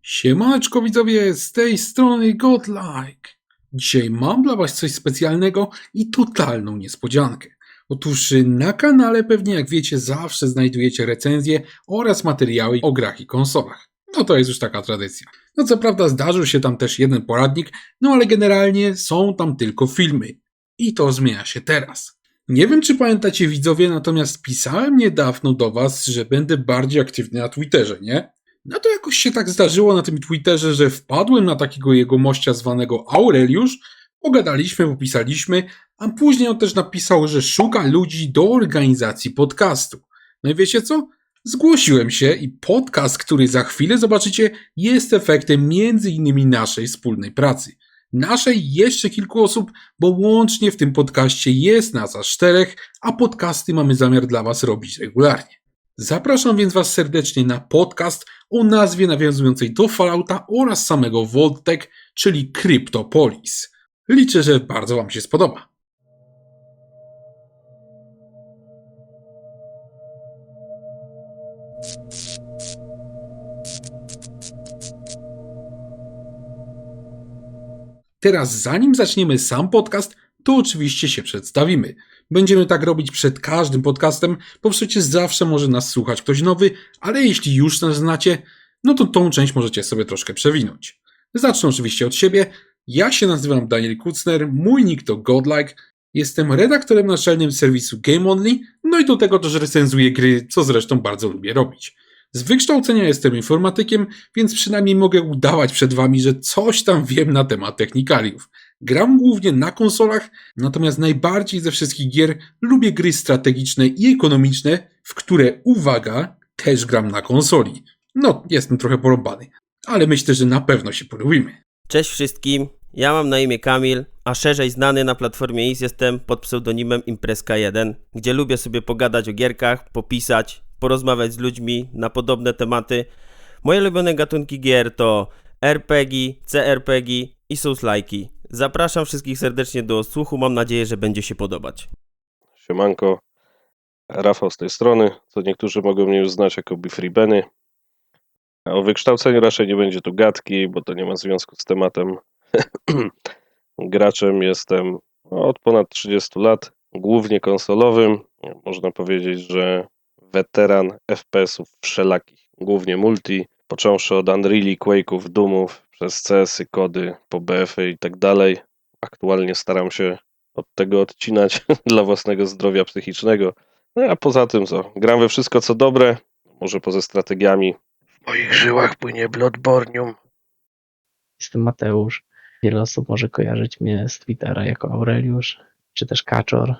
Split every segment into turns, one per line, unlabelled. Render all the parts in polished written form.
Siemaneczko widzowie, z tej strony Godlike. Dzisiaj mam dla was coś specjalnego i totalną niespodziankę. Otóż na kanale pewnie jak wiecie zawsze znajdujecie recenzje oraz materiały o grach i konsolach. No to jest już taka tradycja. No co prawda zdarzył się tam też jeden poradnik, no ale generalnie są tam tylko filmy. I to zmienia się teraz. Nie wiem czy pamiętacie widzowie, natomiast pisałem niedawno do was, że będę bardziej aktywny na Twitterze, nie? No to jakoś się tak zdarzyło na tym Twitterze, że wpadłem na takiego jegomościa zwanego Aureliusz, pogadaliśmy, popisaliśmy, a później on też napisał, że szuka ludzi do organizacji podcastu. No i wiecie co? Zgłosiłem się i podcast, który za chwilę zobaczycie, jest efektem między innymi naszej wspólnej pracy. Naszej i jeszcze kilku osób, bo łącznie w tym podcaście jest nas aż 4, a podcasty mamy zamiar dla was robić regularnie. Zapraszam więc was serdecznie na podcast o nazwie nawiązującej do Fallouta oraz samego Vault-Tec, czyli Cryptopolis. Liczę, że bardzo wam się spodoba. Teraz zanim zaczniemy sam podcast, to oczywiście się przedstawimy. Będziemy tak robić przed każdym podcastem, bo przecież zawsze może nas słuchać ktoś nowy, ale jeśli już nas znacie, no to tą część możecie sobie troszkę przewinąć. Zacznę oczywiście od siebie. Ja się nazywam Daniel Kucner, mój nick to Godlike, jestem redaktorem naczelnym serwisu Game Only, no i do tego też recenzuję gry, co zresztą bardzo lubię robić. Z wykształcenia jestem informatykiem, więc przynajmniej mogę udawać przed wami, że coś tam wiem na temat technikaliów. Gram głównie na konsolach, natomiast najbardziej ze wszystkich gier lubię gry strategiczne i ekonomiczne, w które, uwaga, też gram na konsoli. No, jestem trochę porąbany, ale myślę, że na pewno się polubimy.
Cześć wszystkim, ja mam na imię Kamil, a szerzej znany na platformie X jestem pod pseudonimem Imprezka1, gdzie lubię sobie pogadać o gierkach, popisać, porozmawiać z ludźmi na podobne tematy. Moje ulubione gatunki gier to RPG, CRPG i Souls-like'i. Zapraszam wszystkich serdecznie do odsłuchu, mam nadzieję, że będzie się podobać.
Siemanko, Rafał z tej strony, co niektórzy mogą mnie już znać jako Bifree Benny. A o wykształceniu raczej nie będzie tu gadki, bo to nie ma związku z tematem. Graczem jestem od ponad 30 lat, głównie konsolowym. Można powiedzieć, że weteran FPS-ów wszelakich, głównie multi, począwszy od Unreali, Quake'ów, Doomów, przez CS-y, kody, po BF-y i tak dalej. Aktualnie staram się od tego odcinać dla własnego zdrowia psychicznego. No a poza tym co? Gram we wszystko co dobre, może poza strategiami. W moich żyłach płynie Bloodborneum.
Jestem Mateusz. Wiele osób może kojarzyć mnie z Twittera jako Aureliusz, czy też Kaczor.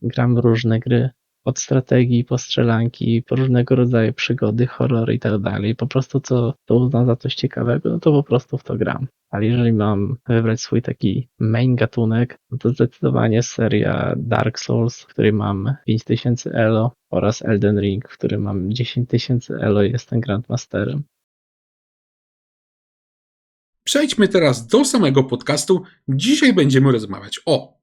Gram w różne gry, od strategii, po strzelanki, po różnego rodzaju przygody, horrory i tak dalej. Po prostu co to uznam za coś ciekawego, no to po prostu w to gram. Ale jeżeli mam wybrać swój taki main gatunek, no to zdecydowanie seria Dark Souls, w której mam 5000 elo, oraz Elden Ring, w którym mam 10 000 elo i jestem Grandmasterem.
Przejdźmy teraz do samego podcastu. Dzisiaj będziemy rozmawiać o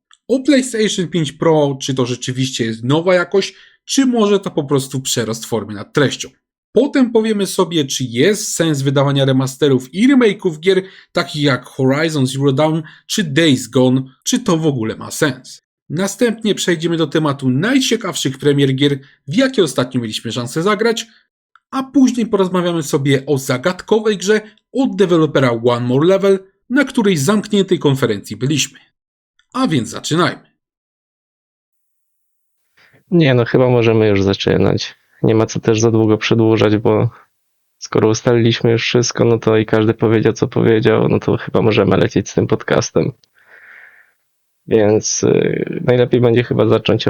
PlayStation 5 Pro, czy to rzeczywiście jest nowa jakość, czy może to po prostu przerost formy nad treścią. Potem powiemy sobie, czy jest sens wydawania remasterów i remake'ów gier, takich jak Horizon Zero Dawn czy Days Gone, czy to w ogóle ma sens. Następnie przejdziemy do tematu najciekawszych premier gier, w jakie ostatnio mieliśmy szansę zagrać, a później porozmawiamy sobie o zagadkowej grze od dewelopera One More Level, na której zamkniętej konferencji byliśmy. A więc zaczynajmy.
Nie, no chyba możemy już zaczynać. Nie ma co też za długo przedłużać, bo skoro ustaliliśmy już wszystko, no to i każdy powiedział, co powiedział, no to chyba możemy lecieć z tym podcastem. Więc najlepiej będzie chyba zacząć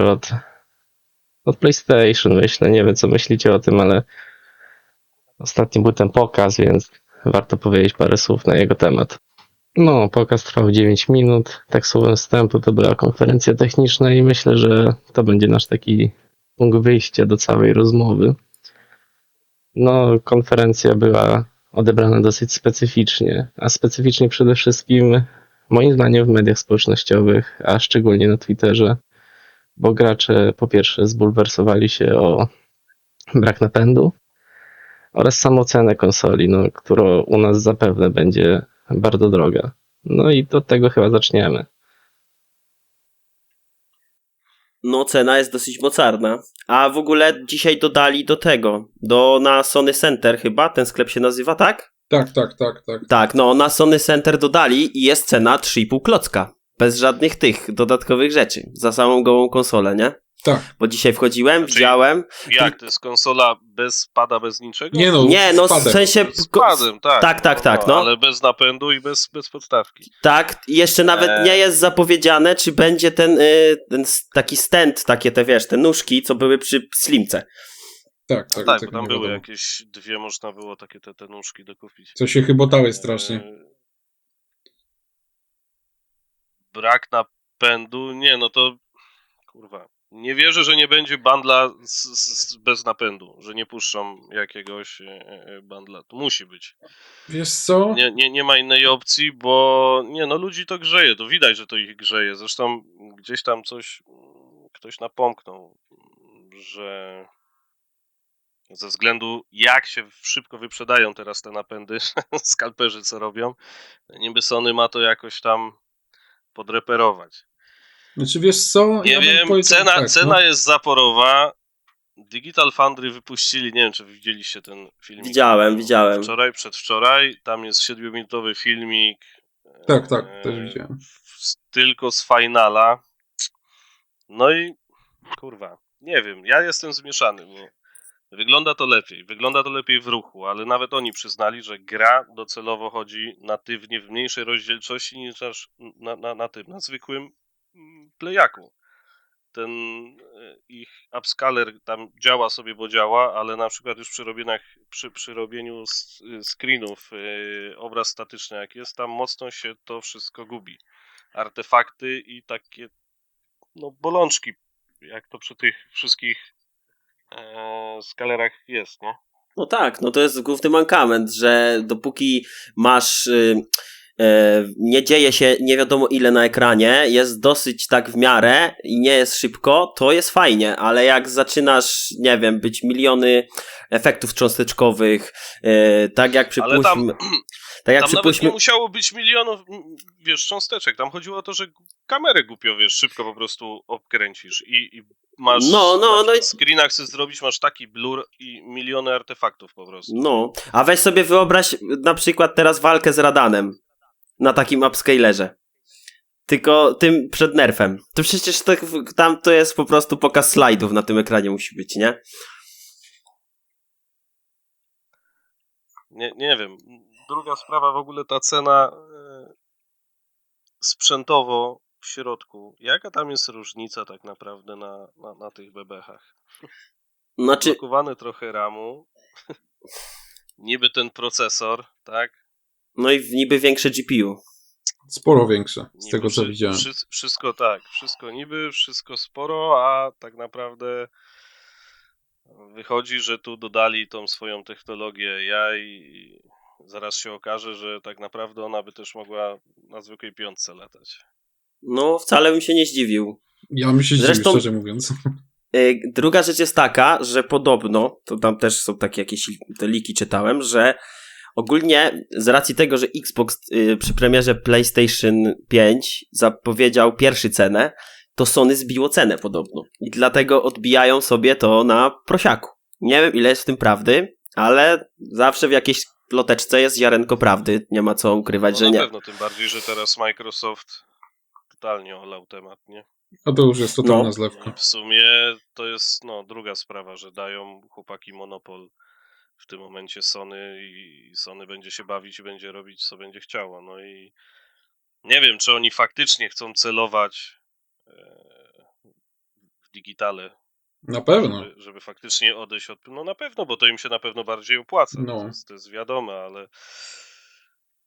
od PlayStation, myślę. Nie wiem, co myślicie o tym, ale ostatnio był ten pokaz, więc warto powiedzieć parę słów na jego temat. No, pokaz trwał 9 minut. Tak słowem wstępu to była konferencja techniczna i myślę, że to będzie nasz taki punkt wyjścia do całej rozmowy. No, konferencja była odebrana dosyć specyficznie, a specyficznie przede wszystkim moim zdaniem w mediach społecznościowych, a szczególnie na Twitterze, bo gracze po pierwsze zbulwersowali się o brak napędu, oraz samą cenę konsoli, no, która u nas zapewne będzie bardzo droga. No i od tego chyba zaczniemy.
No, cena jest dosyć mocarna. A w ogóle dzisiaj dodali do tego, na Sony Center chyba, ten sklep się nazywa, tak?
Tak.
Tak, no na Sony Center dodali i jest cena 3,5 klocka. Bez żadnych tych dodatkowych rzeczy. Za samą gołą konsolę, nie?
Tak.
Bo dzisiaj wchodziłem,
Znaczy,
widziałem.
Jak, to jest konsola bez pada, bez niczego?
Nie, no w
spadek.
sensie...
Z padem, tak.
Tak, no.
Ale bez napędu i bez podstawki.
Tak, i jeszcze nawet nie jest zapowiedziane, czy będzie ten taki stand, takie te, wiesz, te nóżki, co były przy Slimce.
Tak,
Tak, bo
nie
tam były
wiadomo.
jakieś dwie, można było takie te nóżki dokupić.
Co się chybotały strasznie.
Brak napędu, nie, no to kurwa. Nie wierzę, że nie będzie bundla bez napędu, że nie puszczą jakiegoś bundla. To musi być.
Wiesz co?
Nie ma innej opcji, bo nie, no ludzi to grzeje, to widać, że to ich grzeje. Zresztą gdzieś tam ktoś napomknął, że ze względu jak się szybko wyprzedają teraz te napędy, skalperzy co robią, niby Sony ma to jakoś tam podreperować.
Znaczy wiesz co?
Nie
Ja bym
wiem,
powiedział
cena
no.
jest zaporowa. Digital Foundry wypuścili, nie wiem czy widzieliście ten filmik.
Widziałem.
Wczoraj, przedwczoraj, tam jest 7-minutowy filmik.
Tak, też widziałem.
Tylko z finala. No i kurwa, nie wiem, ja jestem zmieszany, bo wygląda to lepiej w ruchu, ale nawet oni przyznali, że gra docelowo chodzi natywnie w mniejszej rozdzielczości niż na zwykłym playaku. Ten ich upscaler tam działa sobie, bo działa, ale na przykład już przy robieniu screenów obraz statyczny jak jest, tam mocno się to wszystko gubi. Artefakty i takie bolączki, jak to przy tych wszystkich skalerach jest, nie?
No tak, no to jest główny mankament, że dopóki masz... nie dzieje się nie wiadomo ile na ekranie, jest dosyć tak w miarę i nie jest szybko, to jest fajnie, ale jak zaczynasz, nie wiem, być miliony efektów cząsteczkowych, tak jak przypuśćmy...
Tam nawet nie musiało być milionów, wiesz, cząsteczek. Tam chodziło o to, że kamerę głupio, wiesz, szybko po prostu obkręcisz i masz w screenach chcesz zrobić, masz taki blur i miliony artefaktów po prostu.
No, a weź sobie wyobraź na przykład teraz walkę z Radanem na takim upscalerze. Tylko tym przed nerfem. To przecież tam to jest po prostu pokaz slajdów na tym ekranie musi być, nie?
Nie wiem. Druga sprawa, w ogóle ta cena sprzętowo w środku. Jaka tam jest różnica tak naprawdę na tych bebechach?
Znaczy...
Blokowany trochę RAMu. Niby ten procesor, tak?
No i niby większe GPU.
Sporo większe, z tego co widziałem.
Wszystko tak, wszystko sporo, a tak naprawdę wychodzi, że tu dodali tą swoją technologię AI i zaraz się okaże, że tak naprawdę ona by też mogła na zwykłej piątce latać.
No, wcale bym się nie zdziwił.
Ja bym się zdziwił, szczerze mówiąc.
Druga rzecz jest taka, że podobno, to tam też są takie jakieś te leaky czytałem, że ogólnie z racji tego, że Xbox przy premierze PlayStation 5 zapowiedział pierwszy cenę, to Sony zbiło cenę podobno. I dlatego odbijają sobie to na prosiaku. Nie wiem ile jest w tym prawdy, ale zawsze w jakiejś ploteczce jest ziarenko prawdy. Nie ma co ukrywać, że nie.
Na pewno, tym bardziej, że teraz Microsoft totalnie olał temat, nie?
A to już jest totalna zlewka.
W sumie to jest druga sprawa, że dają chłopaki monopol w tym momencie Sony i Sony będzie się bawić i będzie robić co będzie chciało. No i nie wiem, czy oni faktycznie chcą celować w digitale.
Na pewno.
Żeby faktycznie odejść od... No na pewno, bo to im się na pewno bardziej opłaca.
No.
To jest wiadome, ale...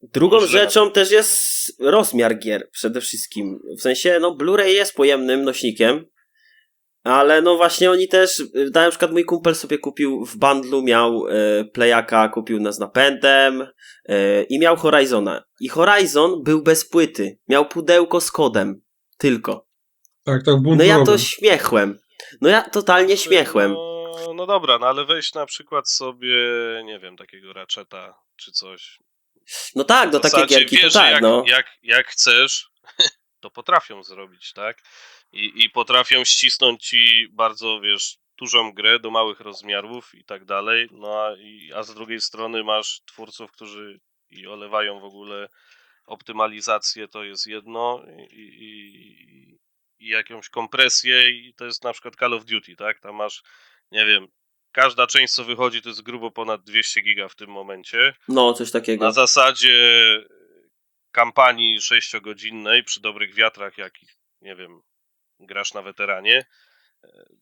Drugą rzeczą też jest rozmiar gier przede wszystkim. W sensie, Blu-ray jest pojemnym nośnikiem, ale właśnie oni też, na przykład mój kumpel sobie kupił w bundlu, miał Playaka, kupił z napędem i miał Horizona. I Horizon był bez płyty, miał pudełko z kodem, tylko.
Tak,
No ja to śmiechłem. No ja totalnie śmiechłem.
No dobra, no ale weź na przykład sobie, nie wiem, takiego Ratcheta czy coś.
No tak, no
W
takie
zasadzie
gierki to
wiesz, że
tak, no.
jak chcesz, to potrafią zrobić, tak? I potrafią ścisnąć ci bardzo, wiesz, dużą grę do małych rozmiarów i tak dalej, no a z drugiej strony masz twórców, którzy i olewają w ogóle optymalizację, to jest jedno, i jakąś kompresję i to jest na przykład Call of Duty, tak? Tam masz, nie wiem, każda część co wychodzi to jest grubo ponad 200 giga w tym momencie.
No, coś
Na
takiego.
zasadzie kampanii 6-godzinnej przy dobrych wiatrach, jak nie wiem, grasz na weteranie,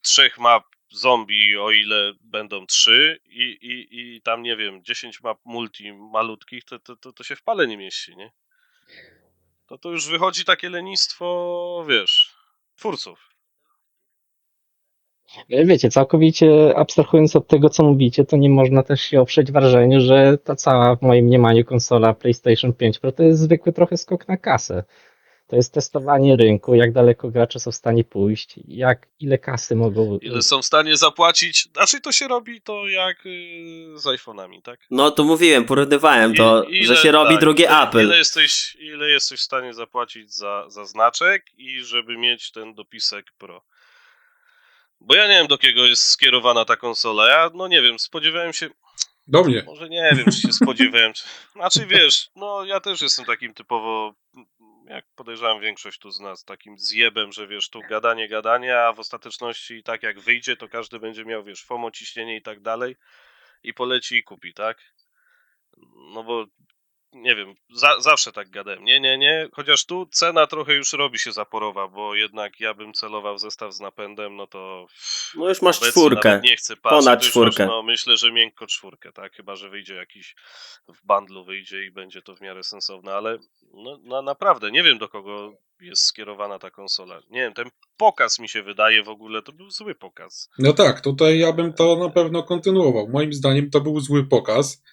3 map zombie, o ile będą 3 i tam, nie wiem, 10 map multi malutkich, to się w pale nie mieści, nie? To już wychodzi takie lenistwo, wiesz, twórców.
Wiecie, całkowicie abstrahując od tego, co mówicie, to nie można też się oprzeć wrażeniu, że ta cała, w moim mniemaniu, konsola PlayStation 5 Pro to jest zwykły trochę skok na kasę. To jest testowanie rynku, jak daleko gracze są w stanie pójść, ile kasy mogą...
Ile są w stanie zapłacić, znaczy to się robi to jak z iPhone'ami, tak?
No to mówiłem, porównywałem to, że się robi
tak,
drugie Apple.
Ile jesteś w stanie zapłacić za znaczek i żeby mieć ten dopisek Pro. Bo ja nie wiem, do kogo jest skierowana ta konsola. Ja, no nie wiem, spodziewałem się...
Do mnie.
Może nie wiem, czy się spodziewałem. Znaczy, wiesz, no ja też jestem takim typowo, jak podejrzewam większość tu z nas, takim zjebem, że wiesz, tu gadanie, a w ostateczności tak jak wyjdzie, to każdy będzie miał, wiesz, FOMO, ciśnienie i tak dalej i poleci i kupi, tak? No bo nie wiem, zawsze tak gadałem. Nie. Chociaż tu cena trochę już robi się zaporowa, bo jednak ja bym celował w zestaw z napędem, no to...
No już masz
obecnie
czwórkę.
nawet nie chcę patrzeć.
Ponad
To już
czwórkę.
no myślę, że miękko czwórkę, tak? Chyba, że wyjdzie jakiś w bundlu wyjdzie i będzie to w miarę sensowne, ale no naprawdę nie wiem, do kogo jest skierowana ta konsola. Nie wiem, ten pokaz mi się wydaje w ogóle, to był zły pokaz.
No tak, tutaj ja bym to na pewno kontynuował. Moim zdaniem to był zły pokaz,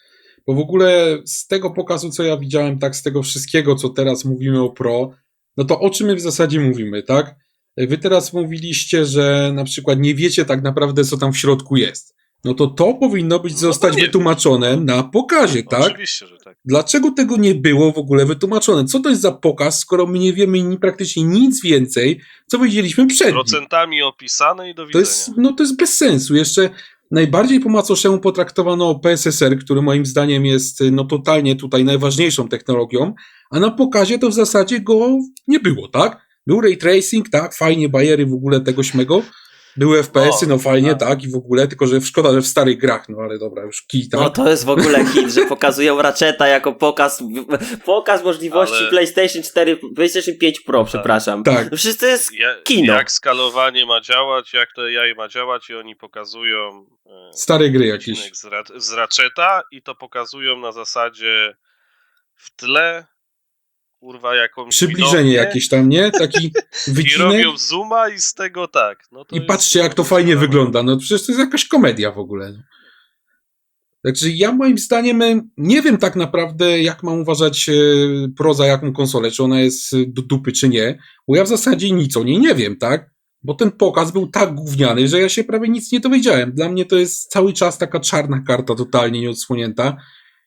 bo w ogóle z tego pokazu, co ja widziałem, tak z tego wszystkiego, co teraz mówimy o Pro, no to o czym my w zasadzie mówimy, tak? Wy teraz mówiliście, że na przykład nie wiecie tak naprawdę, co tam w środku jest. No to powinno być
No bo
zostać
nie
wytłumaczone
wiem.
na pokazie,
No,
tak?
oczywiście, że tak.
Dlaczego tego nie było w ogóle wytłumaczone? Co to jest za pokaz, skoro my nie wiemy praktycznie nic więcej, co wiedzieliśmy przed nim?
Procentami opisane i do
To
widzenia.
jest, no to jest bez sensu. Jeszcze najbardziej po macoszemu potraktowano PSSR, który moim zdaniem jest no totalnie tutaj najważniejszą technologią, a na pokazie to w zasadzie go nie było, tak? Był ray tracing, tak, fajnie, bajery w ogóle tego śmego. Były FPS-y, no fajnie, tak, i w ogóle, tylko że szkoda, że w starych grach, no ale dobra, już kij, tak?
No to jest w ogóle hit, że pokazują Ratcheta jako pokaz możliwości
Ale-
PlayStation 4, PlayStation 5 Pro, przepraszam.
Tak.
No przecież to jest
Ja,
kino.
Jak skalowanie ma działać, jak to AI ma działać i oni pokazują
Stare gry jakieś.
odcinek z Ratcheta i to pokazują na zasadzie w tle, kurwa, jakąś
Przybliżenie
widownię
jakieś tam, nie? Taki
i
wycinek.
robią zooma i z tego tak. No to
I
jest,
patrzcie, jak to
no,
fajnie
sprawa.
wygląda. No przecież to jest jakaś komedia w ogóle. No. Także ja moim zdaniem nie wiem tak naprawdę, jak mam uważać Pro za jaką konsolę, czy ona jest do dupy, czy nie, bo ja w zasadzie nic o niej nie wiem, tak? Bo ten pokaz był tak gówniany, że ja się prawie nic nie dowiedziałem. Dla mnie to jest cały czas taka czarna karta, totalnie nieodsłonięta.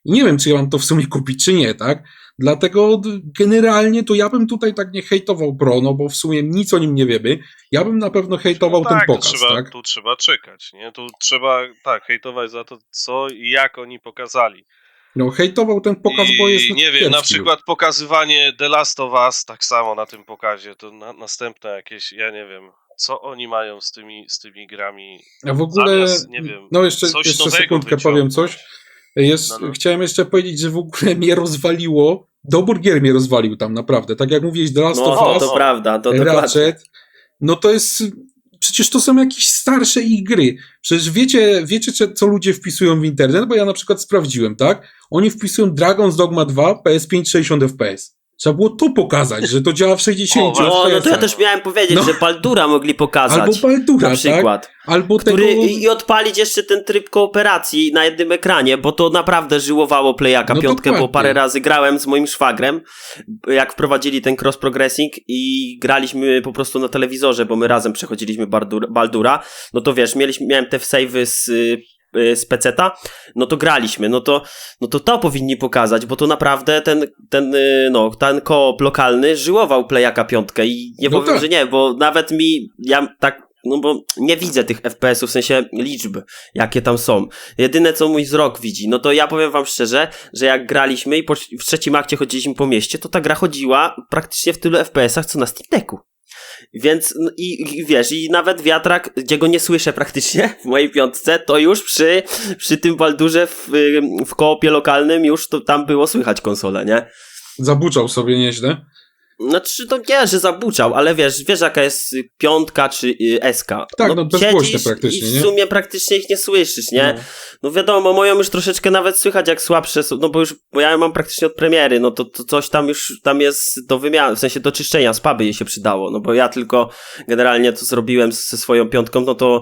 I nie wiem, czy ja mam to w sumie kupić, czy nie, tak? Dlatego generalnie to ja bym tutaj tak nie hejtował Pro, no bo w sumie nic o nim nie wiemy. Ja bym na pewno hejtował
No
ten
tak,
pokaz, tak?
Tu trzeba czekać, nie? Tu trzeba, tak, hejtować za to, co i jak oni pokazali.
No hejtował ten pokaz, bo jest
I nie wiem, na
kiepski.
przykład pokazywanie The Last of Us tak samo na tym pokazie, to następne jakieś, ja nie wiem, co oni mają z tymi grami.
A w ogóle,
Zamiast, nie wiem,
no jeszcze
coś nowego
sekundkę
wyciągnąć.
powiem coś.
No.
Chciałem jeszcze powiedzieć, że w ogóle mnie rozwaliło, dobór gier mnie rozwalił tam naprawdę. Tak jak mówiłeś, The Last
No
of Us,
to prawda, to dokładnie.
Ratchet, no to jest, przecież to są jakieś starsze ich gry. Przecież wiecie co ludzie wpisują w internet, bo ja na przykład sprawdziłem, tak? Oni wpisują Dragon's Dogma 2, PS5 60 FPS. Trzeba było to pokazać, że to działa w 60
O,
No to ja
FPS-ach.
też miałem powiedzieć,
No.
że Baldura mogli pokazać.
Albo Baldura,
na przykład.
tak? Albo
Który,
tego...
I odpalić jeszcze ten tryb kooperacji na jednym ekranie, bo to naprawdę żyłowało Playaka
No
5, bo
dokładnie.
parę razy grałem z moim szwagrem, jak wprowadzili ten cross-progressing i graliśmy po prostu na telewizorze, bo my razem przechodziliśmy Baldura, no to wiesz, miałem te save'y z peceta, no to graliśmy, no to powinni pokazać, bo to naprawdę ten koop lokalny żyłował Playaka 5 i nie
No
powiem,
tak.
że nie, bo nawet ja tak, no bo nie widzę tych FPS-ów, w sensie liczb, jakie tam są. Jedyne, co mój wzrok widzi, no to ja powiem wam szczerze, że jak graliśmy i w trzecim akcie chodziliśmy po mieście, to ta gra chodziła praktycznie w tylu FPS-ach, co na Steam Decku. Więc i wiesz, i nawet wiatrak, gdzie go nie słyszę praktycznie w mojej 5, to już przy tym Baldurze w koopie lokalnym już to tam było słychać konsolę, nie?
Zabuczał sobie nieźle.
Znaczy to nie, że zabuczał, ale wiesz jaka jest 5 czy SK.
Tak, no bezgłośne
siedzisz
praktycznie,
i w
nie?
sumie praktycznie ich nie słyszysz, nie? No wiadomo, moją już troszeczkę nawet słychać jak słabsze są, no bo ja ją mam praktycznie od premiery, no to coś tam już tam jest do wymiany, w sensie do czyszczenia, spaby jej się przydało, no bo ja tylko generalnie to zrobiłem ze swoją 5, no to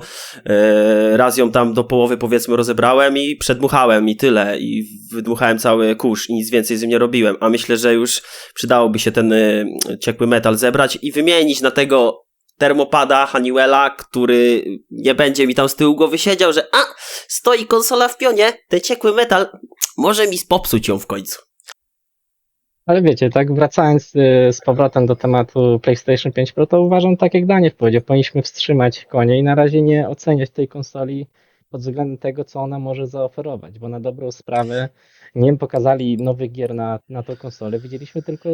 raz ją tam do połowy powiedzmy rozebrałem i przedmuchałem i tyle i wydmuchałem cały kurz i nic więcej z nim nie robiłem, a myślę, że już przydałoby się ten ciekły metal zebrać i wymienić na tego termopada Honeywella, który nie będzie mi tam z tyłu głowy siedział, że stoi konsola w pionie, ten ciekły metal może mi popsuć ją w końcu.
Ale wiecie, tak wracając z powrotem do tematu PlayStation 5 Pro, to uważam, tak jak Daniel powiedział, powinniśmy wstrzymać konie i na razie nie oceniać tej konsoli pod względem tego, co ona może zaoferować, bo na dobrą sprawę nie pokazali nowych gier na tą konsolę, widzieliśmy tylko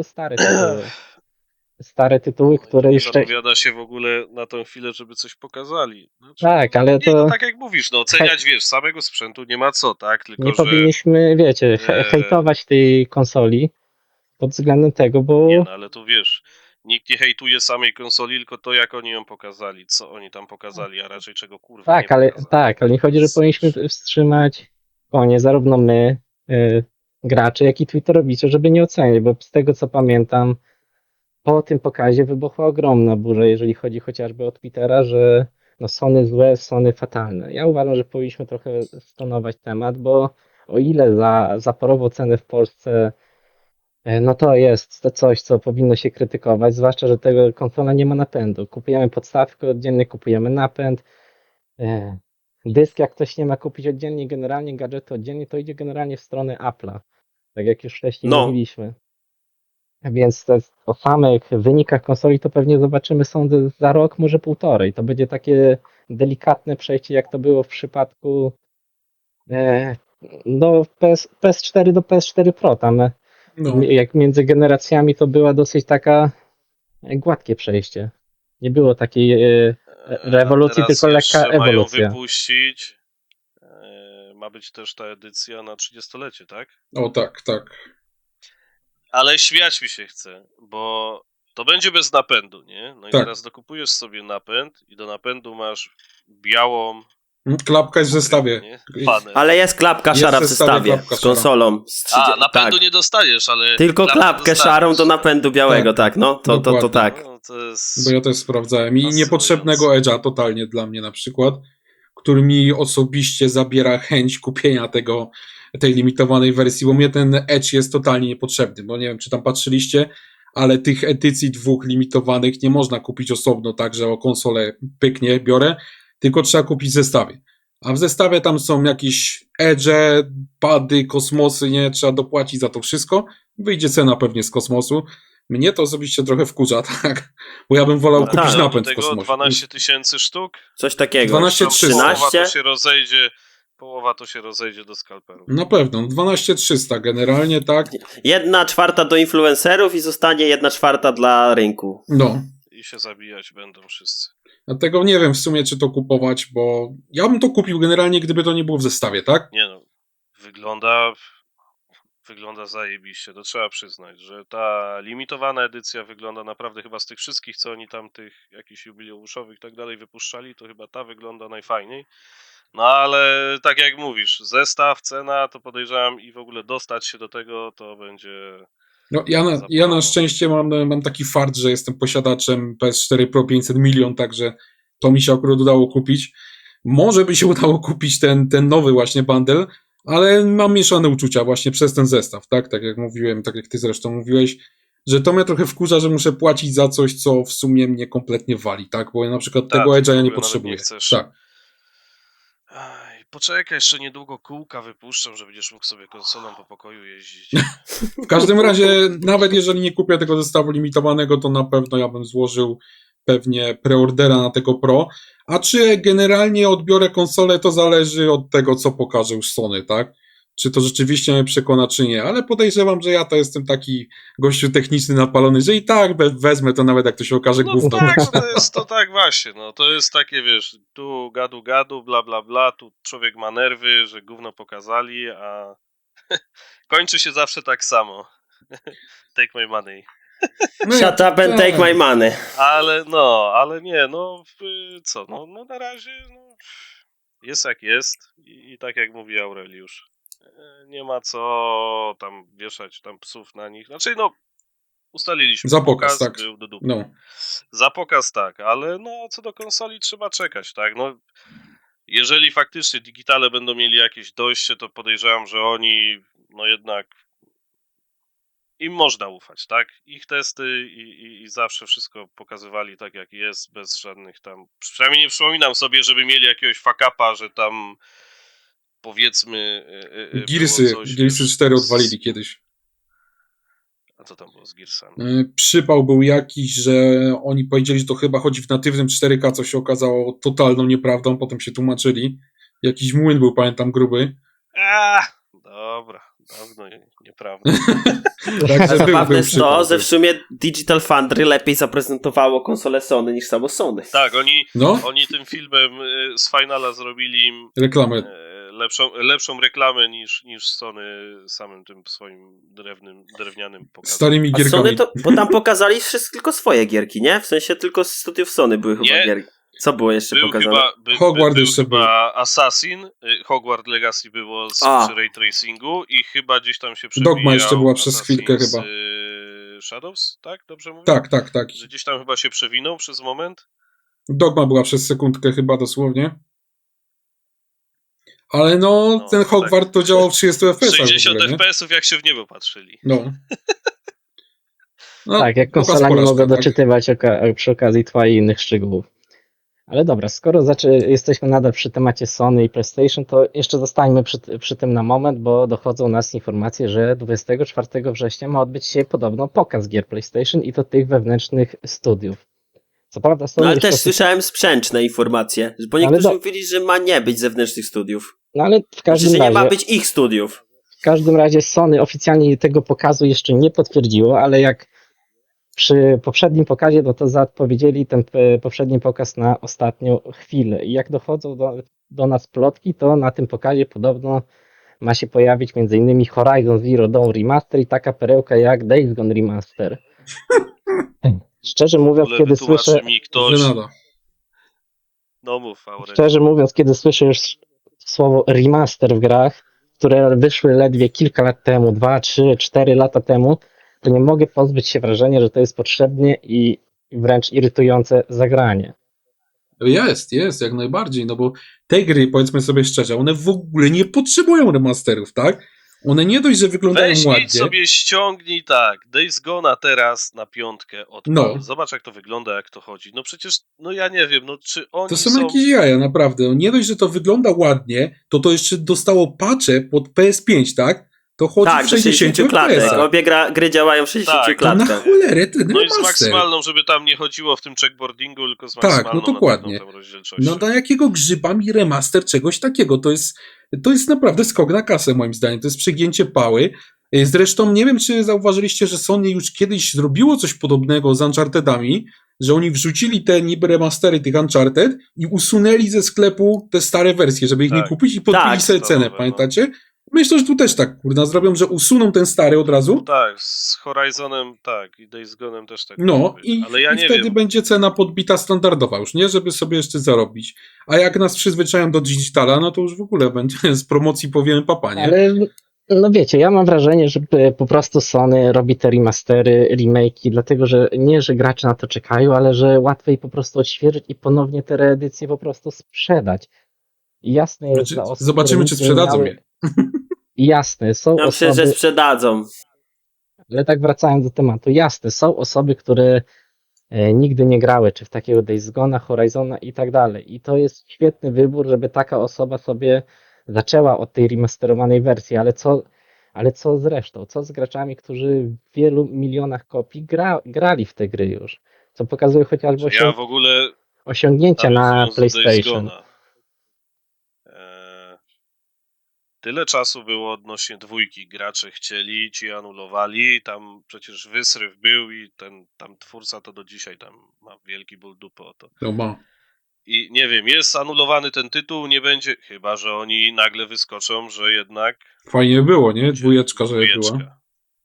stare tytuły, które
Nie
jeszcze...
zapowiada się w ogóle na tą chwilę, żeby coś pokazali. Znaczy,
Tak, ale
nie,
to
no tak jak mówisz, no oceniać, wiesz, samego sprzętu nie ma co, tak? Tylko,
nie
że
powinniśmy, wiecie, hejtować tej konsoli pod względem tego, bo...
nie, no ale tu wiesz, nikt nie hejtuje samej konsoli, tylko to, jak oni ją pokazali, co oni tam pokazali, a raczej czego kurwa nie pokazali.
Ale nie chodzi, że powinniśmy wstrzymać konie, zarówno my, gracze, jak i Twitterowicze, żeby nie oceniać, bo z tego co pamiętam, po tym pokazie wybuchła ogromna burza, jeżeli chodzi chociażby o Twittera, że no Sony złe, Sony fatalne. Ja uważam, że powinniśmy trochę stonować temat, bo o ile za zaporowo ceny w Polsce, no to jest to coś, co powinno się krytykować, zwłaszcza, że tego konsola nie ma napędu. Kupujemy podstawkę oddzielnie, kupujemy napęd. Dysk, jak ktoś nie ma kupić oddzielnie, generalnie gadżety oddzielnie, to idzie generalnie w stronę Apple'a, tak jak już wcześniej mówiliśmy. Więc o samych wynikach konsoli to pewnie zobaczymy, sądzę, za rok, może półtorej. To będzie takie delikatne przejście, jak to było w przypadku PS4 do PS4 Pro. Tam jak między generacjami to była dosyć taka gładkie przejście. Nie było takiej rewolucji, tylko lekka ewolucja.
Mają wypuścić, ma być też ta edycja na 30-lecie, tak?
O tak.
Ale śmiać mi się chce, bo to będzie bez napędu, nie? No i
Tak.
teraz dokupujesz sobie napęd i do napędu masz białą...
Klapka jest w zestawie.
Nie? Panel.
Ale jest klapka
Jest
szara w
w zestawie
zestawie
klapka
z konsolą.
Napędu nie dostaniesz, ale...
Tylko klapkę szarą do napędu białego, tak, no. To
Dokładnie.
tak.
No, to jest...
Bo ja też sprawdzałem. I
Fascynujące.
niepotrzebnego Edge'a totalnie dla mnie na przykład, który mi osobiście zabiera chęć kupienia tej limitowanej wersji, bo mnie ten Edge jest totalnie niepotrzebny, bo nie wiem, czy tam patrzyliście, ale tych edycji 2 limitowanych nie można kupić osobno, tak, że o konsolę pyknie, biorę, tylko trzeba kupić w zestawie. A w zestawie tam są jakieś Edge'e, pady, kosmosy, nie, trzeba dopłacić za to wszystko, wyjdzie cena pewnie z kosmosu. Mnie to osobiście trochę wkurza, tak, bo ja bym wolał kupić
do
napęd w
tego
kosmosie.
12 000 sztuk.
Coś takiego.
12 300.
Połowa to się rozejdzie do skalperów.
Na pewno, 12 300 generalnie, tak.
1/4 do influencerów i zostanie 1/4 dla rynku.
No,
I się zabijać będą wszyscy.
dlatego nie wiem w sumie, czy to kupować, bo ja bym to kupił generalnie, gdyby to nie było w zestawie, tak?
Nie no, wygląda zajebiście, to trzeba przyznać, że ta limitowana edycja wygląda naprawdę chyba z tych wszystkich, co oni tam tych jakichś jubileuszowych i tak dalej wypuszczali, to chyba ta wygląda najfajniej. No ale tak jak mówisz, zestaw, cena, to podejrzewam i w ogóle dostać się do tego, to będzie
No, ja na szczęście mam taki fart, że jestem posiadaczem PS4 Pro 500 milion, także to mi się akurat udało kupić. Może by się udało kupić ten nowy właśnie bundle, ale mam mieszane uczucia właśnie przez ten zestaw, tak? Tak jak mówiłem, tak jak ty zresztą mówiłeś, że to mnie trochę wkurza, że muszę płacić za coś, co w sumie mnie kompletnie wali, tak? Bo ja na przykład
Tak,
tego Edge'a ja nie
nawet
potrzebuję.
nie chcesz.
Tak.
Aj, poczekaj, jeszcze niedługo kółka wypuszczą, że będziesz mógł sobie konsolą po pokoju jeździć.
W każdym razie, nawet jeżeli nie kupię tego zestawu limitowanego, to na pewno ja bym złożył pewnie preordera na tego Pro. A czy generalnie odbiorę konsolę, to zależy od tego, co pokaże już Sony, tak? Czy to rzeczywiście mnie przekona, czy nie. Ale podejrzewam, że ja to jestem taki gościu techniczny napalony, że i tak wezmę to nawet jak to się okaże
No
gówno.
tak, to jest to tak właśnie, no to jest takie, wiesz, tu gadu, bla, bla, bla, tu człowiek ma nerwy, że gówno pokazali, a kończy się zawsze tak samo. Take my money.
No i-
Shut up and
tak.
take my money.
Ale nie, co, no na razie, no, jest jak jest i tak jak mówi Aureliusz, nie ma co tam wieszać tam psów na nich, znaczy no, ustaliliśmy,
Za pokaz, tak.
był do dupy.
No.
Za pokaz tak, ale no co do konsoli trzeba czekać, tak, no jeżeli faktycznie digitale będą mieli jakieś dojście, to podejrzewam, że oni no jednak im można ufać, tak? Ich testy i zawsze wszystko pokazywali tak jak jest, bez żadnych tam, przynajmniej nie przypominam sobie, żeby mieli jakiegoś fuck-upa, że tam powiedzmy było coś,
Gearsy
wiesz,
4 odwalili kiedyś.
A co tam było z Gearsami?
Przypał był jakiś, że oni powiedzieli, że to chyba chodzi w natywnym 4K, co się okazało totalną nieprawdą, potem się tłumaczyli. Jakiś młyn był, pamiętam, gruby.
Dobra, dawno nieprawda.
Także
A zabawne jest
przypał,
to, że
był.
w sumie Digital Foundry lepiej zaprezentowało konsolę Sony niż samo Sony.
Tak,
No,
oni tym filmem z Finala zrobili im
reklamę.
lepszą reklamę niż Sony samym tym swoim drewnianym pokazem.
Starymi
A
gierkami.
Sony to, bo tam pokazali wszystko, tylko swoje gierki, nie? W sensie tylko z studiów Sony były chyba
Nie.
gierki. Co było jeszcze
Był
pokazane?
Hogwarts
był
jeszcze
chyba Assassin, Hogwarts Legacy było przy ray tracingu i chyba gdzieś tam się przewijał
Dogma jeszcze była przez chwilkę
Assassin's,
chyba.
Shadows, tak? Dobrze mówię?
Tak.
Że gdzieś tam chyba się przewinął przez moment.
Dogma była przez sekundkę chyba dosłownie. Ale no, ten
tak.
Hogwart to działał w 30 FPS.
60
w ogóle, nie?
FPS-ów jak się w niebo patrzyli.
No.
Tak, jak
pokaz
konsola nie
porażka,
mogę
tak.
doczytywać przy okazji twojej innych szczegółów. Ale dobra, skoro jesteśmy nadal przy temacie Sony i PlayStation, to jeszcze zostańmy przy tym na moment, bo dochodzą nas informacje, że 24 września ma odbyć się podobno pokaz gier PlayStation i to tych wewnętrznych studiów. Co prawda Sony
No ale
jeszcze
też słyszałem sprzeczne informacje, bo niektórzy mówili, że ma nie być zewnętrznych studiów.
No ale w
Znaczy,
każdym
że nie ma
razie,
być ich studiów.
w każdym razie Sony oficjalnie tego pokazu jeszcze nie potwierdziło, ale jak przy poprzednim pokazie, no to zapowiedzieli ten poprzedni pokaz na ostatnią chwilę. I jak dochodzą do nas plotki, to na tym pokazie podobno ma się pojawić m.in. Horizon Zero Dawn Remaster i taka perełka jak Days Gone Remaster. Szczerze mówiąc, kiedy słyszę...
mi ktoś...
Żenada.
No mów, Aurel.
Szczerze mówiąc, kiedy słyszę już słowo remaster w grach, które wyszły ledwie kilka lat temu, 2, 3, 4 lata temu, to nie mogę pozbyć się wrażenia, że to jest potrzebne i wręcz irytujące zagranie.
Jest, jak najbardziej, no bo te gry, powiedzmy sobie szczerze, one w ogóle nie potrzebują remasterów, tak? One nie dość, że wyglądają
Weź
ładnie.
idź sobie ściągnij tak, Days Gone'a teraz na 5 odpal.
No.
Zobacz jak to wygląda, jak to chodzi. No przecież, no ja nie wiem, no czy oni
To są jakieś jaja, naprawdę. Nie dość, że to wygląda ładnie, to jeszcze dostało patche pod PS5, tak? To chodzi
Tak,
w
do 60
60
klatek.
FPS-ach.
Obie gry działają w 60
Tak,
To na
klatkach.
cholerę ten
No i z
remaster.
maksymalną, żeby tam nie chodziło w tym checkboardingu, tylko z
Tak, no
maksymalną
dokładnie.
natywną tam rozdzielczością.
No na jakiego grzyba mi remaster czegoś takiego? To jest naprawdę skok na kasę moim zdaniem. To jest przegięcie pały. Zresztą nie wiem, czy zauważyliście, że Sony już kiedyś zrobiło coś podobnego z Unchartedami, że oni wrzucili te niby remastery tych Uncharted i usunęli ze sklepu te stare wersje, żeby ich nie
Tak.
kupić i podbili
Tak,
sobie
to
cenę,
nowe, no.
pamiętacie? Myślę, że tu też tak, kurna, zrobią, że usuną ten stary od razu,
Tak, z Horizonem tak i Days Gone'em też tak.
no
może być.
i,
Ale ja
i
nie
wtedy
wiem.
będzie cena podbita standardowa już, nie? Żeby sobie jeszcze zarobić. A jak nas przyzwyczają do digitala, no to już w ogóle będzie z promocji powiemy papa, nie?
Ale No wiecie, ja mam wrażenie, że po prostu Sony robi te remastery, remake'i, dlatego że nie, że gracze na to czekają, ale że łatwiej po prostu odświeżyć i ponownie te reedycje po prostu sprzedać. I jasne jest
Znaczy,
dla osób, które
zobaczymy, czy
nic nie
sprzedadzą
miały,
je.
i jasne, są
Ja myślę, że
osoby,
sprzedadzą.
ale tak wracając do tematu, jasne, są osoby, które nigdy nie grały, czy w takiego Days Gone'a, Horizona i tak dalej. I to jest świetny wybór, żeby taka osoba sobie zaczęła od tej remasterowanej wersji, ale co z resztą? Co z graczami, którzy w wielu milionach kopii grali w te gry już? Co pokazuje chociażby
Że ja w ogóle,
osiągnięcia na
nawiązując do Days
PlayStation.
Gone'a, tyle czasu było odnośnie dwójki. Gracze chcieli, ci anulowali, tam przecież wysryw był i tam twórca to do dzisiaj tam ma wielki ból dupy o to.
No ma.
I nie wiem, jest anulowany ten tytuł, nie będzie, chyba że oni nagle wyskoczą, że jednak
Fajnie było, nie? Dwójeczka, żeby była.
dwójeczka.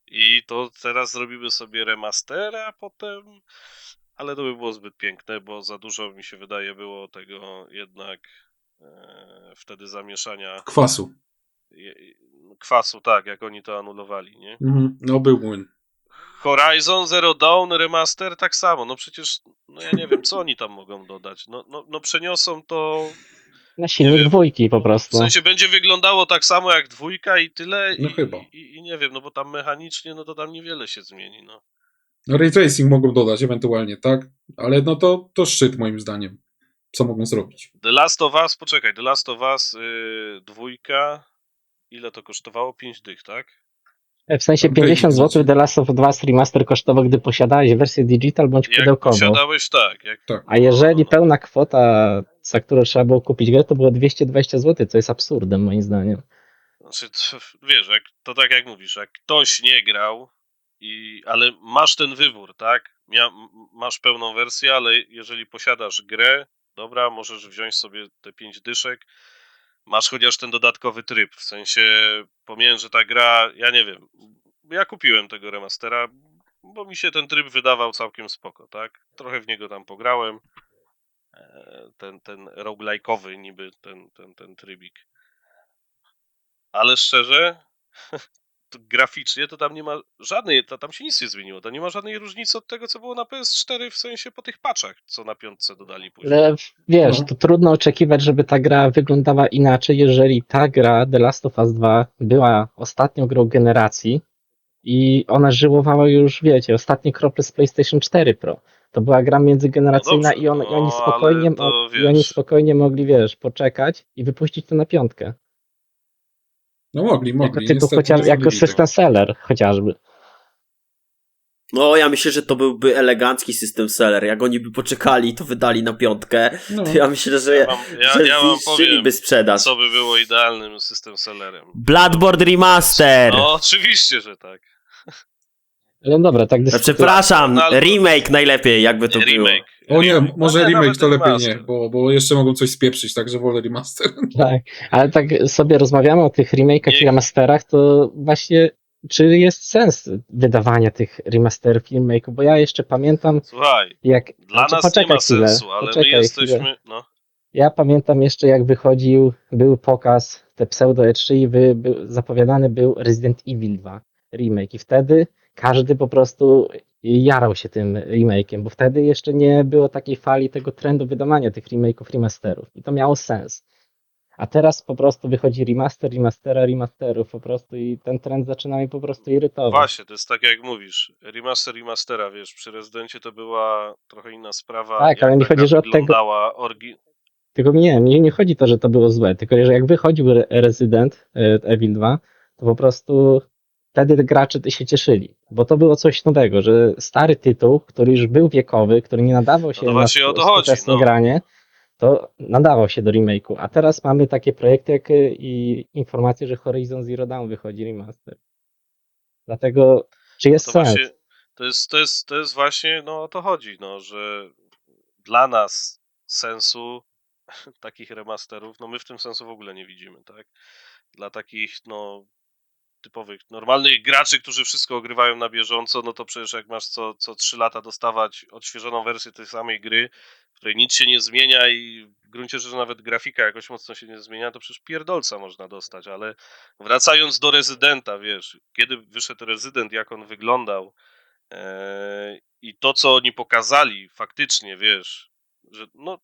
I to teraz zrobimy sobie remastera, a potem, ale to by było zbyt piękne, bo za dużo mi się wydaje było tego jednak wtedy zamieszania
Kwasu.
kwasu, tak, jak oni to anulowali, nie?
Mhm. No był młyn.
Horizon Zero Dawn remaster tak samo, no przecież, no ja nie wiem, co oni tam mogą dodać, no przeniosą to,
Na silnik
wiem.
dwójki po
w
prostu.
sensie będzie wyglądało tak samo jak dwójka i tyle,
No chyba.
i nie wiem, no bo tam mechanicznie, no to tam niewiele się zmieni, no.
No, Ray Tracing mogą dodać ewentualnie, tak? Ale no to szczyt moim zdaniem. Co mogą zrobić?
The Last of Us, poczekaj, The Last of Us dwójka, ile to kosztowało? 5 dych, tak?
W sensie
Upgrade'ik
50 zł
znaczy.
The Last of Us Remaster kosztował, gdy posiadałeś wersję digital bądź
Jak
pudełkową.
posiadałeś, tak.
Tak.
A jeżeli pełna kwota, za którą trzeba było kupić grę, to było 220 zł, co jest absurdem moim zdaniem.
Znaczy, wiesz, to tak jak mówisz, jak ktoś nie grał, ale masz ten wybór, tak? Masz pełną wersję, ale jeżeli posiadasz grę, dobra, możesz wziąć sobie te 5 dyszek, masz chociaż ten dodatkowy tryb, w sensie pomijając, że ta gra, ja nie wiem, ja kupiłem tego remastera, bo mi się ten tryb wydawał całkiem spoko, tak? Trochę w niego tam pograłem, ten roguelike'owy niby, ten trybik. Ale szczerze, graficznie to tam nie ma żadnej, tam się nic nie zmieniło. Tam nie ma żadnej różnicy od tego, co było na PS4, w sensie po tych patchach, co na piątce dodali później.
Ale wiesz,
No.
to trudno oczekiwać, żeby ta gra wyglądała inaczej, jeżeli ta gra The Last of Us 2 była ostatnią grą generacji i ona żyłowała już, wiecie, ostatnie krople z PlayStation 4 Pro. To była gra międzygeneracyjna
No dobrze,
i oni spokojnie,
ale to
i oni
wiesz,
spokojnie mogli, wiesz, poczekać i wypuścić to na piątkę.
No mogli.
Jako tytuł,
Niestety nie
jako
zrobili
system seller chociażby.
No, ja myślę, że to byłby elegancki system seller. Jak oni by poczekali i to wydali na piątkę,
No.
to ja myślę, że,
Ja wam
zniszczyliby
powiem,
sprzedaż.
co by było idealnym system sellerem.
Bloodborne Remaster!
No oczywiście, że tak.
Ale dobra, tak
Przepraszam,
No,
remake najlepiej, jakby to było.
Remake.
O nie, może
No nie,
remake
nawet
to lepiej
remaster.
nie, bo jeszcze mogą coś spieprzyć, także wolę remaster.
Tak, ale tak sobie rozmawiamy o tych remake'ach i
Nie.
remasterach, to właśnie czy jest sens wydawania tych remasterów i remake'ów, bo ja jeszcze pamiętam
Słuchaj,
jak...
dla
Znaczy,
nas nie
poczekaj
ma
chwilę,
sensu, ale my
poczekaj
jesteśmy,
chwilę.
no.
Ja pamiętam jeszcze jak był pokaz, te pseudo E3 i zapowiadany był Resident Evil 2 remake i wtedy każdy po prostu jarał się tym remake'iem, bo wtedy jeszcze nie było takiej fali tego trendu wydawania tych remake'ów, remasterów i to miało sens. A teraz po prostu wychodzi remasterów po prostu i ten trend zaczyna mnie po prostu irytować.
Właśnie, to jest tak jak mówisz, remastera, wiesz, przy Rezydencie to była trochę inna sprawa,
Tak,
jak
ale mi
ta gra
chodzi, że od tego...
wyglądała,
Tylko nie chodzi to, że to było złe, tylko że jak wychodził Resident Evil 2, to po prostu wtedy gracze się cieszyli, bo to było coś nowego, że stary tytuł, który już był wiekowy, który nie nadawał się
to
na
właśnie o to chodzi,
skuteczne
no.
granie, to nadawał się do remake'u, a teraz mamy takie projekty jak i informacje, że Horizon Zero Dawn wychodzi remaster. Dlatego, czy jest
To
sens?
właśnie, to jest właśnie, no o to chodzi, no, że dla nas sensu takich remasterów, no my w tym sensu w ogóle nie widzimy, tak? Dla takich, no, typowych, normalnych graczy, którzy wszystko ogrywają na bieżąco, no to przecież jak masz co 3 lata dostawać odświeżoną wersję tej samej gry, w której nic się nie zmienia i w gruncie rzeczy nawet grafika jakoś mocno się nie zmienia, to przecież pierdolca można dostać, ale wracając do Rezydenta, wiesz, kiedy wyszedł Rezydent, jak on wyglądał, i to, co oni pokazali faktycznie, wiesz, że no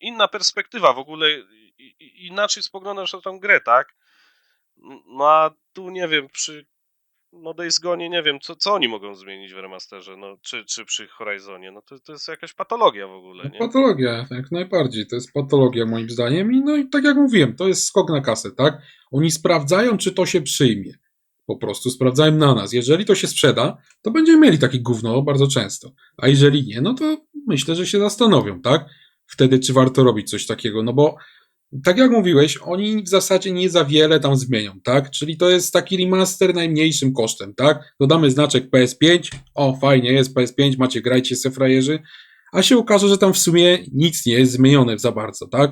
inna perspektywa w ogóle, inaczej spoglądasz na tą grę, tak? No a tu nie wiem, przy Days Gone nie wiem, co oni mogą zmienić w remasterze, no, czy przy Horizonie, no to jest jakaś patologia w ogóle,
No,
nie?
patologia, jak najbardziej. To jest patologia moim zdaniem. No i tak jak mówiłem, to jest skok na kasę, tak? Oni sprawdzają, czy to się przyjmie. Po prostu sprawdzają na nas. Jeżeli to się sprzeda, to będziemy mieli takie gówno bardzo często. A jeżeli nie, no to myślę, że się zastanowią, tak? Wtedy, czy warto robić coś takiego. No bo tak jak mówiłeś, oni w zasadzie nie za wiele tam zmienią, tak? Czyli to jest taki remaster najmniejszym kosztem, tak? Dodamy znaczek PS5, o fajnie jest PS5, macie, grajcie se frajerzy, a się okaże, że tam w sumie nic nie jest zmienione za bardzo, tak?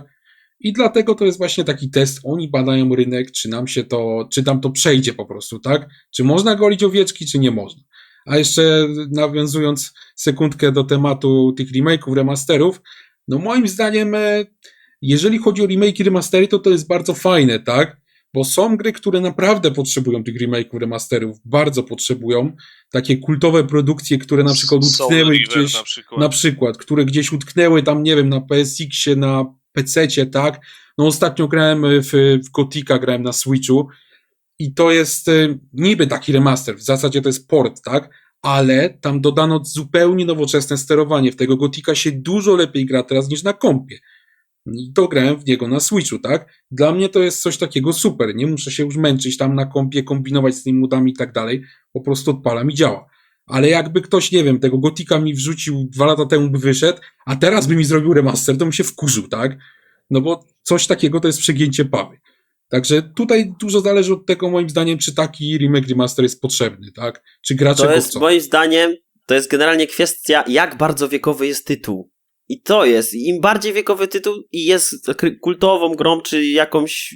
I dlatego to jest właśnie taki test, oni badają rynek, czy nam się to, czy tam to przejdzie po prostu, tak? Czy można golić owieczki, czy nie można. A jeszcze nawiązując sekundkę do tematu tych remake'ów, remasterów, no moim zdaniem jeżeli chodzi o remake i remastery, to jest bardzo fajne, tak? Bo są gry, które naprawdę potrzebują tych remake'ów, remasterów, bardzo potrzebują. Takie kultowe produkcje, które na przykład
Soul
utknęły
River
gdzieś,
na przykład.
które gdzieś utknęły tam, nie wiem, na PSX-ie, na PC-cie, tak? No ostatnio grałem w Gothica, grałem na Switchu i to jest niby taki remaster, w zasadzie to jest port, tak? Ale tam dodano zupełnie nowoczesne sterowanie. W tego Gothica się dużo lepiej gra teraz niż na kompie. I to grałem w niego na Switchu, tak? Dla mnie to jest coś takiego super. Nie muszę się już męczyć tam na kompie, kombinować z tymi modami i tak dalej. Po prostu odpalam i działa. Ale jakby ktoś, nie wiem, tego Gothica mi wrzucił 2 lata temu by wyszedł, a teraz by mi zrobił remaster, to bym się wkurzył, tak? No bo coś takiego to jest przegięcie pały. Także tutaj dużo zależy od tego, moim zdaniem, czy taki remake, remaster jest potrzebny, tak? Czy gracze
To
go
jest
chcą.
moim zdaniem, to jest generalnie kwestia, jak bardzo wiekowy jest tytuł. I to jest, im bardziej wiekowy tytuł i jest kultową grą, czy jakąś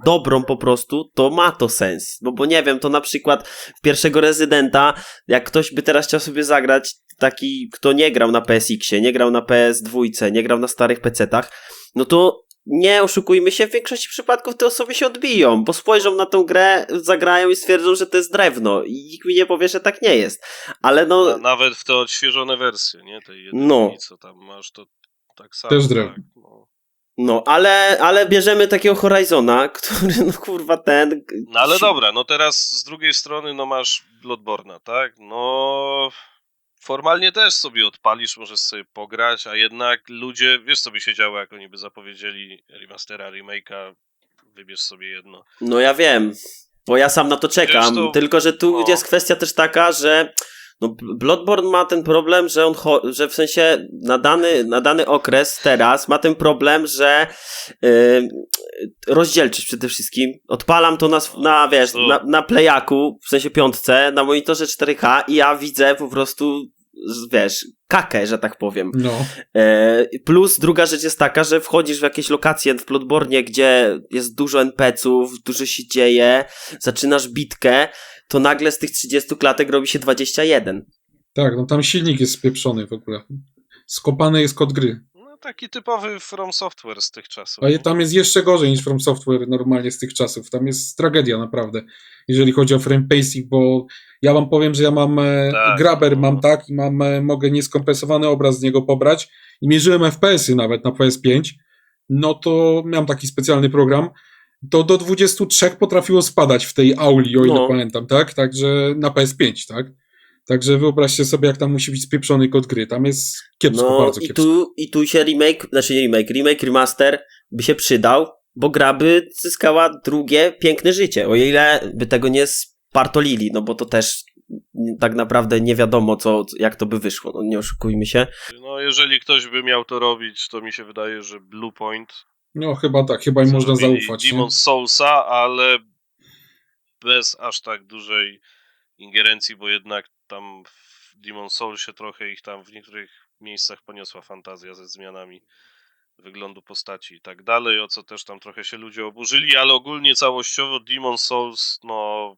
dobrą po prostu, to ma to sens. Bo nie wiem, to na przykład w pierwszego Rezydenta, jak ktoś by teraz chciał sobie zagrać, taki, kto nie grał na PSX-ie, nie grał na PS2, nie grał na starych PC-tach, no to nie oszukujmy się, w większości przypadków te osoby się odbiją, bo spojrzą na tą grę, zagrają i stwierdzą, że to jest drewno i nikt mi nie powie, że tak nie jest. Ale no...
Nawet w te odświeżone wersje, nie? Tej jedynki,
No.
co tam masz, to tak samo.
Też drewno.
Tak, no.
No, ale bierzemy takiego Horizona, który, no kurwa, ten...
No ale dobra, no teraz z drugiej strony, no masz Bloodborne'a, tak? No formalnie też sobie odpalisz, możesz sobie pograć, a jednak ludzie, wiesz co by się działo, jak oni by zapowiedzieli remastera, remake'a, wybierz sobie jedno.
No ja wiem, bo ja sam na to czekam,
Zresztą,
tylko że tu
no.
jest kwestia też taka, że no Bloodborne ma ten problem, że że w sensie na dany okres teraz ma ten problem, że rozdzielczość przede wszystkim. Odpalam to wiesz, na playaku, w sensie 5, na monitorze 4K i ja widzę po prostu, wiesz, kakę, że tak powiem.
No.
Plus druga rzecz jest taka, że wchodzisz w jakieś lokacje w Bloodborne, gdzie jest dużo NPC-ów, dużo się dzieje, zaczynasz bitkę, to nagle z tych 30 klatek robi się 21.
Tak, no tam silnik jest spieprzony w ogóle. Skopany jest kod gry.
No taki typowy From Software z tych czasów.
A tam jest jeszcze gorzej niż From Software normalnie z tych czasów. Tam jest tragedia naprawdę, jeżeli chodzi o frame pacing, bo ja wam powiem, że ja mam
Tak,
grabber,
no.
mam tak i mogę nieskompensowany obraz z niego pobrać i mierzyłem FPS-y nawet na PS5, no to miałem taki specjalny program, to do 23 potrafiło spadać w tej auli, o ile
No.
pamiętam, tak? Także na PS5, tak? Także wyobraźcie sobie, jak tam musi być spieprzony kod gry. Tam jest kiepsko,
No
bardzo kiepsko.
i tu się remake, remaster by się przydał, bo gra by zyskała drugie, piękne życie, o ile by tego nie spartolili, no bo to też tak naprawdę nie wiadomo, jak to by wyszło, no nie oszukujmy się.
No jeżeli ktoś by miał to robić, to mi się wydaje, że Bluepoint,
No chyba tak, chyba im
co
można
robili
zaufać. Nie?
Demon's Soulsa, ale bez aż tak dużej ingerencji, bo jednak tam w Demon's Soulsie trochę ich tam w niektórych miejscach poniosła fantazja ze zmianami. wyglądu postaci i tak dalej, o co też tam trochę się ludzie oburzyli, ale ogólnie całościowo Demon's Souls, no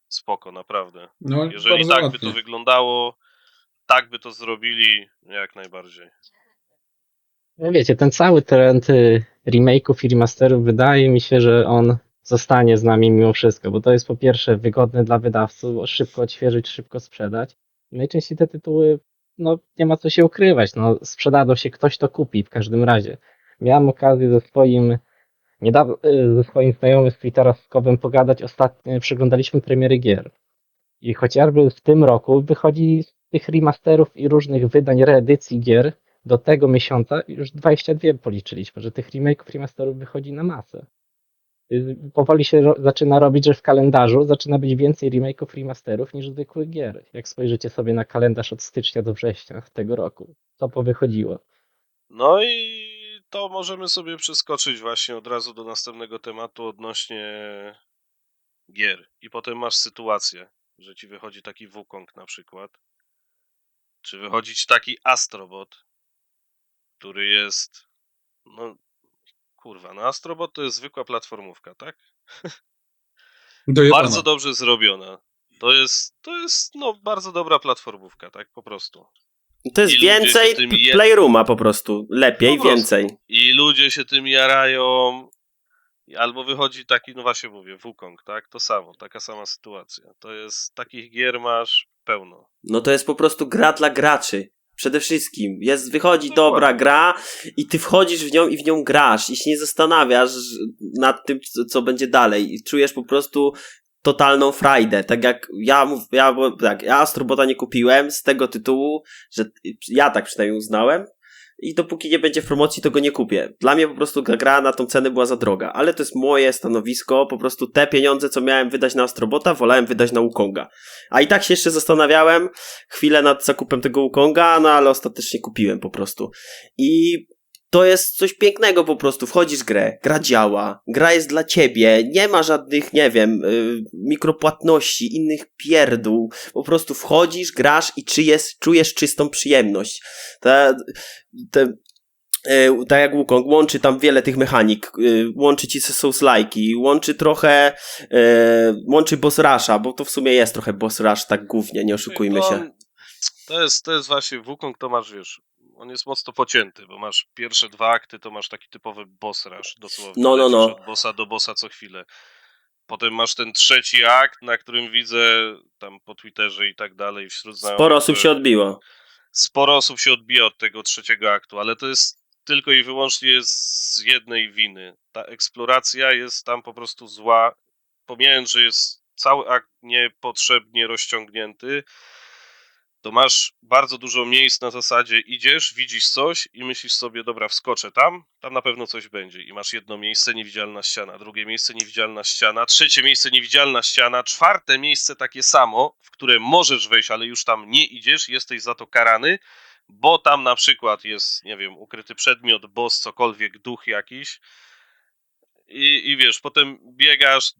spoko, naprawdę.
No,
Jeżeli
bardzo
tak
ładnie.
by to wyglądało, tak by to zrobili, jak najbardziej.
No wiecie, ten cały trend remake'ów i remasterów, wydaje mi się, że on zostanie z nami mimo wszystko, bo to jest po pierwsze wygodne dla wydawców, szybko odświeżyć, szybko sprzedać. I najczęściej te tytuły, no nie ma co się ukrywać, no sprzedadzą się, ktoś to kupi w każdym razie. Miałem okazję ze swoim znajomym z Twittera Skowem pogadać, ostatnio przeglądaliśmy premiery gier. I chociażby w tym roku wychodzi z tych remasterów i różnych wydań, reedycji gier do tego miesiąca już 22 policzyliśmy, że tych remake'ów, remasterów wychodzi na masę. Powoli się zaczyna robić, że w kalendarzu zaczyna być więcej remake'ów, remasterów niż zwykłych gier. Jak spojrzycie sobie na kalendarz od stycznia do września tego roku, co powychodziło.
No i to możemy sobie przeskoczyć właśnie od razu do następnego tematu odnośnie gier. I potem masz sytuację, że ci wychodzi taki Wukong na przykład, czy wychodzi ci taki Astrobot, który jest, no kurwa, no Astrobot to jest zwykła platformówka, tak?
Dojebana.
Bardzo dobrze zrobiona. To jest no bardzo dobra platformówka, tak po prostu.
To jest
I ludzie
więcej
się tym
Playrooma po prostu. Lepiej,
Po prostu.
więcej.
I ludzie się tym jarają. Albo wychodzi taki, no właśnie mówię, Wukong, tak? To samo, taka sama sytuacja. To jest, takich gier masz pełno.
No to jest po prostu gra dla graczy. Przede wszystkim. Wychodzi
Dokładnie.
dobra gra i ty wchodzisz w nią i w nią grasz i się nie zastanawiasz nad tym, co będzie dalej. I czujesz po prostu totalną frajdę. Tak jak ja Astrobota nie kupiłem z tego tytułu, że ja tak przynajmniej uznałem. I dopóki nie będzie w promocji, to go nie kupię. Dla mnie po prostu gra na tą cenę była za droga. Ale to jest moje stanowisko. Po prostu te pieniądze, co miałem wydać na Astrobota, wolałem wydać na Wukonga. A i tak się jeszcze zastanawiałem chwilę nad zakupem tego Wukonga, no ale ostatecznie kupiłem po prostu. I to jest coś pięknego po prostu. Wchodzisz w grę, gra działa, gra jest dla ciebie, nie ma żadnych, nie wiem, mikropłatności, innych pierdół. Po prostu wchodzisz, grasz i czujesz czystą przyjemność. Tak jak Wukong, łączy tam wiele tych mechanik, łączy ci Souls-like'i, łączy boss rusha, bo to w sumie jest trochę boss rush, tak głównie, nie oszukujmy się.
To jest właśnie Wukong, to masz, wiesz, on jest mocno pocięty, bo masz pierwsze 2 akty, to masz taki typowy boss rush, dosłownie.
No.
Lecisz od bossa do bossa co chwilę. Potem masz ten 3. akt, na którym widzę tam po Twitterze i tak dalej wśród znajomych,
Sporo osób się odbiło.
Sporo osób się odbija od tego 3. aktu, ale to jest tylko i wyłącznie z jednej winy. Ta eksploracja jest tam po prostu zła, pomijając, że jest cały akt niepotrzebnie rozciągnięty, to masz bardzo dużo miejsc na zasadzie idziesz, widzisz coś i myślisz sobie, dobra, wskoczę tam na pewno coś będzie. I masz jedno miejsce, niewidzialna ściana, drugie miejsce, niewidzialna ściana, trzecie miejsce, niewidzialna ściana, 4. miejsce takie samo, w które możesz wejść, ale już tam nie idziesz, jesteś za to karany, bo tam na przykład jest, nie wiem, ukryty przedmiot, boss, cokolwiek, duch jakiś. I wiesz, potem biegasz,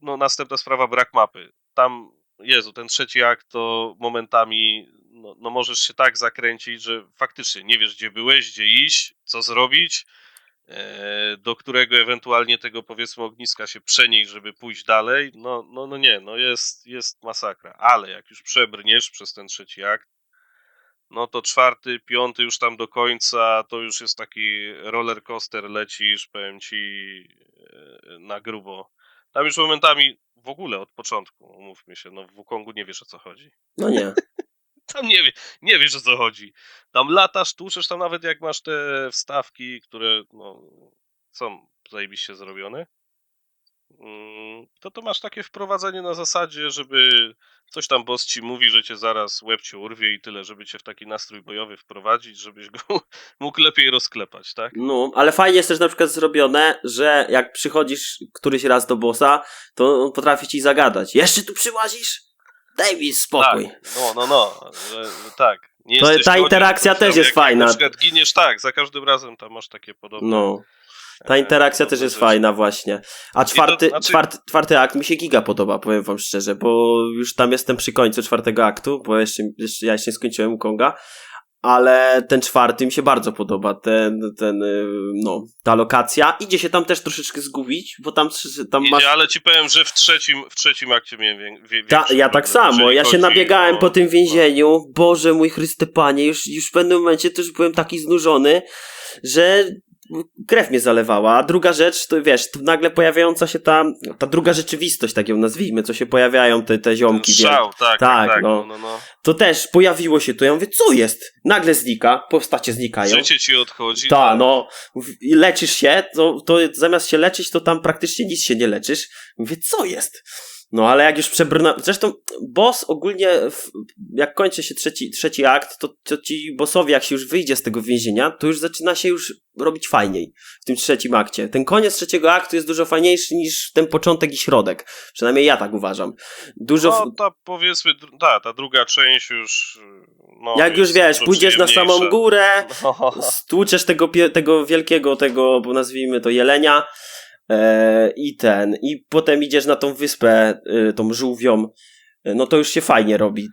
następna sprawa, brak mapy. Tam, Jezu, ten 3. akt to momentami, no możesz się tak zakręcić, że faktycznie nie wiesz, gdzie byłeś, gdzie iść, co zrobić, do którego ewentualnie tego, powiedzmy, ogniska się przenieść, żeby pójść dalej. Jest masakra. Ale jak już przebrniesz przez ten 3. akt, no to 4., 5. już tam do końca, to już jest taki roller coaster, lecisz, powiem ci, na grubo. Tam już momentami w ogóle od początku, umówmy się, no w Wukongu nie wiesz, o co chodzi.
No nie.
Tam nie wiesz, o co chodzi. Tam latasz, tłuczesz, tam nawet jak masz te wstawki, które są zajebiście zrobione, to masz takie wprowadzenie na zasadzie, żeby coś tam boss ci mówi, że cię zaraz łeb cię urwie i tyle, żeby cię w taki nastrój bojowy wprowadzić, żebyś go mógł lepiej rozklepać, tak?
No, ale fajnie jest też na przykład zrobione, że jak przychodzisz któryś raz do bossa, to on potrafi ci zagadać. Jeszcze tu przyłazisz? Daj mi spokój.
Tak, tak. Nie
To
jesteś
ta
koniem,
interakcja
który
też
tam,
jest
jak
fajna.
Na przykład giniesz, tak, za każdym razem tam masz takie podobne.
No. Ta interakcja też jest fajna właśnie. A czwarty akt mi się giga podoba, powiem wam szczerze, bo już tam jestem przy końcu 4. aktu, bo ja jeszcze nie skończyłem Wukonga, ale ten czwarty mi się bardzo podoba, ta lokacja. Idzie się tam też troszeczkę zgubić, bo tam masz...
Ale ci powiem, że w trzecim akcie miałem
Ja tak samo, ja się nabiegałem po tym więzieniu, Boże mój Chryste Panie, już w pewnym momencie też byłem taki znużony, że krew mnie zalewała. A druga rzecz, to wiesz, tu nagle pojawiająca się ta druga rzeczywistość, tak ją nazwijmy, co się pojawiają te ziomki.
Strzał, tak.
No. To też pojawiło się to, ja mówię, co jest? Nagle znika, postacie znikają.
Życie ci odchodzi.
Tak, no, i leczysz się, to zamiast się leczyć, to tam praktycznie nic się nie leczysz. Mówię, co jest? No, ale jak już zresztą boss ogólnie, jak kończy się trzeci akt, to ci bossowie, jak się już wyjdzie z tego więzienia, to już zaczyna się już robić fajniej w tym trzecim akcie. Ten koniec trzeciego aktu jest dużo fajniejszy niż ten początek i środek. Przynajmniej ja tak uważam.
Powiedzmy, ta druga część już... No,
jak już wiesz, pójdziesz na samą górę,
No.
stłuczesz tego wielkiego, bo nazwijmy to jelenia, i potem idziesz na tą wyspę, tą żółwią, no to już się fajnie robi.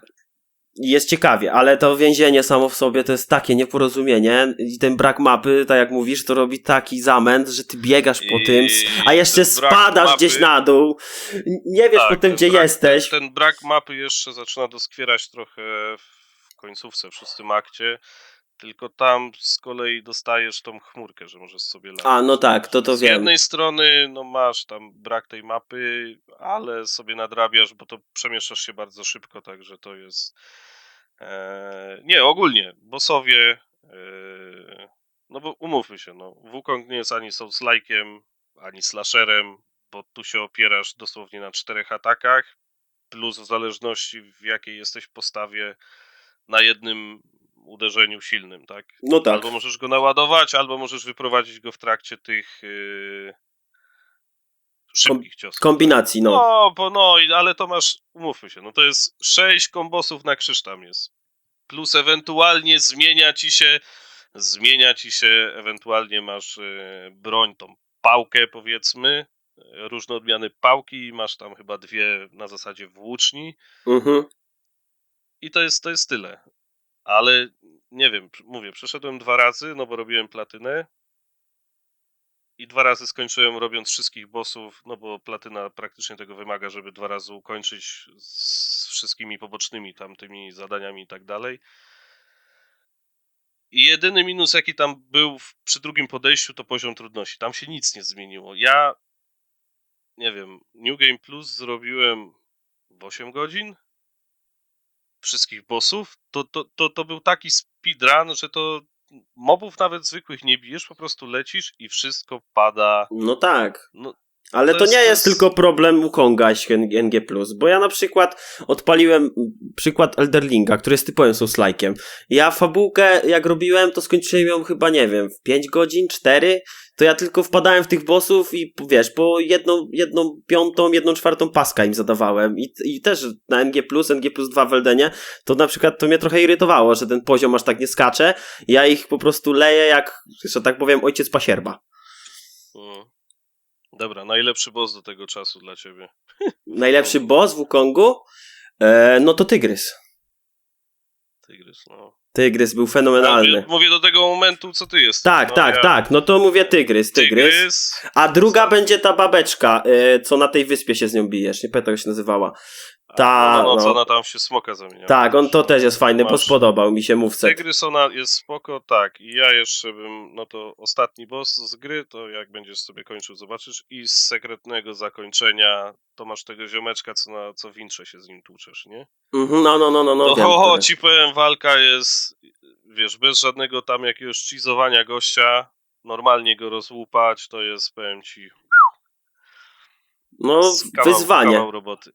Jest ciekawie, ale to więzienie samo w sobie to jest takie nieporozumienie i ten brak mapy, tak jak mówisz, to robi taki zamęt, że ty biegasz po tym, a jeszcze spadasz gdzieś na dół, nie wiesz potem gdzie jesteś.
Ten brak mapy jeszcze zaczyna doskwierać trochę w końcówce, w 6. akcie. Tylko tam z kolei dostajesz tą chmurkę, że możesz sobie latać.
A, no tak, to wiem.
Z jednej strony, no masz tam brak tej mapy, ale sobie nadrabiasz, bo to przemieszczasz się bardzo szybko, także to jest... Nie, ogólnie, bossowie, no bo umówmy się, no, Wukong nie jest ani Souls-like'iem, ani slasherem, bo tu się opierasz dosłownie na 4 atakach, plus w zależności w jakiej jesteś postawie, na jednym uderzeniu silnym, tak?
No tak.
Albo możesz go naładować, albo możesz wyprowadzić go w trakcie tych szybkich ciosów.
Kombinacji, no.
Ale to masz, umówmy się, no to jest 6 kombosów na krzyż tam jest. Plus ewentualnie zmienia ci się, ewentualnie masz broń, tą pałkę powiedzmy, różne odmiany pałki, masz tam chyba 2 na zasadzie włóczni.
Mhm.
I to jest tyle. Ale nie wiem, mówię, przeszedłem 2 razy, no bo robiłem platynę i 2 razy skończyłem robiąc wszystkich bossów, no bo platyna praktycznie tego wymaga, żeby 2 razy ukończyć z wszystkimi pobocznymi tamtymi zadaniami i tak dalej. I jedyny minus jaki tam był przy drugim podejściu to poziom trudności. Tam się nic nie zmieniło. Ja, nie wiem, New Game Plus zrobiłem w 8 godzin. Wszystkich bossów, to był taki speedrun, że to mobów nawet zwykłych nie bijesz, po prostu lecisz i wszystko pada.
No tak.
No,
ale to nie jest tylko problem Wukonga NG+, bo ja na przykład odpaliłem przykład Elderlinga, który jest typowym Souls-like'iem. Ja fabułkę jak robiłem, to skończyłem ją chyba, nie wiem, w 5 godzin, 4, to ja tylko wpadałem w tych bossów i wiesz, po jedną piątą, 1/4 paska im zadawałem i też na NG+, NG+2 w Eldenie, to na przykład to mnie trochę irytowało, że ten poziom aż tak nie skacze, ja ich po prostu leję jak, że tak powiem, ojciec pasierba.
Dobra, najlepszy boss do tego czasu dla ciebie.
Najlepszy boss w Wukongu? No to Tygrys.
Tygrys, no.
Tygrys był fenomenalny.
Mówię do tego momentu, co ty jesteś.
Tak. No to mówię Tygrys. A druga będzie ta babeczka, co na tej wyspie się z nią bijesz. Nie pamiętam, jak się nazywała.
Co ona tam się smoka zamienia.
Tak, on to też jest fajny, bo spodobał mi się mówce.
Tygrys, ona jest spoko, tak. I ja jeszcze bym, no to ostatni boss z gry, to jak będziesz sobie kończył, zobaczysz. I z sekretnego zakończenia, to masz tego ziomeczka, co w intrze się z nim tłuczesz, nie?
No.
Ci powiem, walka jest, wiesz, bez żadnego tam jakiegoś cheezowania gościa, normalnie go rozłupać, to jest, powiem ci...
wyzwanie.
Kawał roboty.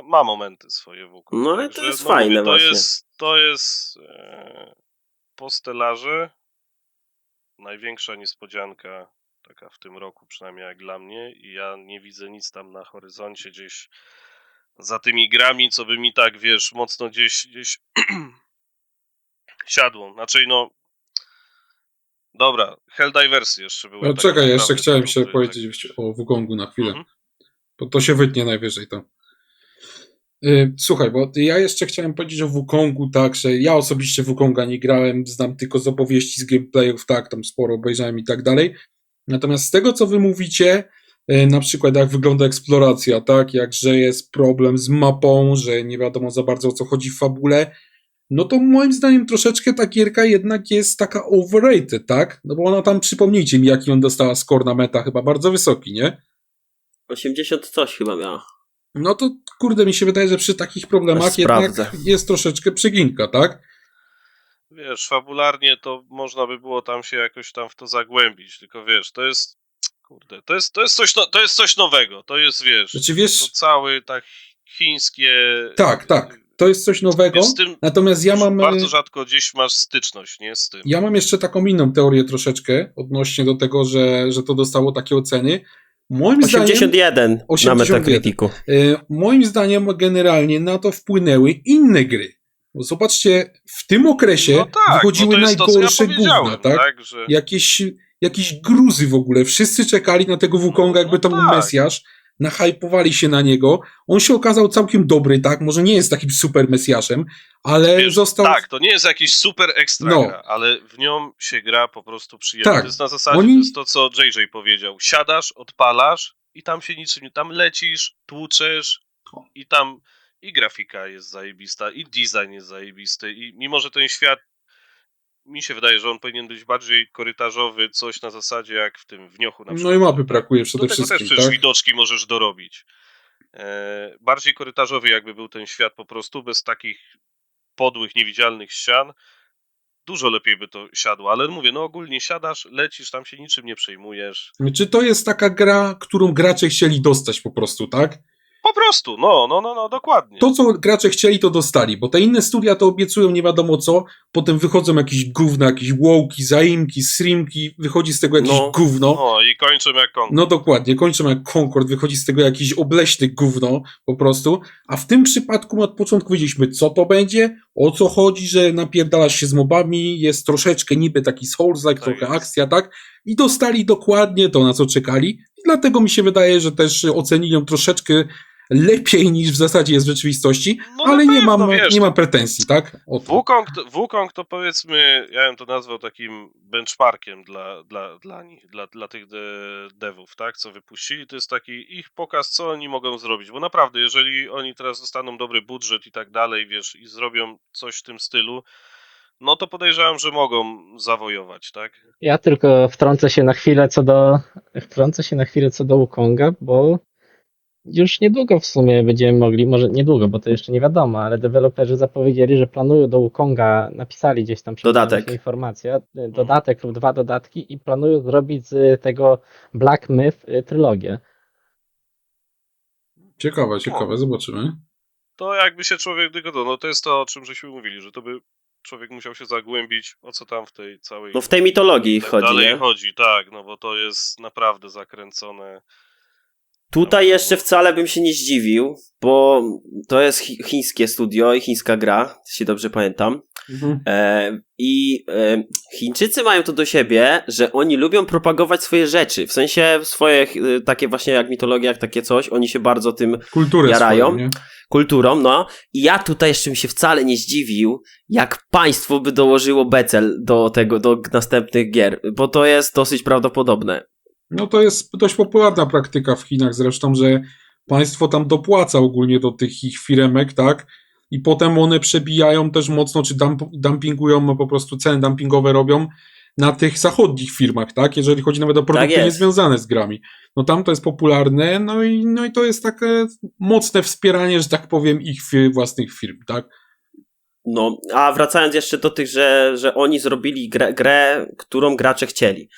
Ma momenty swoje wokół.
No ale to jest fajne właśnie.
To jest po Stellarze największa niespodzianka taka w tym roku, przynajmniej jak dla mnie, i ja nie widzę nic tam na horyzoncie gdzieś za tymi grami, co by mi tak, wiesz, mocno gdzieś siadło. Znaczy, dobra, Helldiversy jeszcze były.
Czekaj, jeszcze chciałem się powiedzieć o Wukongu na chwilę. Bo to się wytnie najwyżej tam. Słuchaj, bo ja jeszcze chciałem powiedzieć o Wukongu, tak, że ja osobiście Wukonga nie grałem, znam tylko z opowieści, z gameplayów, tak, tam sporo obejrzałem i tak dalej. Natomiast z tego, co wy mówicie, na przykład jak wygląda eksploracja, tak, jak że jest problem z mapą, że nie wiadomo za bardzo o co chodzi w fabule, no to moim zdaniem troszeczkę ta gierka jednak jest taka overrated, tak? No bo ona tam, przypomnijcie mi, jaki on dostała score na meta, chyba bardzo wysoki, nie?
80 coś chyba miała.
No to kurde, mi się wydaje, że przy takich problemach
Aż
jednak
sprawdzę.
jest troszeczkę przeginka, tak?
Wiesz, fabularnie to można by było tam się jakoś tam w to zagłębić, tylko wiesz, to jest, kurde, to jest coś nowego, to jest, wiesz,
Znaczy, wiesz-
to całe tak chińskie...
Tak, to jest coś nowego,
Wiesz, z tym
natomiast ja mam,
bardzo rzadko gdzieś masz styczność, nie, z tym.
ja mam jeszcze taką inną teorię troszeczkę odnośnie do tego, że to dostało takie oceny. Moim zdaniem,
81 na
81.
Metacriticu.
moim zdaniem generalnie na to wpłynęły inne gry. Bo zobaczcie, w tym okresie
No tak,
wychodziły
no to jest to, co ja
najgorsze
powiedziałem,
gówna, tak?
że...
Jakieś gruzy w ogóle. Wszyscy czekali na tego Wukonga, jakby to był
tak.
Mesjasz. Nahypowali się na niego. On się okazał całkiem dobry, tak? Może nie jest takim super Mesjaszem, ale
Wiesz,
został...
tak, to nie jest jakiś super ekstra
No.
gra, ale w nią się gra po prostu przyjemnie.
Tak.
To jest na zasadzie,
Oni-
to jest to, co JJ powiedział. Siadasz, odpalasz i tam się niczym nie... Tam lecisz, tłuczesz i tam i grafika jest zajebista, i design jest zajebisty, i mimo, że ten świat mi się wydaje, że on powinien być bardziej korytarzowy, coś na zasadzie jak w tym Wniochu na przykład.
No i mapy brakuje przede
Do tego też
wszystkim,
przecież
tak?
widoczki możesz dorobić. Bardziej korytarzowy jakby był ten świat po prostu, bez takich podłych, niewidzialnych ścian. Dużo lepiej by to siadło, ale mówię, no ogólnie siadasz, lecisz, tam się niczym nie przejmujesz.
Czy to jest taka gra, którą gracze chcieli dostać po prostu, tak?
Po prostu, no, dokładnie.
To, co gracze chcieli, to dostali, bo te inne studia to obiecują nie wiadomo co, potem wychodzą jakieś gówna, jakieś łołki, zaimki, streamki, wychodzi z tego jakieś
No.
gówno.
No i kończą jak Concord.
No dokładnie, kończą jak Concord, wychodzi z tego jakiś obleśny gówno po prostu, a w tym przypadku od początku wiedzieliśmy, co to będzie, o co chodzi, że napierdalasz się z mobami, jest troszeczkę niby taki Souls-like,
Tak
trochę
jest.
akcja, tak? I dostali dokładnie to, na co czekali. I dlatego mi się wydaje, że też ocenili ją troszeczkę lepiej niż w zasadzie jest w rzeczywistości,
No na
ale
pewno, wiesz,
nie mam pretensji, tak? O to.
Wukong to powiedzmy, ja bym to nazwał takim benchmarkiem dla nich, dla tych devów, tak, co wypuścili, to jest taki ich pokaz, co oni mogą zrobić, bo naprawdę, jeżeli oni teraz dostaną dobry budżet i tak dalej, wiesz, i zrobią coś w tym stylu, no to podejrzewam, że mogą zawojować, tak?
Ja tylko wtrącę się na chwilę co do Wukonga, bo już niedługo w sumie będziemy mogli, może niedługo, bo to jeszcze nie wiadomo, ale deweloperzy zapowiedzieli, że planują do Wukonga, napisali gdzieś tam
Dodatek.
informacja, dodatek lub 2 dodatki i planują zrobić z tego Black Myth trylogię.
Ciekawe, zobaczymy.
To jakby się człowiek tylko no to jest to, o czym żeśmy mówili, że to by człowiek musiał się zagłębić, o co tam w tej całej...
No w tej mitologii
tak
chodzi,
dalej
nie?
chodzi, tak, no bo to jest naprawdę zakręcone.
Tutaj jeszcze wcale bym się nie zdziwił, bo to jest chińskie studio i chińska gra, jeśli dobrze pamiętam.
Mhm.
Chińczycy mają to do siebie, że oni lubią propagować swoje rzeczy, w sensie swoje takie właśnie jak mitologia, jak takie coś, oni się bardzo tym
Kulturę
jarają.
swoją, nie?
kulturą, no. I ja tutaj jeszcze bym się wcale nie zdziwił, jak państwo by dołożyło becel do następnych gier, bo to jest dosyć prawdopodobne.
No to jest dość popularna praktyka w Chinach zresztą, że państwo tam dopłaca ogólnie do tych ich firemek, tak? I potem one przebijają też mocno, czy dumpingują, no po prostu ceny dumpingowe robią na tych zachodnich firmach, tak? Jeżeli chodzi nawet o produkty
jest.
niezwiązane z grami. No tam to jest popularne, no i to jest takie mocne wspieranie, że tak powiem, ich własnych firm, tak?
No, a wracając jeszcze do tych, że oni zrobili grę, którą gracze chcieli.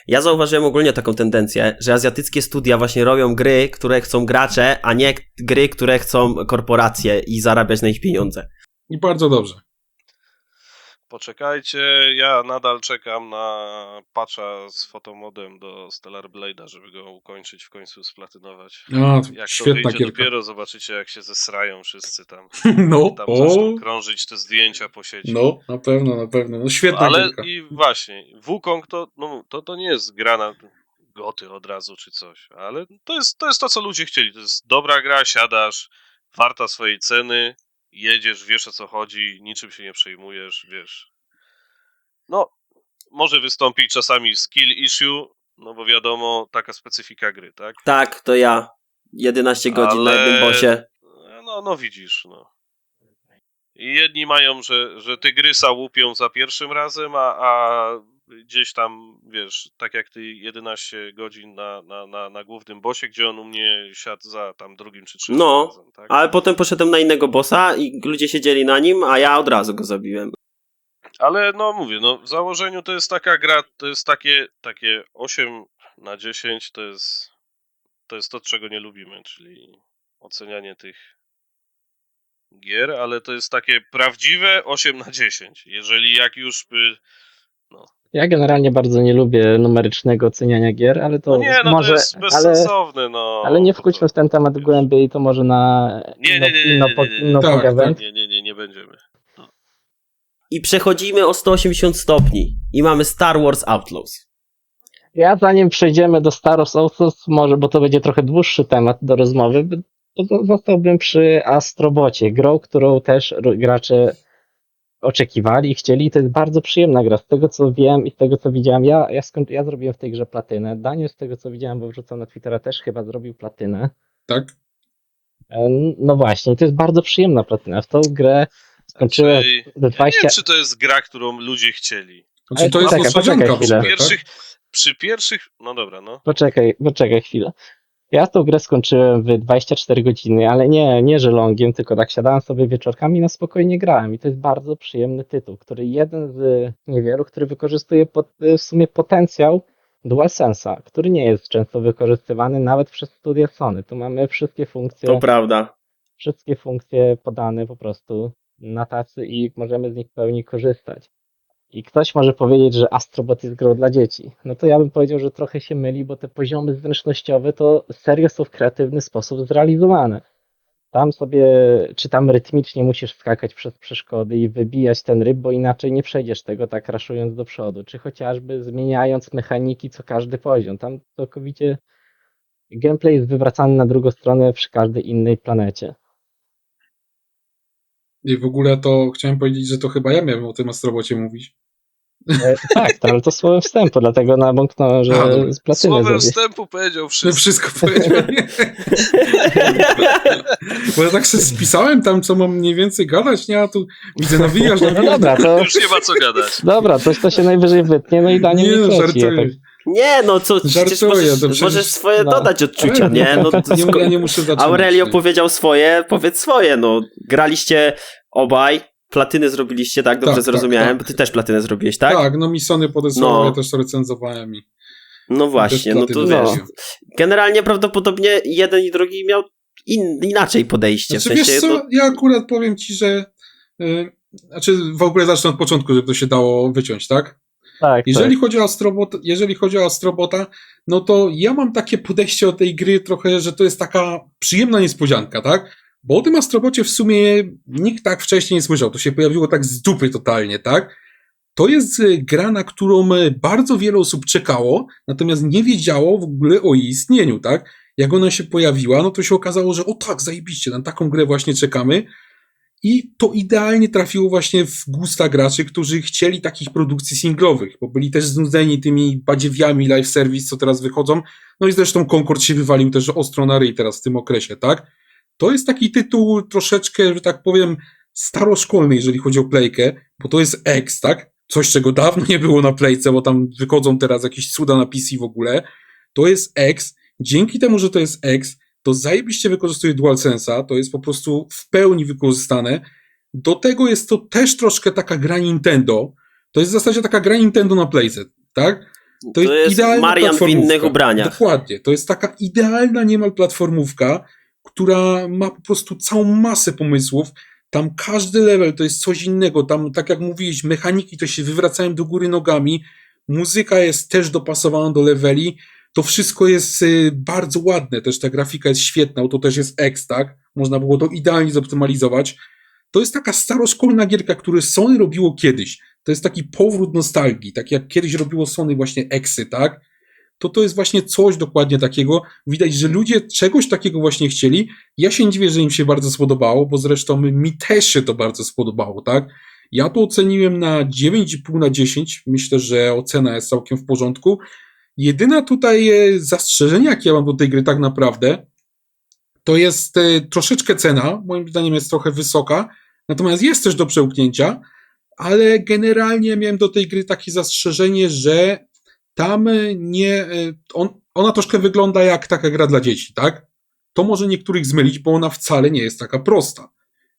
Ja zauważyłem ogólnie taką tendencję, że azjatyckie studia właśnie robią gry, które chcą gracze, a nie gry, które chcą korporacje i zarabiać na ich pieniądze.
I bardzo dobrze.
Poczekajcie, ja nadal czekam na patcha z fotomodem do Stellar Blade'a, żeby go ukończyć, w końcu splatynować.
A,
Jak to
świetna
wyjdzie,
gierka.
dopiero zobaczycie, jak się zesrają wszyscy tam.
No,
Tam zaczną krążyć te zdjęcia po sieci.
no, na pewno. No świetna
Ale
gierka.
i właśnie, Wukong to nie jest gra na goty od razu czy coś, ale to jest to, co ludzie chcieli. To jest dobra gra, siadasz, warta swojej ceny, jedziesz, wiesz o co chodzi, niczym się nie przejmujesz, wiesz. No, może wystąpić czasami skill issue, no bo wiadomo, taka specyfika gry, tak?
Tak, to ja. 11 godzin na jednym bossie.
No widzisz, no. I jedni mają, że tygrysa łupią za pierwszym razem, a gdzieś tam, wiesz, tak jak ty 11 godzin na głównym bossie, gdzie on u mnie siadł za tam drugim czy trzecim
No,
razem, tak?
ale potem poszedłem na innego bossa i ludzie siedzieli na nim, a ja od razu go zabiłem.
Ale no mówię, no w założeniu to jest taka gra, to jest takie 8/10, to jest to, czego nie lubimy, czyli ocenianie tych gier, ale to jest takie prawdziwe 8/10. Jeżeli jak już by...
Ja generalnie bardzo nie lubię numerycznego oceniania gier, ale to
No nie, no
może,
to jest bezsensowne, no.
ale nie
to
wchodźmy w ten temat głębiej, to może na
Nie.
inną
Tak,
pogawędę.
Nie będziemy.
I przechodzimy o 180 stopni i mamy Star Wars Outlaws.
Ja zanim przejdziemy do Star Wars Outlaws, może, bo to będzie trochę dłuższy temat do rozmowy, to zostałbym przy Astrobocie, grą, którą też gracze oczekiwali i chcieli. To jest bardzo przyjemna gra. Z tego co wiem i z tego co widziałem, ja zrobiłem w tej grze platynę. Daniel, z tego co widziałem, bo wrzucał na Twittera, też chyba zrobił platynę.
Tak?
No właśnie, to jest bardzo przyjemna platyna. W tą grę skończyłem
Czyli,
ze
ja nie
20...
wiem, czy to jest gra, którą ludzie chcieli.
Znaczy, to jest
Poczekaj
niespodzianka w
chwilę.
ogóle, tak?
Przy pierwszych... No dobra, no.
Poczekaj chwilę. Ja tą grę skończyłem w 24 godziny, ale nie żelongiem, tylko tak siadałem sobie wieczorkami i na spokojnie grałem. I to jest bardzo przyjemny tytuł, który jeden z niewielu, który wykorzystuje w sumie potencjał DualSense'a, który nie jest często wykorzystywany nawet przez studia Sony. Tu mamy
To prawda.
wszystkie funkcje podane po prostu na tacy i możemy z nich w pełni korzystać. I ktoś może powiedzieć, że Astrobot jest grą dla dzieci. No to ja bym powiedział, że trochę się myli, bo te poziomy zręcznościowe to serio są w kreatywny sposób zrealizowane. Tam sobie, czy tam rytmicznie musisz skakać przez przeszkody i wybijać ten ryb, bo inaczej nie przejdziesz tego tak raszując do przodu, czy chociażby zmieniając mechaniki co każdy poziom. Tam całkowicie gameplay jest wywracany na drugą stronę przy każdej innej planecie.
I w ogóle to chciałem powiedzieć, że to chyba ja miałem o tym Astrobocie mówić.
Tak, ale to słowem wstępu, dlatego nabąknąłem, że
dobra.
z platyny
Słowem
zrobię.
wstępu powiedział
No
wszystko.
wszystko powiedziałem. Bo ja tak sobie spisałem tam, co mam mniej więcej gadać, nie? A tu widzę, nawijasz.
No dobra, to...
Już nie ma co gadać.
Dobra, to się najwyżej wytnie, no i Daniel
Nie,
nie
no,
leci. Ja
żartuję.
tak...
Nie, no co, przecież
Żartuję, to przecież-
możesz swoje
no.
dodać odczucia,
Ale-
nie? No,
Ja nie muszę zaczynać.
Aurelio
nie?
powiedział swoje, powiedz swoje, no. Graliście obaj, platynę zrobiliście, tak? Dobrze
Tak,
zrozumiałem,
tak.
bo ty też platynę zrobiłeś, tak?
Tak, no mi Sony podesłało,
No.
ja też to recenzowałem i
No właśnie, no to
platynę
wiesz,
zrobiłem.
generalnie prawdopodobnie jeden i drugi miał inaczej podejście,
Znaczy,
w sensie,
wiesz co,
no,
ja akurat powiem ci, że znaczy w ogóle zacznę od początku, żeby to się dało wyciąć, tak?
Tak,
Jeżeli chodzi o Astrobota, no to ja mam takie podejście do tej gry trochę, że to jest taka przyjemna niespodzianka, tak? Bo o tym Astrobocie w sumie nikt tak wcześniej nie słyszał. To się pojawiło tak z dupy totalnie, tak? To jest gra, na którą bardzo wiele osób czekało, natomiast nie wiedziało w ogóle o jej istnieniu, tak? Jak ona się pojawiła, no to się okazało, że o tak, zajebiście, na taką grę właśnie czekamy. I to idealnie trafiło właśnie w gusta graczy, którzy chcieli takich produkcji singlowych, bo byli też znudzeni tymi badziewiami live service, co teraz wychodzą. No i zresztą Concord się wywalił też ostro na ryj teraz w tym okresie, tak? To jest taki tytuł troszeczkę, że tak powiem, staroszkolny, jeżeli chodzi o playkę, bo to jest X, tak? Coś, czego dawno nie było na playce, bo tam wychodzą teraz jakieś cuda na PC w ogóle. To jest X. Dzięki temu, że to jest X, to zajebiście wykorzystuje DualSense'a, to jest po prostu w pełni wykorzystane. Do tego jest to też troszkę taka gra Nintendo. To jest w zasadzie taka gra Nintendo na playce, tak?
to jest
idealna
Marian w
platformówka.
innych ubraniach.
Dokładnie. To jest taka idealna niemal platformówka, która ma po prostu całą masę pomysłów. Tam każdy level to jest coś innego. Tam, tak jak mówiłeś, mechaniki to się wywracają do góry nogami. Muzyka jest też dopasowana do leveli. To wszystko jest bardzo ładne. Też ta grafika jest świetna, to też jest X, tak? Można było to idealnie zoptymalizować. To jest taka staroszkolna gierka, którą Sony robiło kiedyś. To jest taki powrót nostalgii, tak jak kiedyś robiło Sony właśnie Xy, tak? to jest właśnie coś dokładnie takiego. Widać, że ludzie czegoś takiego właśnie chcieli. Ja się nie dziwię, że im się bardzo spodobało, bo zresztą mi też się to bardzo spodobało, tak? Ja to oceniłem na 9,5 na 10. Myślę, że ocena jest całkiem w porządku. Jedyna tutaj zastrzeżenie, jakie ja mam do tej gry tak naprawdę, to jest troszeczkę cena. Moim zdaniem jest trochę wysoka. Natomiast jest też do przełknięcia. Ale generalnie miałem do tej gry takie zastrzeżenie, że tam nie. Ona troszkę wygląda jak taka gra dla dzieci, tak? To może niektórych zmylić, bo ona wcale nie jest taka prosta.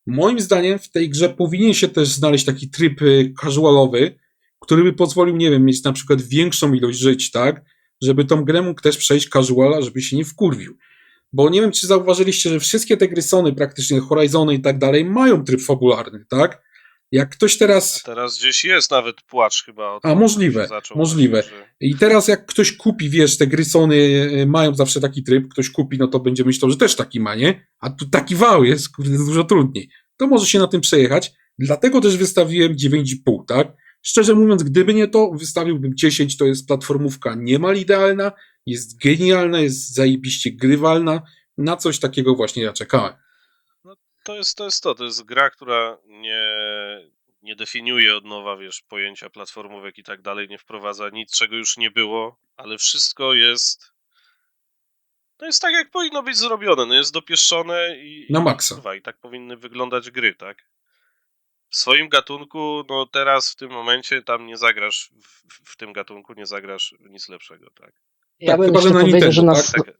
Moim zdaniem w tej grze powinien się też znaleźć taki tryb casualowy, który by pozwolił, nie wiem, mieć na przykład większą ilość żyć, tak? Żeby tą grę mógł też przejść casuala, żeby się nie wkurwił. Bo nie wiem, czy zauważyliście, że wszystkie te gry Sony, praktycznie Horizony i tak dalej, mają tryb fabularny, tak? Jak ktoś teraz.
Teraz gdzieś jest nawet płacz chyba o tym,
A, możliwe,
że zaczął
możliwe.
właśnie, że...
I teraz jak ktoś kupi, wiesz, te gry Sony mają zawsze taki tryb, ktoś kupi, no to będzie myślał, że też taki ma, nie? A tu taki wał jest, kurde, dużo trudniej. To może się na tym przejechać, dlatego też wystawiłem 9,5, tak? Szczerze mówiąc, gdyby nie to, wystawiłbym 10, to jest platformówka niemal idealna, jest genialna, jest zajebiście grywalna, na coś takiego właśnie ja czekałem.
To jest gra, która nie definiuje od nowa, wiesz, pojęcia platformówek i tak dalej, nie wprowadza nic, czego już nie było, ale wszystko jest, no jest tak, jak powinno być zrobione, no jest dopieszczone
Na maksa.
kurwa, i tak powinny wyglądać gry, tak? W swoim gatunku, no teraz w tym momencie tam nie zagrasz, w tym gatunku nie zagrasz w nic lepszego, tak?
Ja
Tak,
bym
chyba, że
jeszcze
na
powiedział, że
Nintendo,
na,
tak?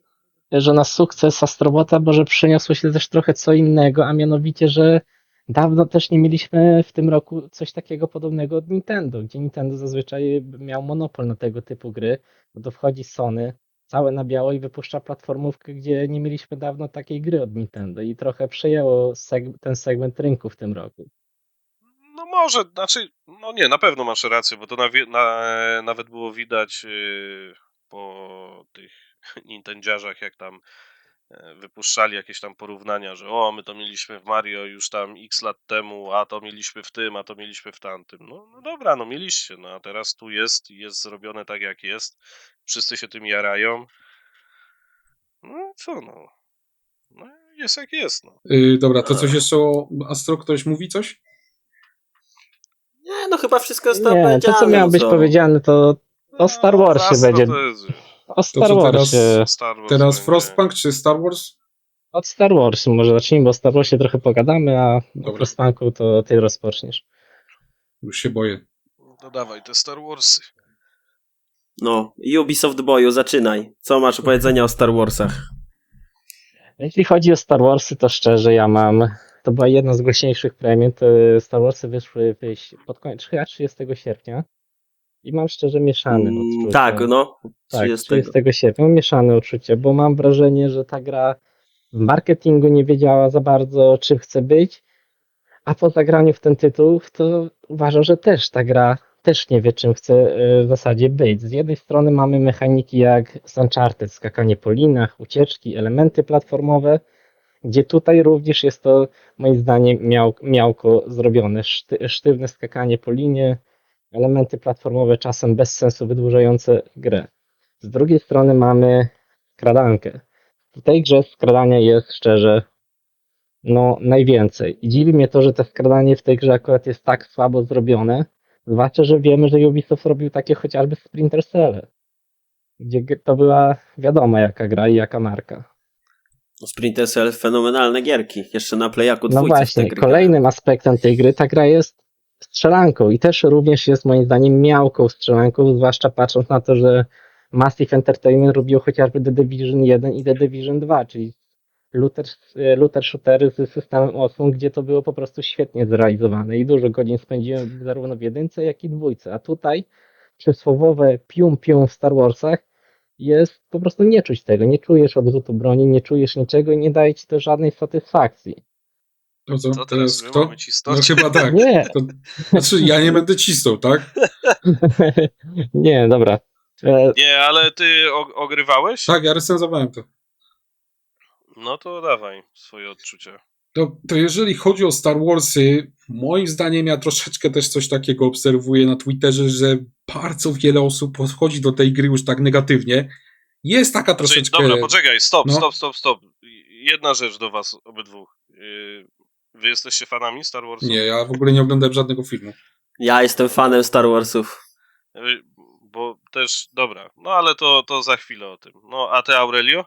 że na sukces Astrobota może przyniosło się też trochę co innego, a mianowicie, że dawno też nie mieliśmy w tym roku coś takiego podobnego od Nintendo, gdzie Nintendo zazwyczaj miał monopol na tego typu gry, bo to wchodzi Sony całe na biało i wypuszcza platformówkę, gdzie nie mieliśmy dawno takiej gry od Nintendo i trochę przejęło ten segment rynku w tym roku.
No może, znaczy, no nie, na pewno masz rację, bo to nawet było widać po tych Nintendziarzach, jak tam wypuszczali jakieś tam porównania, że o, my to mieliśmy w Mario już tam x lat temu, a to mieliśmy w tym, a to mieliśmy w tamtym. No dobra, no mieliście, no a teraz tu jest zrobione tak jak jest, wszyscy się tym jarają. No co no, no jest jak jest, no.
Dobra, to coś jeszcze o Astro? Ktoś mówi coś?
Nie, no chyba wszystko zostało
Nie, to
powiedziane.
co miało być
co?
powiedziane, to o Star Warsie
Astro
będzie.
to jest,
O
To
Star
co
Warsie.
Star Wars
Teraz
będzie.
Frostpunk czy Star Wars?
Od Star Wars może zacznijmy, bo o Star Warsie trochę pogadamy, a o
Dobra.
Frostpunku to ty rozpoczniesz.
Już się boję.
No dawaj te Star Warsy.
No, Ubisoft Boyu, zaczynaj. Co masz do powiedzenia o Star Warsach?
Jeśli chodzi o Star Warsy, to szczerze to była jedna z głośniejszych premii. Te Star Warsy wyszły pod koniec, chyba 30 sierpnia i mam szczerze mieszane odczucia.
Tak, no.
Tak,
30.
30 sierpnia mam mieszane uczucie, bo mam wrażenie, że ta gra w marketingu nie wiedziała za bardzo, czym chce być, a po zagraniu w ten tytuł, to uważam, że też ta gra też nie wie, czym chce w zasadzie być. Z jednej strony mamy mechaniki jak z Uncharted, skakanie po linach, ucieczki, elementy platformowe, gdzie tutaj również jest to moim zdaniem miałko zrobione. Sztywne skakanie po linie, elementy platformowe czasem bez sensu wydłużające grę. Z drugiej strony mamy skradankę. W tej grze skradania jest szczerze najwięcej. I dziwi mnie to, że to skradanie w tej grze akurat jest tak słabo zrobione, zwłaszcza, że wiemy, że Ubisoft robił takie chociażby Splinter Cell, gdzie to była wiadoma jaka gra i jaka marka.
Splinter Cell, fenomenalne gierki. Jeszcze na Playaku
No
dwójce
właśnie,
w te gry
kolejnym aspektem tej gry, ta gra jest strzelanką i też również jest moim zdaniem miałką strzelanką, zwłaszcza patrząc na to, że Massive Entertainment robił chociażby The Division 1 i The Division 2, czyli looter shootery z systemem osłon, gdzie to było po prostu świetnie zrealizowane i dużo godzin spędziłem zarówno w jedynce, jak i dwójce, a tutaj przysłowiowe pium w Star Warsach jest po prostu nie czuć tego, nie czujesz odrzutu broni, nie czujesz niczego i nie daje ci to żadnej satysfakcji.
To co?
Co teraz my
kto?
mamy cisnąć?
No chyba tak.
Nie.
Znaczy, ja nie będę cisnął, tak?
Nie, dobra.
Nie, ale ty ogrywałeś?
Tak, ja recenzowałem to.
No to dawaj swoje odczucia.
To jeżeli chodzi o Star Warsy, moim zdaniem ja troszeczkę też coś takiego obserwuję na Twitterze, że bardzo wiele osób podchodzi do tej gry już tak negatywnie. Jest taka troszeczkę...
Dobra, poczekaj,
No.
stop. Jedna rzecz do was obydwu. Wy jesteście fanami Star Warsów?
Nie, ja w ogóle nie oglądałem żadnego filmu.
Ja jestem fanem Star Warsów.
Bo też, dobra, no ale to za chwilę o tym. No, a ty, Aurelio?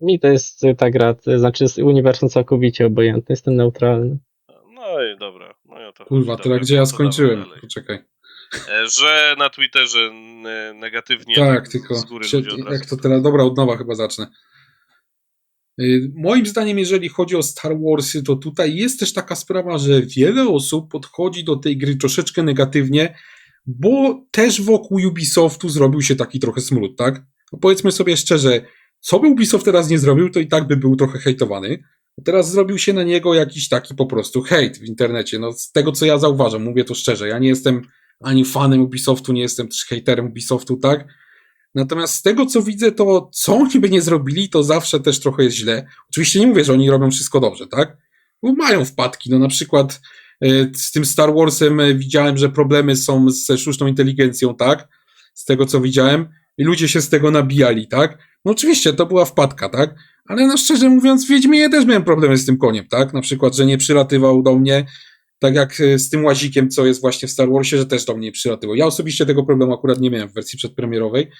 Mi to jest ta gra, to znaczy jest uniwersum całkowicie obojętny, jestem neutralny.
No i dobra. No i o to
Kurwa,
chodzi.
teraz
Dobra,
gdzie ja
no to dawaj
skończyłem?
dalej.
Poczekaj.
Że na Twitterze negatywnie
Tak, tylko
z góry ludzie od razu.
jak to teraz, dobra, od nowa chyba zacznę. Moim zdaniem, jeżeli chodzi o Star Warsy, to tutaj jest też taka sprawa, że wiele osób podchodzi do tej gry troszeczkę negatywnie, bo też wokół Ubisoftu zrobił się taki trochę smród, tak? No powiedzmy sobie szczerze, co by Ubisoft teraz nie zrobił, to i tak by był trochę hejtowany. Teraz zrobił się na niego jakiś taki po prostu hejt w internecie. No z tego, co ja zauważam, mówię to szczerze, ja nie jestem ani fanem Ubisoftu, nie jestem też hejterem Ubisoftu, tak? Natomiast z tego, co widzę, to co oni by nie zrobili, to zawsze też trochę jest źle. Oczywiście nie mówię, że oni robią wszystko dobrze, tak? Bo mają wpadki. No na przykład z tym Star Warsem widziałem, że problemy są ze sztuczną inteligencją, tak? Z tego, co widziałem. I ludzie się z tego nabijali, tak? No oczywiście, to była wpadka, tak? Ale no szczerze mówiąc, w Wiedźminie też miałem problemy z tym koniem, tak? Na przykład, że nie przylatywał do mnie, tak jak z tym łazikiem, co jest właśnie w Star Warsie, że też do mnie nie przylatywał. Ja osobiście tego problemu akurat nie miałem w wersji przedpremierowej.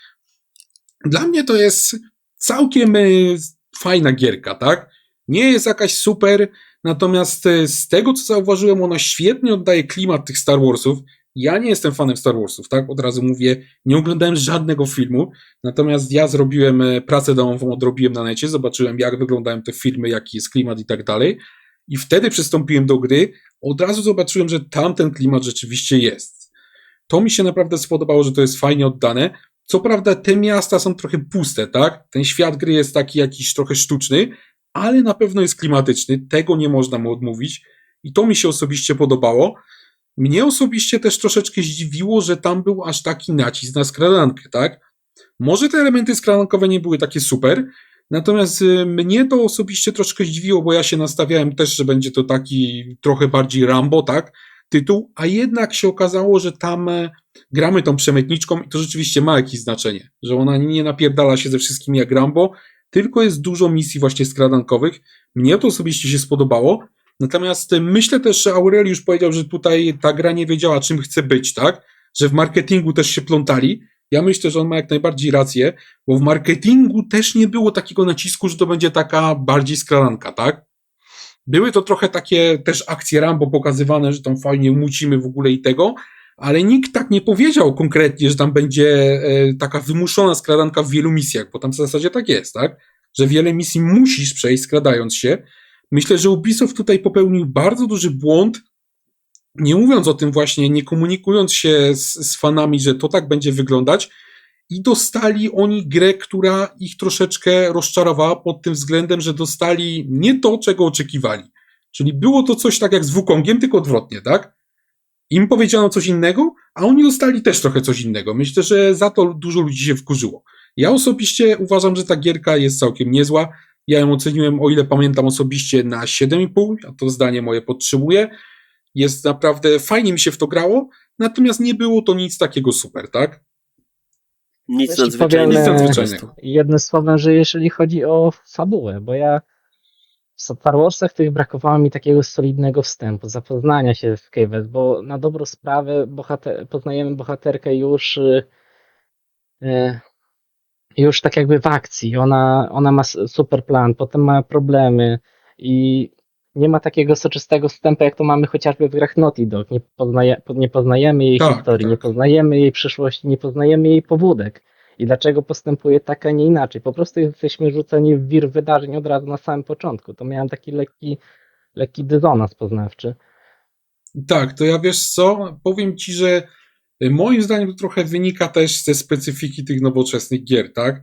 Dla mnie to jest całkiem fajna gierka, tak? Nie jest jakaś super, natomiast z tego, co zauważyłem, ona świetnie oddaje klimat tych Star Warsów. Ja nie jestem fanem Star Warsów, tak? Od razu mówię, nie oglądałem żadnego filmu, natomiast ja zrobiłem pracę domową, odrobiłem na necie, zobaczyłem, jak wyglądają te filmy, jaki jest klimat i tak dalej. I wtedy przystąpiłem do gry, od razu zobaczyłem, że tamten klimat rzeczywiście jest. To mi się naprawdę spodobało, że to jest fajnie oddane. Co prawda te miasta są trochę puste, tak? Ten świat gry jest taki jakiś trochę sztuczny, ale na pewno jest klimatyczny, tego nie można mu odmówić i to mi się osobiście podobało. Mnie osobiście też troszeczkę zdziwiło, że tam był aż taki nacisk na skradankę, tak? Może te elementy skradankowe nie były takie super, natomiast mnie to osobiście troszkę zdziwiło, bo ja się nastawiałem też, że będzie to taki trochę bardziej Rambo, tak? Tytuł, a jednak się okazało, że tam gramy tą przemytniczką i to rzeczywiście ma jakieś znaczenie, że ona nie napierdala się ze wszystkim jak Rambo, tylko jest dużo misji właśnie skradankowych. Mnie to osobiście się spodobało, natomiast myślę też, że Aureliusz powiedział, że tutaj ta gra nie wiedziała, czym chce być, tak? Że w marketingu też się plątali. Ja myślę, że on ma jak najbardziej rację, bo w marketingu też nie było takiego nacisku, że to będzie taka bardziej skradanka, tak? Były to trochę takie też akcje Rambo pokazywane, że tam fajnie mucimy w ogóle i tego, ale nikt tak nie powiedział konkretnie, że tam będzie taka wymuszona skradanka w wielu misjach, bo tam w zasadzie tak jest, tak? Że wiele misji musisz przejść skradając się. Myślę, że Ubisoft tutaj popełnił bardzo duży błąd, nie mówiąc o tym właśnie, nie komunikując się z fanami, że to tak będzie wyglądać i dostali oni grę, która ich troszeczkę rozczarowała pod tym względem, że dostali nie to, czego oczekiwali. Czyli było to coś tak jak z Wukongiem, tylko odwrotnie, tak? Im powiedziano coś innego, a oni dostali też trochę coś innego. Myślę, że za to dużo ludzi się wkurzyło. Ja osobiście uważam, że ta gierka jest całkiem niezła. Ja ją oceniłem, o ile pamiętam osobiście, na 7,5. Ja to zdanie moje podtrzymuję. Jest naprawdę, fajnie mi się w to grało, natomiast nie było to nic takiego super, tak?
Nic
Jeśli
nadzwyczajnego.
powiemy-
Nic
po
nadzwyczajnego.
prostu.
Jednym słowem, że jeżeli chodzi o fabułę, bo ja w Star Warsach tych brakowało mi takiego solidnego wstępu, zapoznania się z Keyves, bo na dobrą sprawę poznajemy bohaterkę już tak jakby w akcji. Ona ma super plan, potem ma problemy i nie ma takiego soczystego wstępu, jak to mamy chociażby w grach Naughty Dog. Nie poznajemy jej
Tak,
historii,
tak.
nie poznajemy jej przyszłości, nie poznajemy jej pobudek. I dlaczego postępuje tak, a nie inaczej. Po prostu jesteśmy rzuceni w wir wydarzeń od razu na samym początku. To miałem taki lekki dysonans poznawczy.
Tak, to ja wiesz co, powiem ci, że moim zdaniem to trochę wynika też ze specyfiki tych nowoczesnych gier, tak?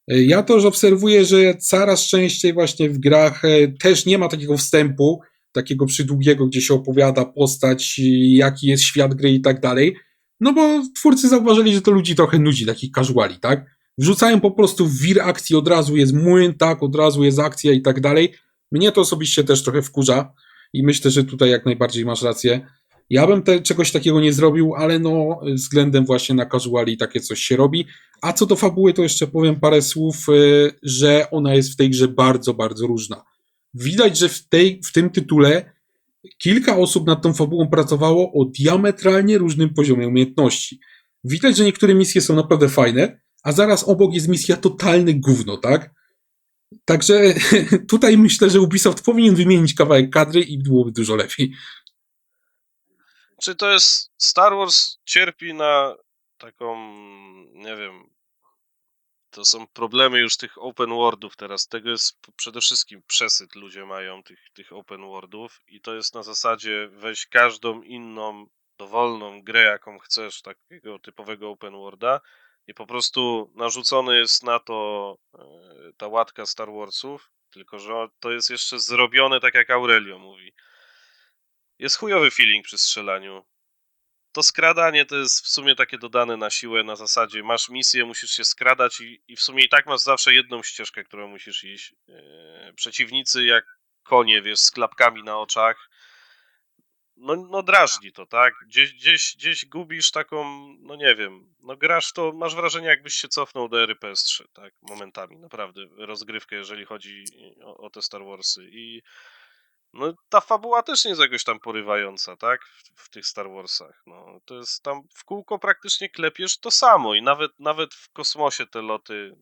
Ja też obserwuję, że coraz częściej właśnie w grach też nie ma takiego wstępu, takiego przydługiego, gdzie się opowiada postać, jaki jest świat gry i tak dalej, no bo twórcy zauważyli, że to ludzi trochę nudzi, takich casuali, tak? Wrzucają po prostu w wir akcji, od razu jest młyn, tak, od razu jest akcja i tak dalej. Mnie to osobiście też trochę wkurza. i myślę, że tutaj jak najbardziej masz rację. Ja bym czegoś takiego nie zrobił, ale no względem właśnie na casuali takie coś się robi. A co do fabuły, to jeszcze powiem parę słów, że ona jest w tej grze bardzo, bardzo różna. Widać, że w tym tytule kilka osób nad tą fabułą pracowało o diametralnie różnym poziomie umiejętności. Widać, że niektóre misje są naprawdę fajne, a zaraz obok jest misja totalne gówno, tak? Także tutaj myślę, że Ubisoft powinien wymienić kawałek kadry i byłoby dużo lepiej.
Czy to jest Star Wars cierpi na taką, nie wiem, to są problemy już tych open worldów teraz. Tego jest przede wszystkim przesyt ludzie mają tych open worldów i to jest na zasadzie weź każdą inną dowolną grę, jaką chcesz, takiego typowego open worlda i po prostu narzucony jest na to ta łatka Star Warsów, tylko że to jest jeszcze zrobione tak jak Aurelio mówi. Jest chujowy feeling przy strzelaniu. To skradanie to jest w sumie takie dodane na siłę, na zasadzie masz misję, musisz się skradać i w sumie i tak masz zawsze jedną ścieżkę, którą musisz iść. Przeciwnicy jak konie, wiesz, z klapkami na oczach. No drażni to, tak? Gdzieś gubisz taką, no nie wiem, no grasz to, masz wrażenie jakbyś się cofnął do ery PS3, tak? Momentami, naprawdę, rozgrywkę, jeżeli chodzi o te Star Warsy i no ta fabuła też nie jest jakoś tam porywająca, tak? W tych Star Warsach. No, to jest tam w kółko praktycznie klepiesz to samo i nawet w kosmosie te loty.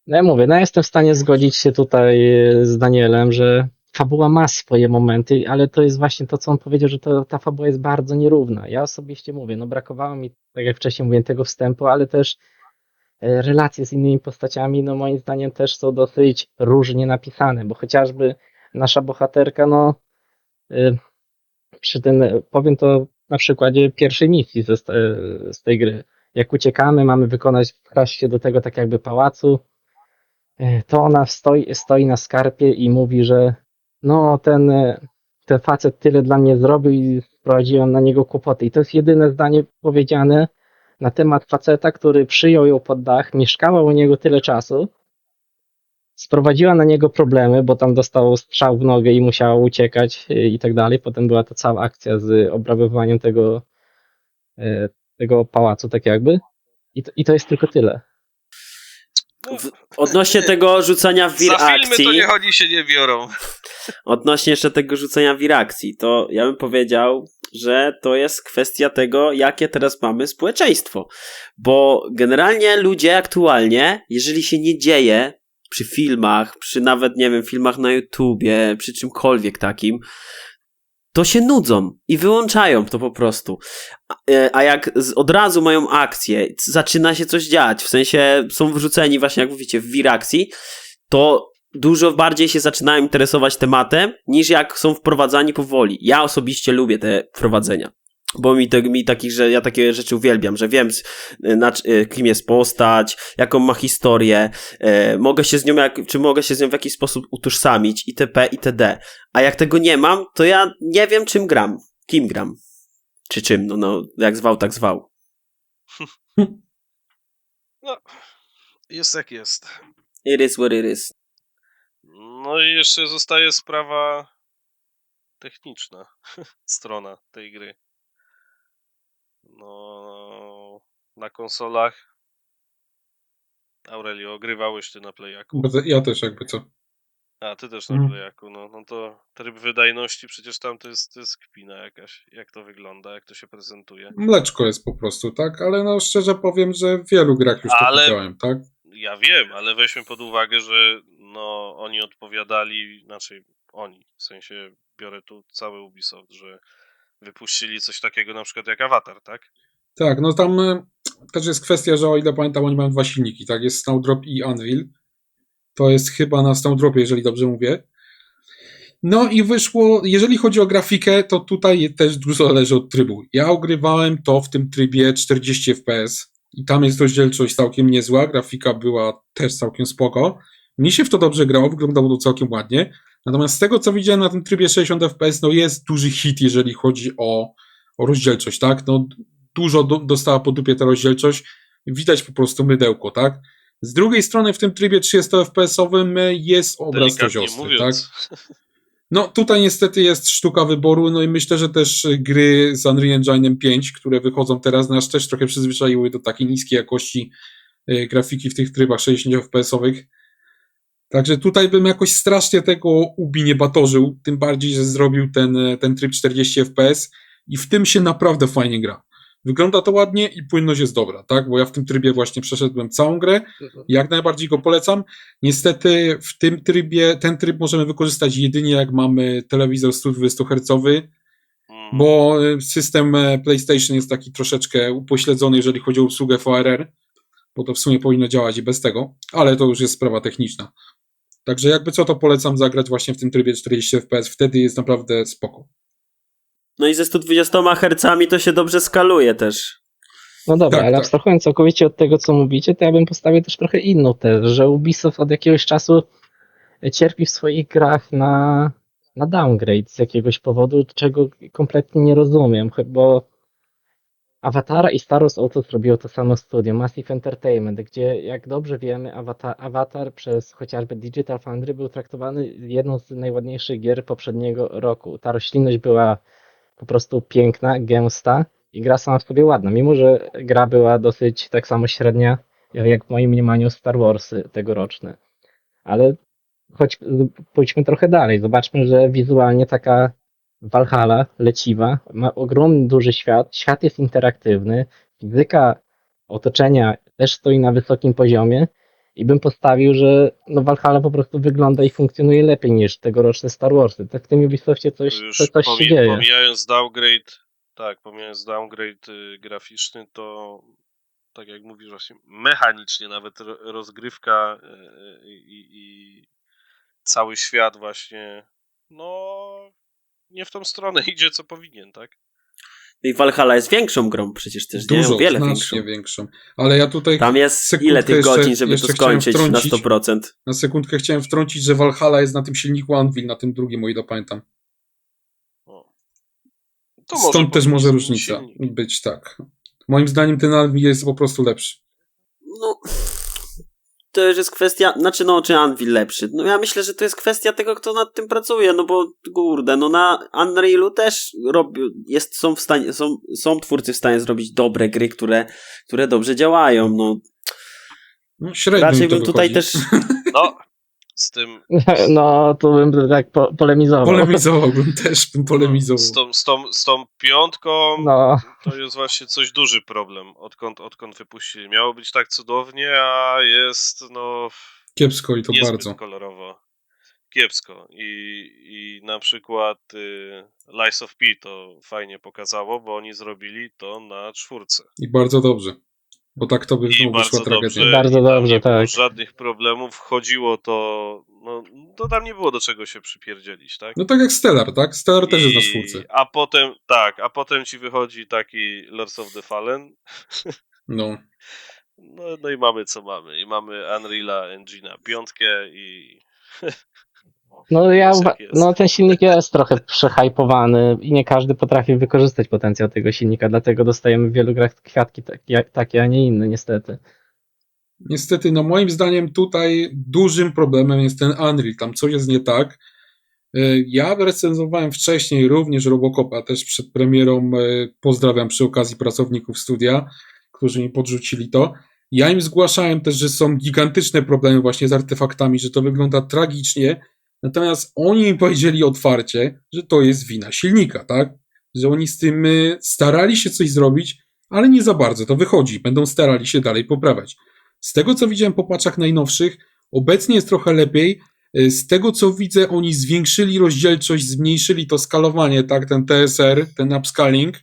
No ja mówię, no ja jestem w stanie zgodzić się tutaj z Danielem, że fabuła ma swoje momenty, ale to jest właśnie to, co on powiedział, że ta fabuła jest bardzo nierówna. Ja osobiście mówię, no brakowało mi, tak jak wcześniej mówiłem, tego wstępu, ale też relacje z innymi postaciami, no moim zdaniem też są dosyć różnie napisane, bo chociażby nasza bohaterka, no powiem to na przykładzie pierwszej misji z tej gry. Jak uciekamy, mamy wkraść się do tego tak jakby pałacu, to ona stoi na skarpie i mówi, że no ten facet tyle dla mnie zrobił i sprowadziłem na niego kłopoty. I to jest jedyne zdanie powiedziane na temat faceta, który przyjął ją pod dach, mieszkała u niego tyle czasu, sprowadziła na niego problemy, bo tam dostał strzał w nogę i musiała uciekać i tak dalej. Potem była ta cała akcja z obrabowaniem tego pałacu, tak jakby. I to jest tylko tyle.
No,
Odnośnie tego rzucania w wir
za filmy
akcji,
to niech oni się nie biorą.
odnośnie jeszcze tego rzucania wir akcji, to ja bym powiedział, że to jest kwestia tego, jakie teraz mamy społeczeństwo. Bo generalnie ludzie aktualnie, jeżeli się nie dzieje przy filmach, przy nawet, nie wiem, filmach na YouTubie, przy czymkolwiek takim, to się nudzą i wyłączają to po prostu. A jak od razu mają akcję, zaczyna się coś dziać, w sensie są wrzuceni właśnie, jak mówicie, w wir akcji, to dużo bardziej się zaczynają interesować tematem, niż jak są wprowadzani powoli. Ja osobiście lubię te wprowadzenia. Bo ja takie rzeczy uwielbiam, że wiem, kim jest postać, jaką ma historię, mogę się z nią w jakiś sposób utożsamić, itp., itd. A jak tego nie mam, to ja nie wiem, czym gram, kim gram, czy czym, no jak zwał, tak zwał.
No, jest jak jest.
It is what it is.
No i jeszcze zostaje sprawa techniczna, strona tej gry. No, na konsolach. Aurelio, ogrywałeś ty na Playaku.
Ja też jakby co.
A, ty też na Playaku. No to tryb wydajności, przecież tam to jest kpina jakaś. Jak to wygląda, jak to się prezentuje.
Mleczko jest po prostu, tak? Ale no szczerze powiem, że w wielu grach już to widziałem, tak?
Ja wiem, ale weźmy pod uwagę, że no oni odpowiadali, w sensie biorę tu cały Ubisoft, że wypuścili coś takiego na przykład jak Avatar, tak?
Tak, no tam też jest kwestia, że o ile pamiętam, oni mają dwa silniki, tak? Jest Snowdrop i Anvil. To jest chyba na Snowdropie, jeżeli dobrze mówię. No i wyszło, jeżeli chodzi o grafikę, to tutaj też dużo zależy od trybu. Ja ogrywałem to w tym trybie 40 fps i tam jest rozdzielczość całkiem niezła, grafika była też całkiem spoko. Mi się w to dobrze grało, wyglądało to całkiem ładnie. Natomiast z tego, co widziałem na tym trybie 60 fps, no jest duży hit, jeżeli chodzi o rozdzielczość, tak? No dużo dostała po dupie ta rozdzielczość. Widać po prostu mydełko, tak? Z drugiej strony w tym trybie 30 fps-owym jest obraz dość ostry, tak? No tutaj niestety jest sztuka wyboru, no i myślę, że też gry z Unreal Engine 5, które wychodzą teraz, nas też trochę przyzwyczaiły do takiej niskiej jakości grafiki w tych trybach 60 FPS-owych. Także tutaj bym jakoś strasznie tego Ubi nie batorzył, tym bardziej, że zrobił ten tryb 40 FPS i w tym się naprawdę fajnie gra. Wygląda to ładnie i płynność jest dobra, tak? Bo ja w tym trybie właśnie przeszedłem całą grę, jak najbardziej go polecam. Niestety w tym trybie, ten tryb możemy wykorzystać jedynie jak mamy telewizor 120 Hz, bo system PlayStation jest taki troszeczkę upośledzony, jeżeli chodzi o obsługę VRR, bo to w sumie powinno działać i bez tego, ale to już jest sprawa techniczna. Także jakby co, to polecam zagrać właśnie w tym trybie 40 FPS, wtedy jest naprawdę spoko.
No i ze 120 Hz to się dobrze skaluje też.
No dobra,
Tak,
ale
tak.
abstrahując całkowicie od tego, co mówicie, to ja bym postawił też trochę inną tezę, że Ubisoft od jakiegoś czasu cierpi w swoich grach na downgrade z jakiegoś powodu, czego kompletnie nie rozumiem, bo Awatara i Star Wars Outlaws zrobiło to samo studio, Massive Entertainment, gdzie jak dobrze wiemy, Avatar przez chociażby Digital Foundry był traktowany jedną z najładniejszych gier poprzedniego roku. Ta roślinność była po prostu piękna, gęsta i gra sama w sobie ładna, mimo że gra była dosyć tak samo średnia, jak w moim mniemaniu Star Warsy tegoroczne. Ale pójdźmy trochę dalej, zobaczmy, że wizualnie taka Valhalla leciwa, ma ogromny, duży świat jest interaktywny, fizyka otoczenia też stoi na wysokim poziomie i bym postawił, że no Valhalla po prostu wygląda i funkcjonuje lepiej niż tegoroczne Star Warsy. Tak w tym Ubisoftie coś się dzieje.
Pomijając downgrade graficzny, to tak jak mówisz właśnie, mechanicznie nawet rozgrywka i cały świat właśnie, no nie w tą stronę idzie, co powinien, tak?
I Valhalla jest większą grą przecież też, nie?
Dużo,
O wiele
znacznie większą. Ale ja tutaj
Tam jest
sekundkę
ile tych
jeszcze-
godzin, żeby to
jeszcze chciałem
skończyć na
wtrącić.
100%.
Na sekundkę chciałem wtrącić, że Valhalla jest na tym silniku Anvil, na tym drugim, o ile pamiętam.
To
Stąd też może
powinien
różnica
silnik.
być, tak. Moim zdaniem ten Anvil jest po prostu lepszy.
No, to już jest kwestia, czy Anvil lepszy. No ja myślę, że to jest kwestia tego, kto nad tym pracuje, no bo kurde, no na Unrealu też są twórcy w stanie zrobić dobre gry, które dobrze działają, no.
No, średnio
Raczej
mi to
bym tutaj
wychodzi.
też
No, z tym,
No, tu bym tak polemizował.
Polemizowałbym też, bym polemizował.
z tą piątką
No,
to jest właśnie coś duży problem, odkąd wypuścili. Miało być tak cudownie, a jest no
Kiepsko i to
niezbyt
bardzo.
kolorowo. Kiepsko. I na przykład Lies of P to fajnie pokazało, bo oni zrobili to na 4.
I bardzo dobrze. Bo tak to by
I
znowu
bardzo
wyszła tragedia.
dobrze.
Bardzo
i tam
dobrze,
nie było
tak.
żadnych problemów. Wchodziło to, no to tam nie było do czego się przypierdzielić, tak?
No tak jak Stellar, tak? Stellar też jest na 4.
A potem ci wychodzi taki Lords of the Fallen.
No.
No i mamy co mamy. I mamy Unreal'a Engine'a 5 i
no,
Jest jak jest.
no ten silnik jest trochę przehypowany i nie każdy potrafi wykorzystać potencjał tego silnika, dlatego dostajemy w wielu grach kwiatki takie, a nie inne, niestety.
Niestety, no moim zdaniem tutaj dużym problemem jest ten Unreal. Tam coś jest nie tak. Ja recenzowałem wcześniej również Robocopa, też przed premierą. Pozdrawiam przy okazji pracowników studia, którzy mi podrzucili to. Ja im zgłaszałem też, że są gigantyczne problemy właśnie z artefaktami, że to wygląda tragicznie. Natomiast oni mi powiedzieli otwarcie, że to jest wina silnika, tak? Że oni z tym starali się coś zrobić, ale nie za bardzo to wychodzi. Będą starali się dalej poprawiać. Z tego, co widziałem po patchach najnowszych, obecnie jest trochę lepiej. Z tego, co widzę, oni zwiększyli rozdzielczość, zmniejszyli to skalowanie, tak, ten TSR, ten upscaling.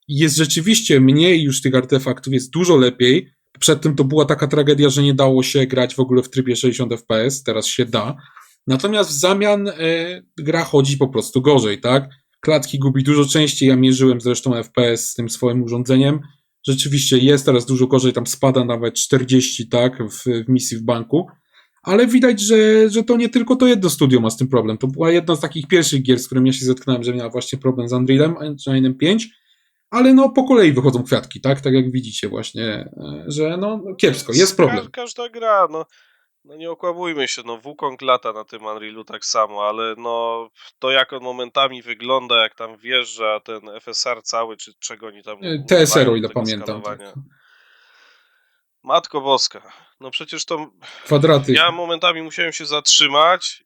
I jest rzeczywiście mniej już tych artefaktów, jest dużo lepiej. Przedtem to była taka tragedia, że nie dało się grać w ogóle w trybie 60 FPS, teraz się da. Natomiast w zamian gra chodzi po prostu gorzej, tak? Klatki gubi dużo częściej, ja mierzyłem zresztą FPS z tym swoim urządzeniem. Rzeczywiście jest teraz dużo gorzej, tam spada nawet 40, tak, w misji w banku. Ale widać, że to nie tylko to jedno studio ma z tym problem. To była jedna z takich pierwszych gier, z którymi ja się zetknąłem, że miała właśnie problem z Unrealem, Engine'em 5. Ale no po kolei wychodzą kwiatki, tak? Tak jak widzicie właśnie, że no kiepsko, jest problem.
Każda gra, no No nie okłamujmy się, no Wukong lata na tym Unrealu tak samo, ale no to jak on momentami wygląda, jak tam wjeżdża ten FSR cały, czy czego oni tam
TSR, o
używają do
ile
tego
pamiętam. Tak.
skalowania. Matko Boska, no przecież to
Kwadraty.
ja momentami musiałem się zatrzymać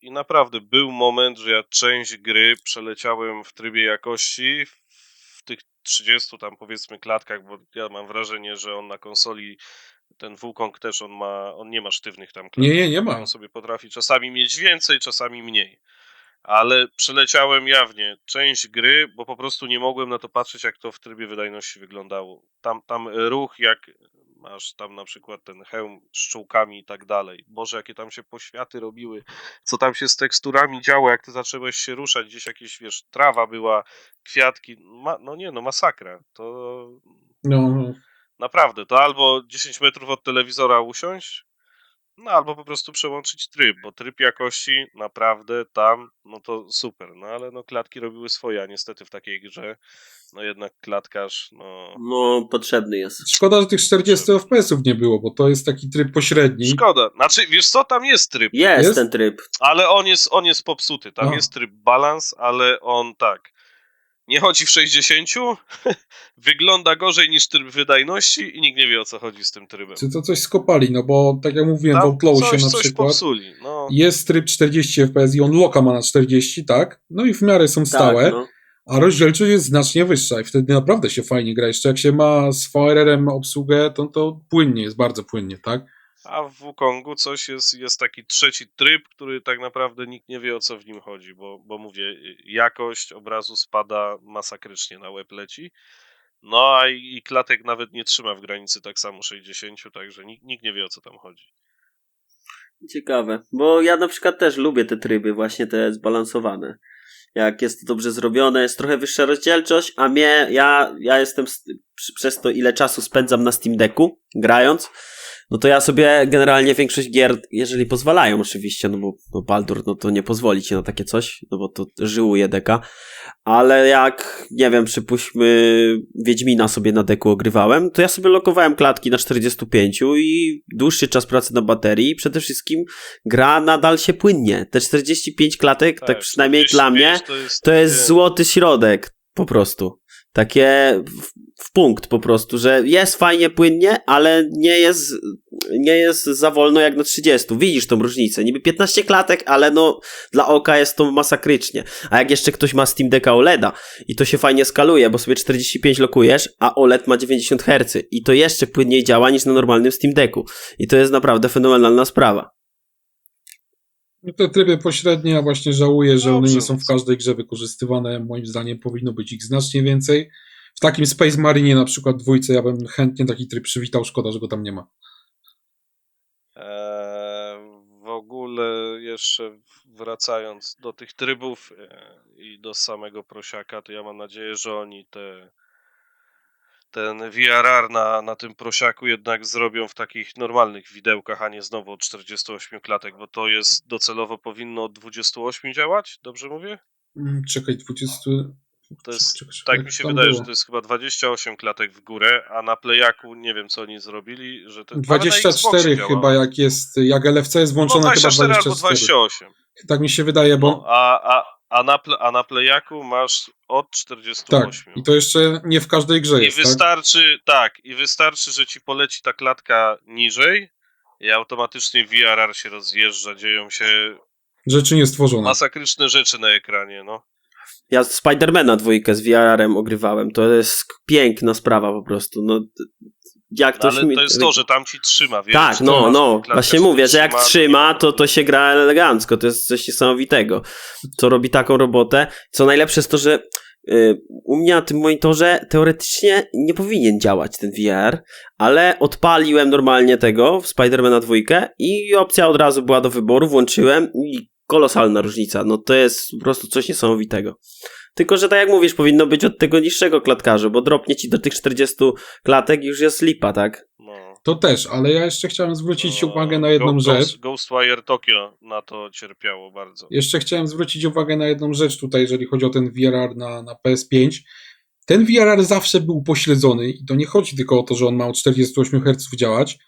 i naprawdę był moment, że ja część gry przeleciałem w trybie jakości w tych 30 tam powiedzmy klatkach, bo ja mam wrażenie, że on na konsoli, ten Wukong też on nie ma sztywnych tam klatek.
Nie ma.
On sobie potrafi czasami mieć więcej, czasami mniej. Ale przeleciałem jawnie część gry, bo po prostu nie mogłem na to patrzeć, jak to w trybie wydajności wyglądało. Tam ruch, jak masz tam na przykład ten hełm z czułkami i tak dalej. Boże, jakie tam się poświaty robiły, co tam się z teksturami działo, jak ty zacząłeś się ruszać, gdzieś jakieś, wiesz, trawa była, kwiatki, masakra. To
No,
naprawdę, to albo 10 metrów od telewizora usiąść, no albo po prostu przełączyć tryb, bo tryb jakości naprawdę tam, no to super, no ale no klatki robiły swoje, a niestety w takiej grze, no jednak klatkarz, no
No, potrzebny jest.
szkoda, że tych 40 FPS-ów nie było, bo to jest taki tryb pośredni.
szkoda. Znaczy, wiesz co, tam jest tryb,
Jest
Jest?
ten tryb.
ale on jest popsuty, tam
A.
jest tryb balans, ale on tak, nie chodzi w 60, wygląda gorzej niż tryb wydajności i nikt nie wie, o co chodzi z tym trybem.
Czy to coś skopali, no bo tak jak mówiłem, w
Tam
Outlawsie na
coś
przykład
popsuli, no.
jest tryb 40 FPS i on loka ma na 40, tak? No i w miarę są stałe,
Tak, no.
a rozdzielczość jest znacznie wyższa i wtedy naprawdę się fajnie gra. Jeszcze jak się ma z VRR-em obsługę, to płynnie, jest bardzo płynnie, tak?
A w Wukongu coś jest taki trzeci tryb, który tak naprawdę nikt nie wie, o co w nim chodzi, bo mówię, jakość obrazu spada masakrycznie, na łeb leci. No a i klatek nawet nie trzyma w granicy tak samo 60, także nikt nie wie, o co tam chodzi.
Ciekawe, bo ja na przykład też lubię te tryby, właśnie te zbalansowane. Jak jest to dobrze zrobione, jest trochę wyższa rozdzielczość, a ja jestem przez to, ile czasu spędzam na Steam Decku grając, no to ja sobie generalnie większość gier, jeżeli pozwalają oczywiście, no bo no Baldur, no to nie pozwoli ci na takie coś, no bo to żyłuje deka, ale jak, nie wiem, przypuśćmy Wiedźmina sobie na deku ogrywałem, to ja sobie lokowałem klatki na 45 i dłuższy czas pracy na baterii i przede wszystkim gra nadal się płynnie. Te 45 klatek, tak przynajmniej dla mnie, to jest złoty środek, po prostu. Takie w punkt po prostu, że jest fajnie płynnie, ale nie jest za wolno jak na 30. Widzisz tą różnicę. Niby 15 klatek, ale no dla oka jest to masakrycznie. A jak jeszcze ktoś ma Steam Decka OLEDa i to się fajnie skaluje, bo sobie 45 lokujesz, a OLED ma 90 Hz i to jeszcze płynniej działa niż na normalnym Steam Decku. I to jest naprawdę fenomenalna sprawa.
No te tryby pośrednie, ja właśnie żałuję, że one nie
Dobrze,
są w każdej grze wykorzystywane. Moim zdaniem powinno być ich znacznie więcej. W takim Space Marine na przykład dwójce ja bym chętnie taki tryb przywitał, szkoda, że go tam nie ma.
W ogóle jeszcze wracając do tych trybów i do samego prosiaka, to ja mam nadzieję, że oni ten VRR na tym prosiaku jednak zrobią w takich normalnych widełkach, a nie znowu od 48 klatek, bo to jest docelowo powinno od 28 działać, dobrze mówię?
Czekaj, 20...
To jest,
Czekaj,
tak mi się
tam
wydaje,
było.
że to jest chyba 28 klatek w górę, a na Playaku nie wiem, co oni zrobili, że to nawet na
24
Xboxie
chyba,
działa.
jak LFC jest
No
włączone,
24
chyba
albo 28.
Tak mi się wydaje, bo...
No, a na Playaku masz od
Tak,
48.
i to jeszcze nie w każdej grze
I
jest, tak?
wystarczy, że ci poleci ta klatka niżej i automatycznie VRR się rozjeżdża, dzieją się
Rzeczy niestworzone.
masakryczne rzeczy na ekranie, no.
Ja Spidermana 2 z VR-em ogrywałem, to jest piękna sprawa po prostu, no jak to
Ale to jest to, że tam ci trzyma, wiesz?
Tak,
że
no,
ta klatka
właśnie
się
mówię, że jak
trzyma,
trzyma, to się gra elegancko, to jest coś niesamowitego, co robi taką robotę. Co najlepsze jest to, że u mnie na tym monitorze teoretycznie nie powinien działać ten VR, ale odpaliłem normalnie tego w Spidermana 2 i opcja od razu była do wyboru, włączyłem i kolosalna różnica, no to jest po prostu coś niesamowitego. Tylko, że tak jak mówisz, powinno być od tego niższego klatkarza, bo dropnie ci do tych 40 klatek i już jest lipa, tak?
No.
To też, ale ja jeszcze chciałem zwrócić uwagę na jedną rzecz.
Ghostwire Tokyo na to cierpiało bardzo.
Jeszcze chciałem zwrócić uwagę na jedną rzecz tutaj, jeżeli chodzi o ten VRR na PS5. Ten VRR zawsze był pośledzony i to nie chodzi tylko o to, że on ma od 48 Hz działać,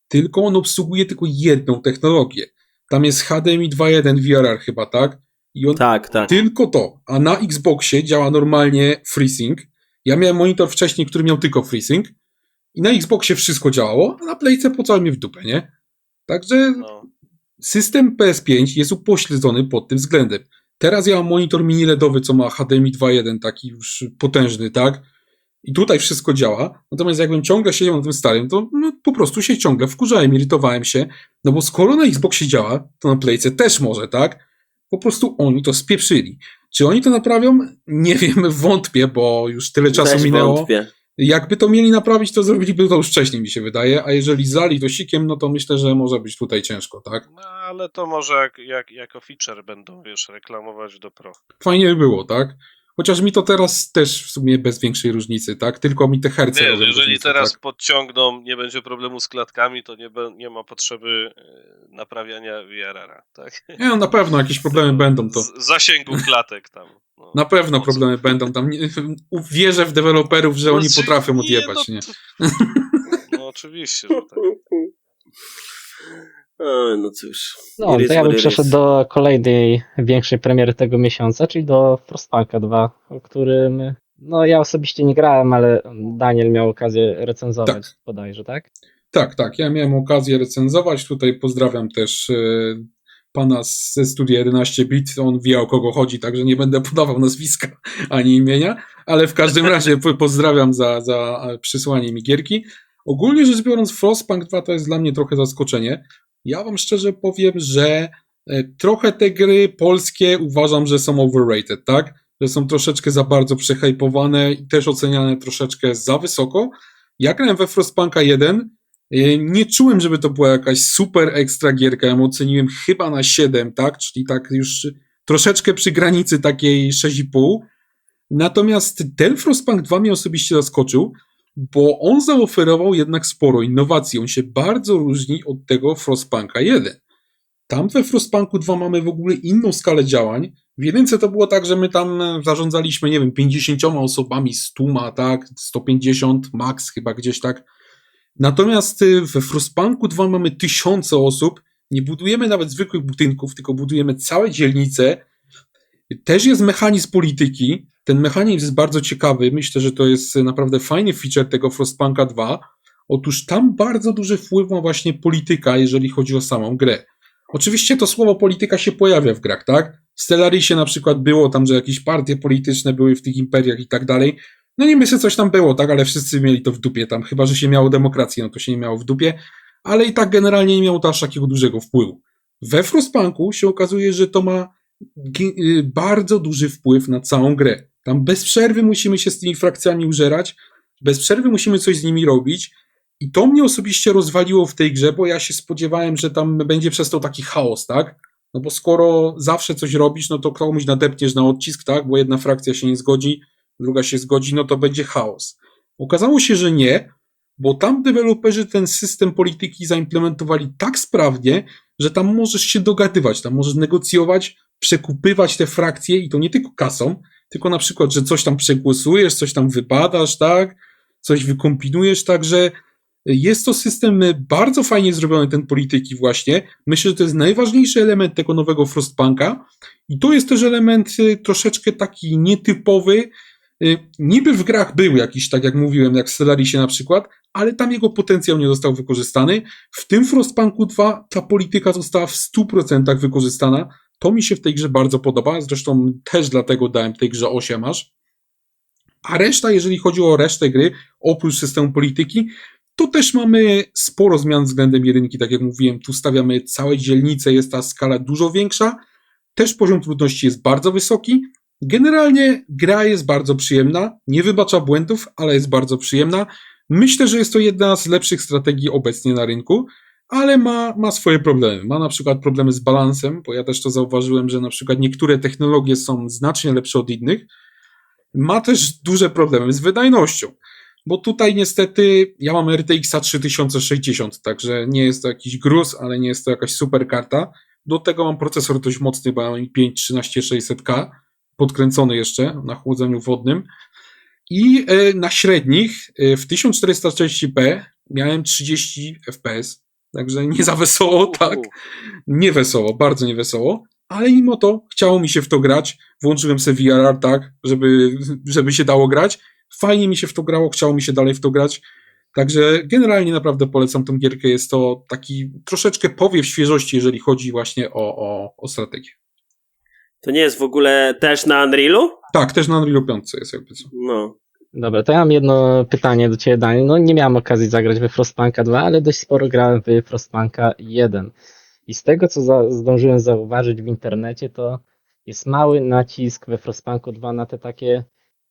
tylko on obsługuje tylko jedną technologię. Tam jest HDMI 2.1 VRR chyba, tak? I on
Tak.
tylko to. A na Xboxie działa normalnie FreeSync. Ja miałem monitor wcześniej, który miał tylko FreeSync i na Xboxie wszystko działało, a na Playce pocały mnie w dupę, nie? Także
No.
system PS5 jest upośledzony pod tym względem. Teraz ja mam monitor mini LEDowy, co ma HDMI 2.1, taki już potężny, tak? I tutaj wszystko działa. Natomiast jakbym ciągle siedział na tym starym, to no, po prostu się ciągle wkurzałem, irytowałem się. No bo skoro na Xboxie działa, to na Playce też może, tak? Po prostu oni to spieprzyli. Czy oni to naprawią? Nie wiem, wątpię, bo już tyle czasu
Też
minęło.
wątpię.
Jakby to mieli naprawić, to zrobiliby to już wcześniej, mi się wydaje, a jeżeli zali to sikiem, no to myślę, że może być tutaj ciężko, tak?
No, ale to może jako feature będą, wiesz, reklamować do Pro.
Fajnie by było, tak? Chociaż mi to teraz też w sumie bez większej różnicy, tak? Tylko mi te herce
Wiesz,
robią
jeżeli
różnicę,
teraz
tak?
podciągną, nie będzie problemu z klatkami, to nie ma potrzeby naprawiania VRR-a, tak?
Nie, no na pewno jakieś problemy będą to.
Zasięgu klatek tam. No,
Na pewno
po co?
problemy będą tam. Wierzę w deweloperów, że oni
Znaczy,
potrafią odjebać,
no,
nie?
No oczywiście, że tak.
Oj, no cóż.
No,
It is
to ja
what
bym
it
przeszedł
is.
do kolejnej większej premiery tego miesiąca, czyli do Frostpunka 2, o którym no ja osobiście nie grałem, ale Daniel miał okazję recenzować
Tak.
bodajże, tak?
Tak. Ja miałem okazję recenzować. Tutaj pozdrawiam też pana ze studia 11 bit. On wie, o kogo chodzi, także nie będę podawał nazwiska ani imienia, ale w każdym razie pozdrawiam za przysłanie mi gierki. Ogólnie rzecz biorąc, Frostpunk 2 to jest dla mnie trochę zaskoczenie. Ja wam szczerze powiem, że trochę te gry polskie uważam, że są overrated, tak? Że są troszeczkę za bardzo przehajpowane i też oceniane troszeczkę za wysoko. Ja grałem we Frostpunka 1, nie czułem, żeby to była jakaś super ekstra gierka, ja ją oceniłem chyba na 7, tak? Czyli tak już troszeczkę przy granicy takiej 6,5. Natomiast ten Frostpunk 2 mnie osobiście zaskoczył, bo on zaoferował jednak sporo innowacji. On się bardzo różni od tego Frostpunka 1. Tam we Frostpunku 2 mamy w ogóle inną skalę działań. W jedynce to było tak, że my tam zarządzaliśmy, nie wiem, 50 osobami, 100, tak, 150 max chyba gdzieś tak. Natomiast we Frostpunku 2 mamy tysiące osób, nie budujemy nawet zwykłych budynków, tylko budujemy całe dzielnice. Też jest mechanizm polityki. Ten mechanizm jest bardzo ciekawy. Myślę, że to jest naprawdę fajny feature tego Frostpunka 2. Otóż tam bardzo duży wpływ ma właśnie polityka, jeżeli chodzi o samą grę. Oczywiście to słowo polityka się pojawia w grach, tak? W Stellarisie na przykład było tam, że jakieś partie polityczne były w tych imperiach i tak dalej. No nie myślę, coś tam było, tak? Ale wszyscy mieli to w dupie tam. Chyba że się miało demokrację, no to się nie miało w dupie. Ale i tak generalnie nie miało to aż takiego dużego wpływu. We Frostpunku się okazuje, że to ma bardzo duży wpływ na całą grę. Tam bez przerwy musimy się z tymi frakcjami użerać, bez przerwy musimy coś z nimi robić i to mnie osobiście rozwaliło w tej grze, bo ja się spodziewałem, że tam będzie przez to taki chaos, tak? No bo skoro zawsze coś robisz, no to komuś nadepniesz na odcisk, tak? Bo jedna frakcja się nie zgodzi, druga się zgodzi, no to będzie chaos. Okazało się, że nie, bo tam deweloperzy ten system polityki zaimplementowali tak sprawnie, że tam możesz się dogadywać, tam możesz negocjować, przekupywać te frakcje i to nie tylko kasą, tylko na przykład, że coś tam przegłosujesz, coś tam wybadasz, tak? Coś wykombinujesz, także jest to system bardzo fajnie zrobiony, ten polityki właśnie. Myślę, że to jest najważniejszy element tego nowego Frostpunka i to jest też element troszeczkę taki nietypowy. Niby w grach był jakiś, tak jak mówiłem, jak w Stellarisie na przykład, ale tam jego potencjał nie został wykorzystany. W tym Frostpunku 2 ta polityka została w 100% wykorzystana. To mi się w tej grze bardzo podoba, zresztą też dlatego dałem tej grze 8 aż. A reszta, jeżeli chodzi o resztę gry, oprócz systemu polityki, to też mamy sporo zmian względem jedynki, tak jak mówiłem, tu stawiamy całe dzielnice, jest ta skala dużo większa, też poziom trudności jest bardzo wysoki. Generalnie gra jest bardzo przyjemna, nie wybacza błędów, ale jest bardzo przyjemna. Myślę, że jest to jedna z lepszych strategii obecnie na rynku, ale ma swoje problemy. Ma na przykład problemy z balansem, bo ja też to zauważyłem, że na przykład niektóre technologie są znacznie lepsze od innych. Ma też duże problemy z wydajnością, bo tutaj niestety ja mam RTX 3060, także nie jest to jakiś gruz, ale nie jest to jakaś super karta. Do tego mam procesor dość mocny, bo mam i5 13600K, podkręcony jeszcze na chłodzeniu wodnym. I na średnich w 1440p miałem 30 fps. Także nie za wesoło, tak. Nie wesoło, bardzo nie wesoło, ale mimo to chciało mi się w to grać. Włączyłem sobie VRR, tak, żeby się dało grać. Fajnie mi się w to grało, chciało mi się dalej w to grać. Także generalnie naprawdę polecam tą gierkę. Jest to taki troszeczkę powiew świeżości, jeżeli chodzi właśnie o strategię.
To nie jest w ogóle też na Unrealu?
Tak, też na Unreal 5 jest jakby co.
No.
Dobra, to ja mam jedno pytanie do Ciebie, Daniel. No nie miałem okazji zagrać we Frostpunka 2, ale dość sporo grałem w Frostpunka 1. I z tego, co zdążyłem zauważyć w internecie, to jest mały nacisk we Frostpunku 2 na te takie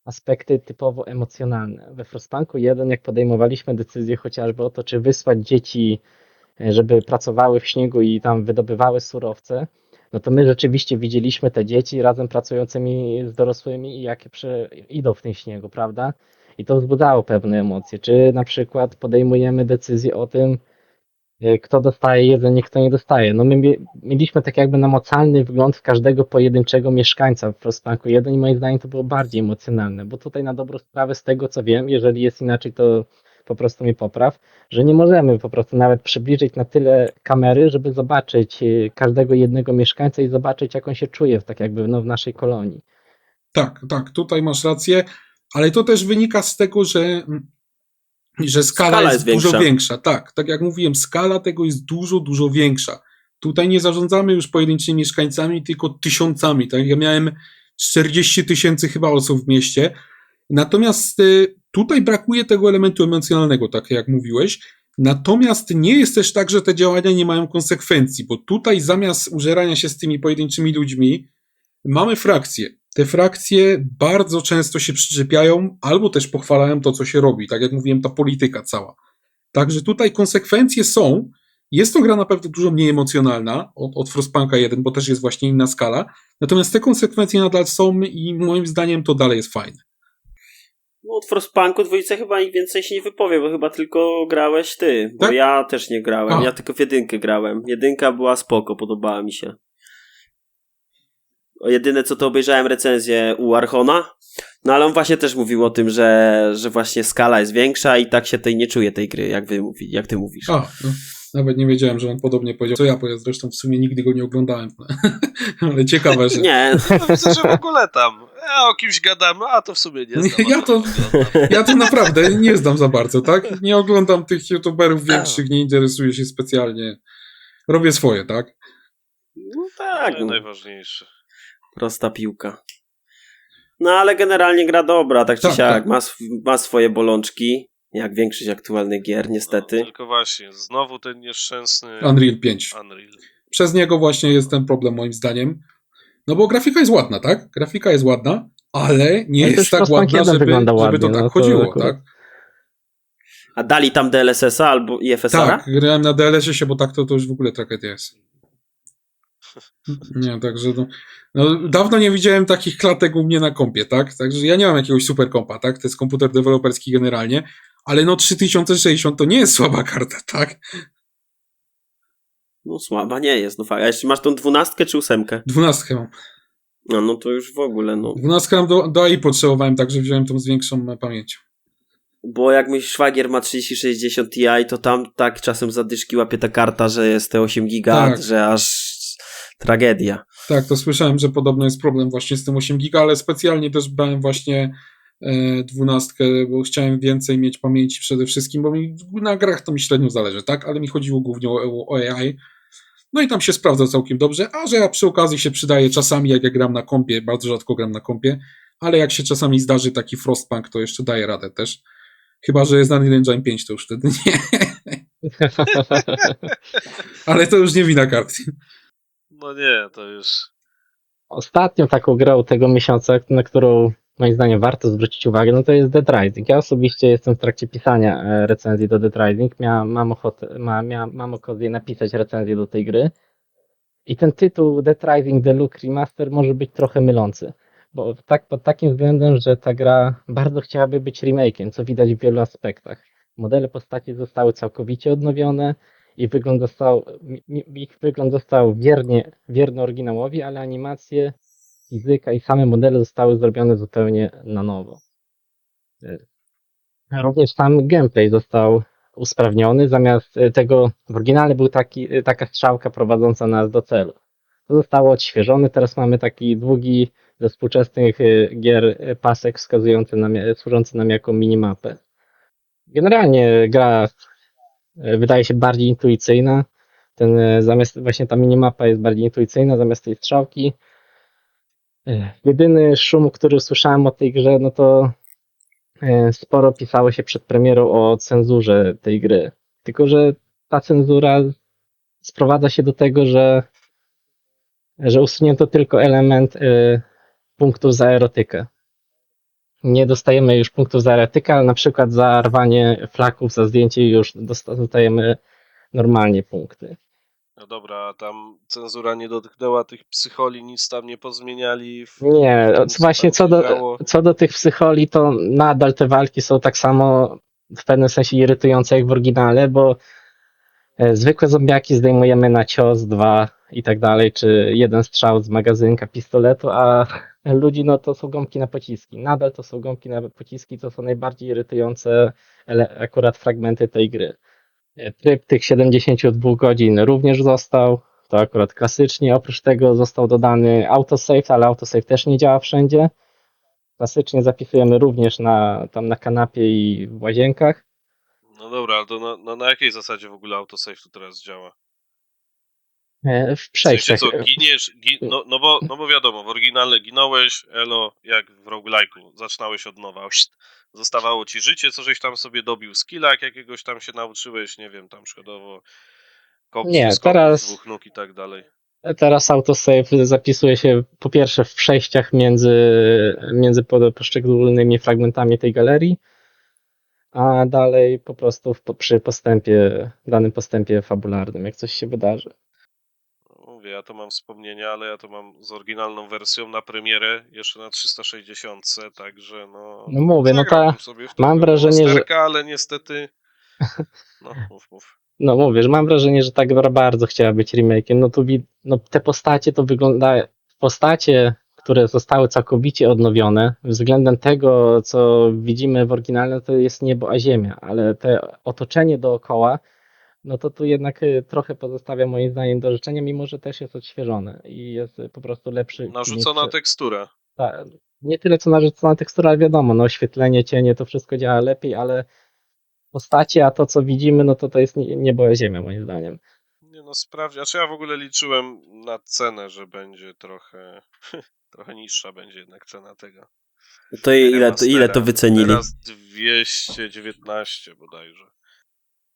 aspekty typowo emocjonalne. We Frostpunku 1, jak podejmowaliśmy decyzję chociażby o to, czy wysłać dzieci, żeby pracowały w śniegu i tam wydobywały surowce, no to my rzeczywiście widzieliśmy te dzieci razem pracującymi z dorosłymi i jakie idą w tym śniegu, prawda? I to wzbudzało pewne emocje. Czy na przykład podejmujemy decyzję o tym, kto dostaje jedzenie, kto nie dostaje. No my mieliśmy tak jakby namacalny wgląd w każdego pojedynczego mieszkańca w Frostpunku 1 i moim zdaniem to było bardziej emocjonalne, bo tutaj na dobrą sprawę z tego co wiem, jeżeli jest inaczej, to po prostu mnie popraw, że nie możemy po prostu nawet przybliżyć na tyle kamery, żeby zobaczyć każdego jednego mieszkańca i zobaczyć jak on się czuje tak jakby w naszej kolonii.
Tak, tutaj masz rację, ale to też wynika z tego, że skala jest dużo większa. Tak jak mówiłem, skala tego jest dużo większa. Tutaj nie zarządzamy już pojedynczymi mieszkańcami, tylko tysiącami. Tak? Ja miałem 40 000 chyba osób w mieście. Natomiast tutaj brakuje tego elementu emocjonalnego, tak jak mówiłeś. Natomiast nie jest też tak, że te działania nie mają konsekwencji, bo tutaj zamiast użerania się z tymi pojedynczymi ludźmi, mamy frakcje. Te frakcje bardzo często się przyczepiają albo też pochwalają to, co się robi. Tak jak mówiłem, ta polityka cała. Także tutaj konsekwencje są. Jest to gra na pewno dużo mniej emocjonalna od Frostpunka 1, bo też jest właśnie inna skala. Natomiast te konsekwencje nadal są i moim zdaniem to dalej jest fajne.
No od Frostpunku 2 chyba więcej się nie wypowie, bo chyba tylko grałeś ty. Bo
Tak?
ja też nie grałem. Ja tylko w 1 grałem. 1 była spoko, podobała mi się. Jedyne co to obejrzałem recenzję u Archona, no ale on właśnie też mówił o tym, że właśnie skala jest większa i tak się nie czuje tej gry, jak ty mówisz.
No, nawet nie wiedziałem, że on podobnie powiedział, co ja powiem, zresztą w sumie nigdy go nie oglądałem, ale ciekawe, że...
Nie.
No widzę, że w ogóle tam o kimś gadamy, a to w sumie nie znam.
Ja to naprawdę nie znam za bardzo, tak? Nie oglądam tych youtuberów większych, nie interesuję się specjalnie. Robię swoje, tak?
No tak.
No, najważniejsze.
Prosta piłka. No ale generalnie gra dobra, tak czy siak. Ma swoje bolączki, jak większość aktualnych gier, niestety.
No, tylko właśnie, znowu ten nieszczęsny
Unreal 5.
Unreal.
Przez niego właśnie jest ten problem moim zdaniem. No bo grafika jest ładna, tak? Grafika jest ładna, ale nie jest tak ładna, żeby to tak chodziło, tak?
A dali tam DLSS-a albo IFSR-a?
Tak, grałem na DLSS-ie, bo tak to już w ogóle tragedia jest. Nie, także no, dawno nie widziałem takich klatek u mnie na kompie, tak? Także ja nie mam jakiegoś super kompa, tak? To jest komputer deweloperski generalnie, ale no 3060 to nie jest słaba karta, tak?
No słaba nie jest, no fakt. A jeszcze masz tą 12 czy 8?
12 mam.
No to już w ogóle, no.
12 mam do AI potrzebowałem, także wziąłem tą z większą pamięcią.
Bo jak mój szwagier ma 3060 Ti, to tam tak czasem zadyszki łapie ta karta, że jest te 8 giga,
Tak.
że aż tragedia.
Tak, to słyszałem, że podobno jest problem właśnie z tym 8 giga, ale specjalnie też brałem właśnie 12, bo chciałem więcej mieć pamięci przede wszystkim, bo mi na grach to mi średnio zależy, tak? Ale mi chodziło głównie o AI. No i tam się sprawdza całkiem dobrze, a że ja przy okazji się przydaje czasami, jak ja gram na kompie, bardzo rzadko gram na kompie, ale jak się czasami zdarzy taki Frostpunk, to jeszcze daje radę też. Chyba że jest Unreal Engine 5, to już wtedy nie. Ale to już nie wina kart.
No nie, to już...
Ostatnią taką grą tego miesiąca, na którą moim zdaniem warto zwrócić uwagę, no to jest Dead Rising. Ja osobiście jestem w trakcie pisania recenzji do Dead Rising. Mam okazję napisać recenzję do tej gry. I ten tytuł Dead Rising Deluxe Remaster może być trochę mylący. Bo pod takim względem, że ta gra bardzo chciałaby być remake'iem, co widać w wielu aspektach. Modele postaci zostały całkowicie odnowione, ich wygląd został wierny oryginałowi, ale animacje, fizyka i same modele zostały zrobione zupełnie na nowo. Również sam gameplay został usprawniony. Zamiast tego w oryginale był taka strzałka prowadząca nas do celu. To zostało odświeżone. Teraz mamy taki długi ze współczesnych gier pasek służący nam jako minimapę. Generalnie gra wydaje się bardziej intuicyjna. Zamiast właśnie ta minimapa jest bardziej intuicyjna zamiast tej strzałki. Jedyny szum, który usłyszałem o tej grze, no to sporo pisało się przed premierą o cenzurze tej gry. Tylko że ta cenzura sprowadza się do tego, że usunięto tylko element punktów za erotykę. Nie dostajemy już punktów za erotykę, ale na przykład za rwanie flaków, za zdjęcie już dostajemy normalnie punkty.
No dobra, a tam cenzura nie dotknęła tych psycholi, nic tam nie pozmieniali
Nie,
w tym, co
właśnie
tam się działo.
co do tych psycholi, to nadal te walki są tak samo w pewnym sensie irytujące jak w oryginale, bo zwykłe zombiaki zdejmujemy na cios, 2 i tak dalej, czy jeden strzał z magazynka, pistoletu, a ludzi no to są gąbki na pociski. Nadal to są gąbki na pociski, to są najbardziej irytujące akurat fragmenty tej gry. Tryb tych 72 godzin również został, to akurat klasycznie. Oprócz tego został dodany autosave, ale autosave też nie działa wszędzie. Klasycznie zapisujemy również tam na kanapie i w łazienkach.
No dobra, ale to na jakiej zasadzie w ogóle autosave tu teraz działa?
W
W sensie
przejściach.
co, giniesz, no bo wiadomo, w oryginale ginąłeś, elo, jak w roguelike'u, zaczynałeś od nowa, zostawało ci życie, co żeś tam sobie dobił, skilla jakiegoś tam się nauczyłeś, nie wiem, tam przykładowo
Nie,
skoków z 2 nóg i tak dalej.
teraz autosave zapisuje się po pierwsze w przejściach między poszczególnymi fragmentami tej galerii, a dalej po prostu przy danym postępie fabularnym, jak coś się wydarzy.
Mówię, ja to mam wspomnienia, ale ja to mam z oryginalną wersją na premierę, jeszcze na 360, także
No mówię, no
zagrałbym sobie w tą
mam wrażenie, że
remasterkę, ale niestety, no mów.
no mówię, że mam wrażenie, że ta gra bardzo chciała być remake'iem. No te postacie to wygląda, postacie, które zostały całkowicie odnowione, względem tego, co widzimy w oryginale, to jest niebo a ziemia, ale te otoczenie dookoła, no to tu jednak trochę pozostawia moim zdaniem do życzenia, mimo że też jest odświeżone i jest po prostu lepszy.
Narzucona tekstura.
Tak, nie tyle co narzucona tekstura, ale wiadomo, no oświetlenie, cienie, to wszystko działa lepiej, ale postacie, a to co widzimy, no to jest niebo a ziemia moim zdaniem.
Nie no, sprawdź. Znaczy ja w ogóle liczyłem na cenę, że będzie trochę niższa będzie jednak cena tego
To ile
remastera.
to wycenili?
Teraz 219 bodajże.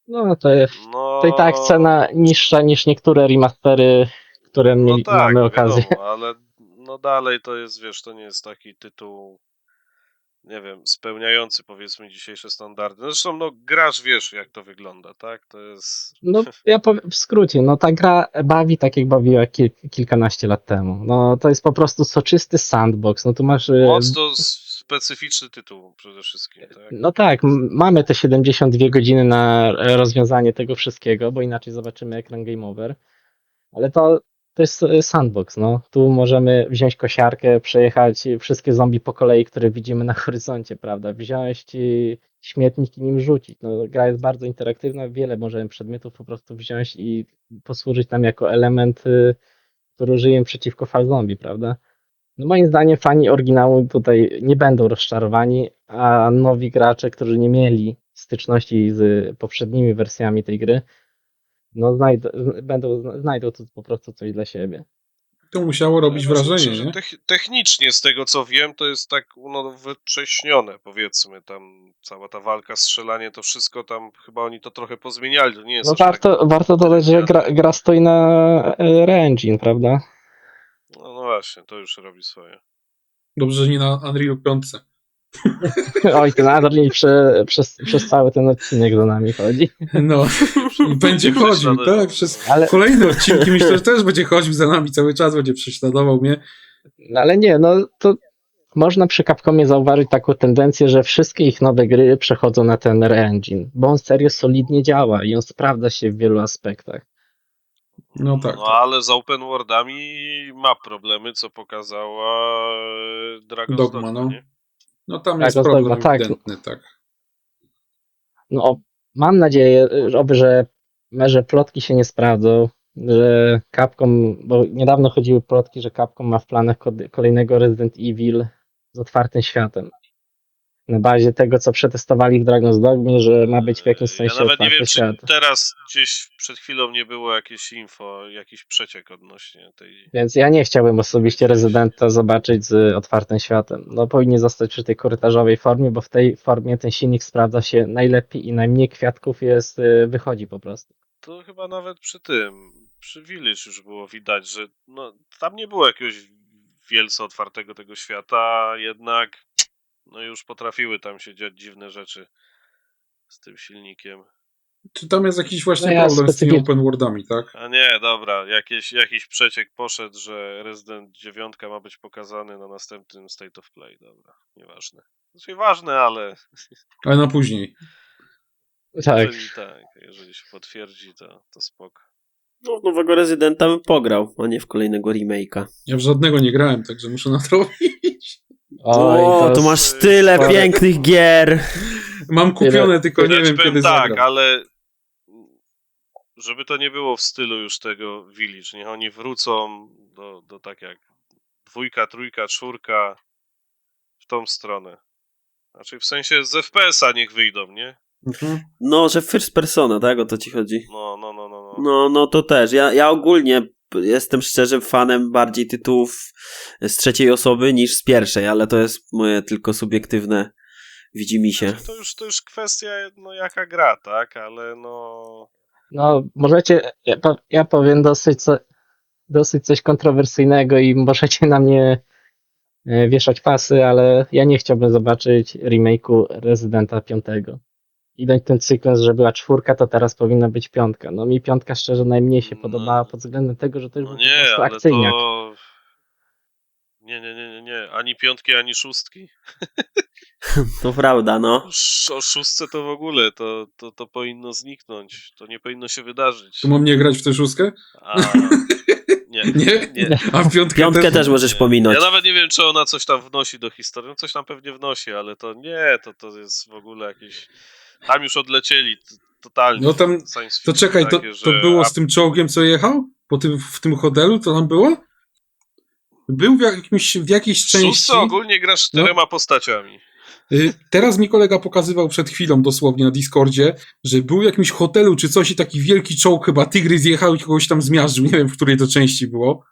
No to
No,
i tak cena niższa niż niektóre remastery, które
no tak,
mamy
no
okazję.
wiadomo, ale no dalej to jest, wiesz, to nie jest taki tytuł, nie wiem, spełniający powiedzmy dzisiejsze standardy. Zresztą no grasz, wiesz jak to wygląda, tak? To jest...
No ja powiem w skrócie, no ta gra bawi tak jak bawiła kilkanaście lat temu. No to jest po prostu soczysty sandbox, no tu masz...
Mocno specyficzny tytuł przede wszystkim, tak?
No tak, mamy te 72 godziny na rozwiązanie tego wszystkiego, bo inaczej zobaczymy ekran game over. Ale to jest sandbox, no. Tu możemy wziąć kosiarkę, przejechać wszystkie zombie po kolei, które widzimy na horyzoncie, prawda? Wziąć śmietnik i nim rzucić. No, gra jest bardzo interaktywna, wiele możemy przedmiotów po prostu wziąć i posłużyć nam jako element, który użyjemy przeciwko fal zombie, prawda? No moim zdaniem fani oryginału tutaj nie będą rozczarowani, a nowi gracze, którzy nie mieli styczności z poprzednimi wersjami tej gry, no znajdą tu po prostu coś dla siebie.
To musiało robić
Ja myślę,
wrażenie,
że
nie?
technicznie z tego co wiem, to jest tak wycześnione, powiedzmy, tam cała ta walka, strzelanie, to wszystko tam, chyba oni to trochę pozmieniali, to nie jest
No
aż tak
warto dodać, że gra stoi na Re-Engine, prawda?
no właśnie, to już robi swoje.
Dobrze, że nie na Unreal 5.
Oj, ten Adrian przez cały ten odcinek za nami chodzi.
No, i będzie chodził, tak? Przez
Ale-
kolejne odcinki myślę, że też będzie chodził za nami cały czas, będzie prześladował mnie.
No ale nie, no to można przy Capcomie zauważyć taką tendencję, że wszystkie ich nowe gry przechodzą na ten Re-Engine, bo on serio solidnie działa i on sprawdza się w wielu aspektach.
No tak.
No ale z open worldami ma problemy, co pokazała Dragon's
Dogma,
Dogma,
no.
nie?
No tam
Tak,
jest
Dogma,
problem
tak.
ewidentny, tak.
No mam nadzieję, że plotki się nie sprawdzą, że Capcom, bo niedawno chodziły plotki, że Capcom ma w planach kolejnego Resident Evil z otwartym światem. Na bazie tego, co przetestowali w Dragon's Dogmie, że ma być w jakimś
Ja
sensie
nawet nie
otwarty
wiem, czy
świat.
teraz gdzieś przed chwilą nie było jakieś info, jakiś przeciek odnośnie tej...
Więc ja nie chciałbym osobiście Rezydenta zobaczyć z otwartym światem. No powinien zostać przy tej korytarzowej formie, bo w tej formie ten silnik sprawdza się najlepiej i najmniej kwiatków wychodzi po prostu.
To chyba nawet przy Village już było widać, że no, tam nie było jakiegoś wielce otwartego tego świata, a jednak no już potrafiły tam się dziać dziwne rzeczy z tym silnikiem.
Czy tam jest jakiś właśnie
No ja
problem z tymi
specyficznie-
open worldami, tak?
A nie, dobra, jakiś przeciek poszedł, że Resident 9 ma być pokazany na następnym State of Play, dobra, nieważne. Znaczy ważne, ale
Ale na później.
Tak.
jeżeli się potwierdzi, to spoko.
No, w nowego Rezydenta bym pograł, a nie w kolejnego remake'a.
Ja w żadnego nie grałem, także muszę nadrobić.
O, to masz tyle
spore-
pięknych gier.
Mam kupione, tylko nie
Ja ci
wiem
powiem
kiedy
tak,
zagram.
ale żeby to nie było w stylu już tego Village, niech oni wrócą do tak jak 2, 3, 4 w tą stronę. Znaczy w sensie z FPS-a niech wyjdą, nie?
Mhm.
No, że first persona, tak? O to ci chodzi.
No.
No to też. Ja ogólnie jestem szczerze fanem bardziej tytułów z trzeciej osoby niż z pierwszej, ale to jest moje tylko subiektywne widzimisię.
Znaczy, to już kwestia, no jaka gra, tak? Ale no...
No, możecie, ja powiem dosyć coś kontrowersyjnego i możecie na mnie wieszać pasy, ale ja nie chciałbym zobaczyć remake'u Residenta 5. Idąc ten cyklus, że była 4, to teraz powinna być 5. No mi 5 szczerze najmniej się podobała pod względem tego, że to już
No
był po
nie,
prostu
ale
akcyjniak.
to... Nie. Ani 5, ani 6.
To prawda, no.
O 6 to w ogóle, to powinno zniknąć. To nie powinno się wydarzyć.
Tu mam nie grać w tę szóstkę?
A... Nie.
Nie? A w piątkę,
Piątkę też możesz pominąć.
Ja nawet nie wiem, czy ona coś tam wnosi do historii. No coś tam pewnie wnosi, ale to nie, to jest w ogóle jakieś... Tam już odlecieli totalnie.
No tam,
science
to
fiction
czekaj, to
takie, że-
było z tym czołgiem, co jechał? W tym hotelu, to tam było? Był w jakiejś
W
części.
szóstce ogólnie grasz 4 postaciami.
Teraz mi kolega pokazywał przed chwilą dosłownie na Discordzie, że był w jakimś hotelu czy coś i taki wielki czołg, chyba tygrys jechał i kogoś tam zmiażdżył. Nie wiem, w której to części było.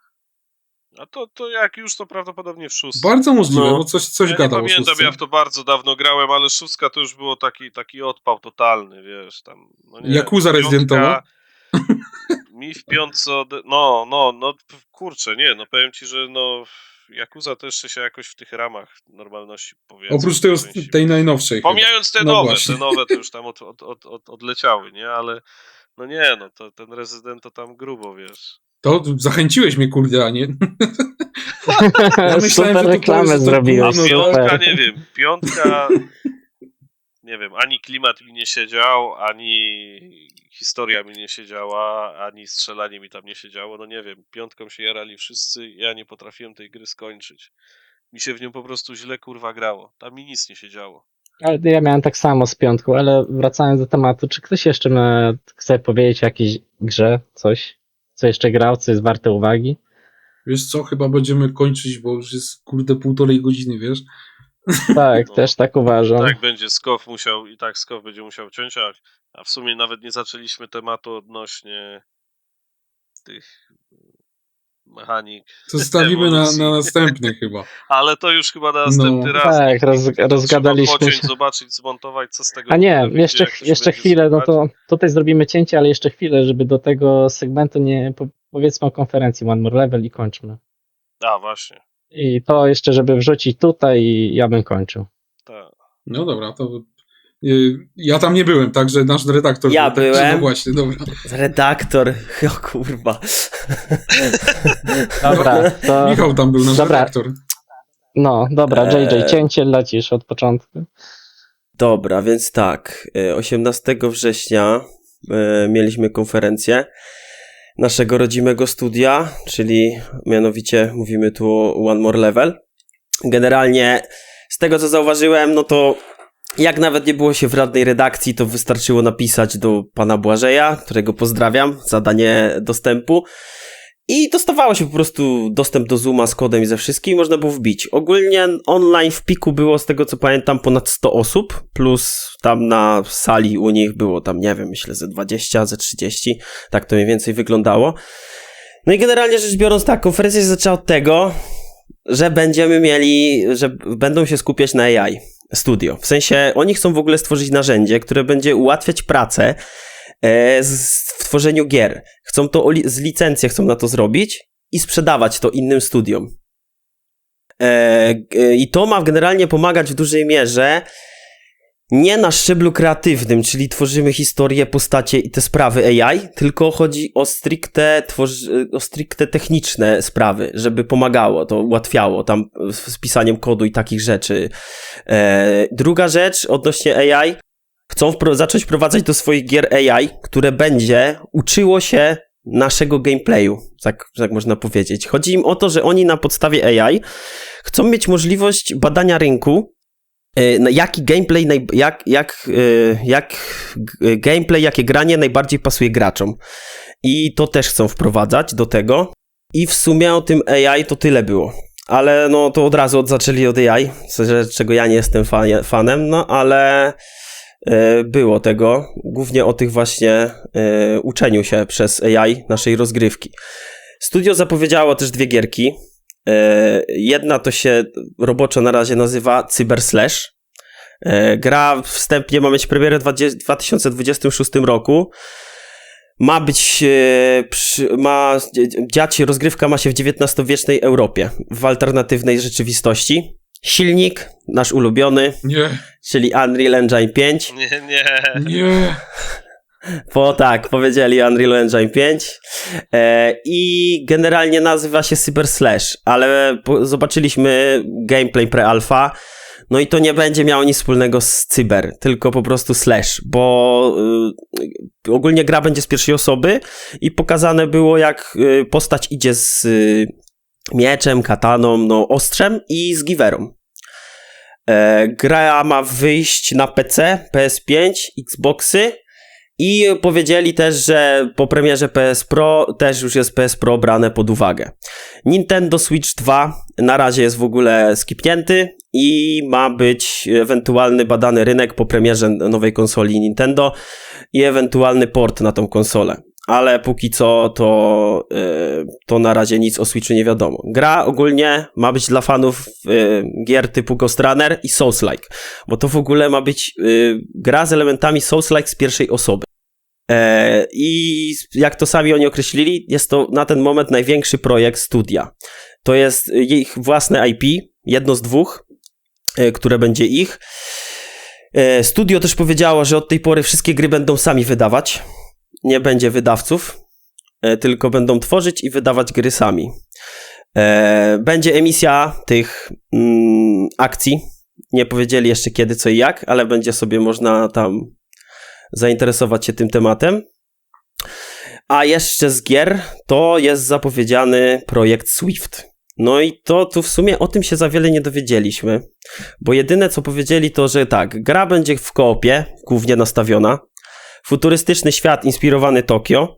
A to jak już, to prawdopodobnie w 6.
Bardzo możliwe,
No.
bo coś
Ja nie
gadał o
pamiętam,
szóstce.
ja w to bardzo dawno grałem, ale 6 to już było taki odpał totalny, wiesz, tam... No nie,
Yakuza
5
rezydentowa?
Mi w 5... No, kurczę, nie, no powiem ci, że no... Yakuza też się jakoś w tych ramach normalności, powiedzmy.
Oprócz
części-
tej najnowszej.
Pomijając te
No
nowe,
właśnie.
te nowe to już tam odleciały, nie? Ale no nie, no to ten Resident to tam grubo, wiesz.
To zachęciłeś mnie, kurde, a nie? Ja myślałem, że
Super
to
reklamę
jest to
zrobiłeś,
gówno,
Piątka,
super.
nie wiem, nie wiem, ani klimat mi nie siedział, ani historia mi nie siedziała, ani strzelanie mi tam nie siedziało, no nie wiem, 5 się jarali wszyscy, ja nie potrafiłem tej gry skończyć. Mi się w nią po prostu źle, kurwa, grało. Tam mi nic nie siedziało.
Ale ja miałem tak samo z 5, ale wracając do tematu, czy ktoś jeszcze chce powiedzieć o jakiejś grze, coś, co jeszcze grał, co jest warte uwagi?
Wiesz co, chyba będziemy kończyć, bo już jest, kurde, 1,5 godziny, wiesz?
Tak,
No.
też tak uważam.
Tak będzie Skow musiał, i tak Skow będzie musiał ciąć, a w sumie nawet nie zaczęliśmy tematu odnośnie tych mechanik.
Zostawimy na
ewolucji.
następny chyba.
Ale to już chyba na następny raz.
Tak, rozgadaliśmy
Trzeba
się.
pociąć, zobaczyć, zmontować, co z tego
A nie,
w ogóle wyjdzie, jak to się
jeszcze
będzie
chwilę, no
słuchać.
to tutaj zrobimy cięcie, ale jeszcze chwilę, żeby do tego segmentu nie, powiedzmy o konferencji One More Level i kończmy.
A, właśnie.
I to jeszcze, żeby wrzucić tutaj i ja bym kończył.
Tak.
No dobra, to ja tam nie byłem, także nasz redaktor...
Ja
był, także
byłem.
No właśnie, dobra.
Redaktor, o kurwa.
Dobra, to...
Michał tam był, nasz
Dobra.
redaktor.
No, dobra, JJ, cięcie lecisz od początku.
Dobra, więc tak, 18 września mieliśmy konferencję naszego rodzimego studia, czyli mianowicie mówimy tu o One More Level. Generalnie z tego co zauważyłem, no to Jak nawet nie było się w żadnej redakcji, to wystarczyło napisać do pana Błażeja, którego pozdrawiam, zadanie dostępu. I dostawało się po prostu dostęp do Zooma z kodem i ze wszystkim, można było wbić. Ogólnie online w piku było, z tego co pamiętam, ponad 100 osób, plus tam na sali u nich było tam, nie wiem, myślę ze 20, ze 30, tak to mniej więcej wyglądało. No i generalnie rzecz biorąc, tak, konferencja się zaczęła od tego, że że będą się skupiać na AI Studio. W sensie oni chcą w ogóle stworzyć narzędzie, które będzie ułatwiać pracę w tworzeniu gier. Chcą to z licencją chcą na to zrobić i sprzedawać to innym studiom. I to ma generalnie pomagać w dużej mierze nie na szczeblu kreatywnym, czyli tworzymy historię, postacie i te sprawy AI, tylko chodzi o stricte techniczne sprawy, żeby pomagało, to ułatwiało tam z pisaniem kodu i takich rzeczy. Druga rzecz odnośnie AI, chcą zacząć wprowadzać do swoich gier AI, które będzie uczyło się naszego gameplayu, tak można powiedzieć. Chodzi im o to, że oni na podstawie AI chcą mieć możliwość badania rynku, jaki gameplay, gameplay, jakie granie najbardziej pasuje graczom. I to też chcą wprowadzać do tego. I w sumie o tym AI to tyle było. Ale no to od razu zaczęli od AI, czego ja nie jestem fanem, no ale było tego, głównie o tych właśnie uczeniu się przez AI naszej rozgrywki. Studio zapowiedziało też 2 gierki. Jedna to się roboczo na razie nazywa Cyber Slash. Gra wstępnie ma mieć premierę w 2026 roku. Ma być, rozgrywka ma się w XIX-wiecznej Europie, w alternatywnej rzeczywistości. Silnik, nasz ulubiony,
Nie,
czyli Unreal Engine 5.
nie.
Powiedzieli Unreal Engine 5 i generalnie nazywa się Cyber Slash, ale zobaczyliśmy gameplay pre-alpha, no i to nie będzie miało nic wspólnego z cyber, tylko po prostu slash, bo ogólnie gra będzie z pierwszej osoby i pokazane było, jak postać idzie z mieczem, kataną, no ostrzem i z giwerą. Gra ma wyjść na PC, PS5, Xboxy i powiedzieli też, że po premierze PS Pro też już jest PS Pro brane pod uwagę. Nintendo Switch 2 na razie jest w ogóle skipnięty i ma być ewentualny badany rynek po premierze nowej konsoli Nintendo i ewentualny port na tą konsolę. Ale póki co to na razie nic o Switchu nie wiadomo. Gra ogólnie ma być dla fanów gier typu Ghost Runner i Souls-like, bo to w ogóle ma być gra z elementami Souls-like z pierwszej osoby. I jak to sami oni określili, jest to na ten moment największy projekt studia. To jest ich własne IP, jedno z 2, które będzie ich. Studio też powiedziało, że od tej pory wszystkie gry będą sami wydawać. Nie będzie wydawców, tylko będą tworzyć i wydawać gry sami. Będzie emisja tych akcji. Nie powiedzieli jeszcze kiedy, co i jak, ale będzie sobie można tam zainteresować się tym tematem. A jeszcze z gier to jest zapowiedziany projekt Swift. No i to tu w sumie o tym się za wiele nie dowiedzieliśmy, bo jedyne co powiedzieli to, że tak, gra będzie w koopie, głównie nastawiona, futurystyczny świat inspirowany Tokio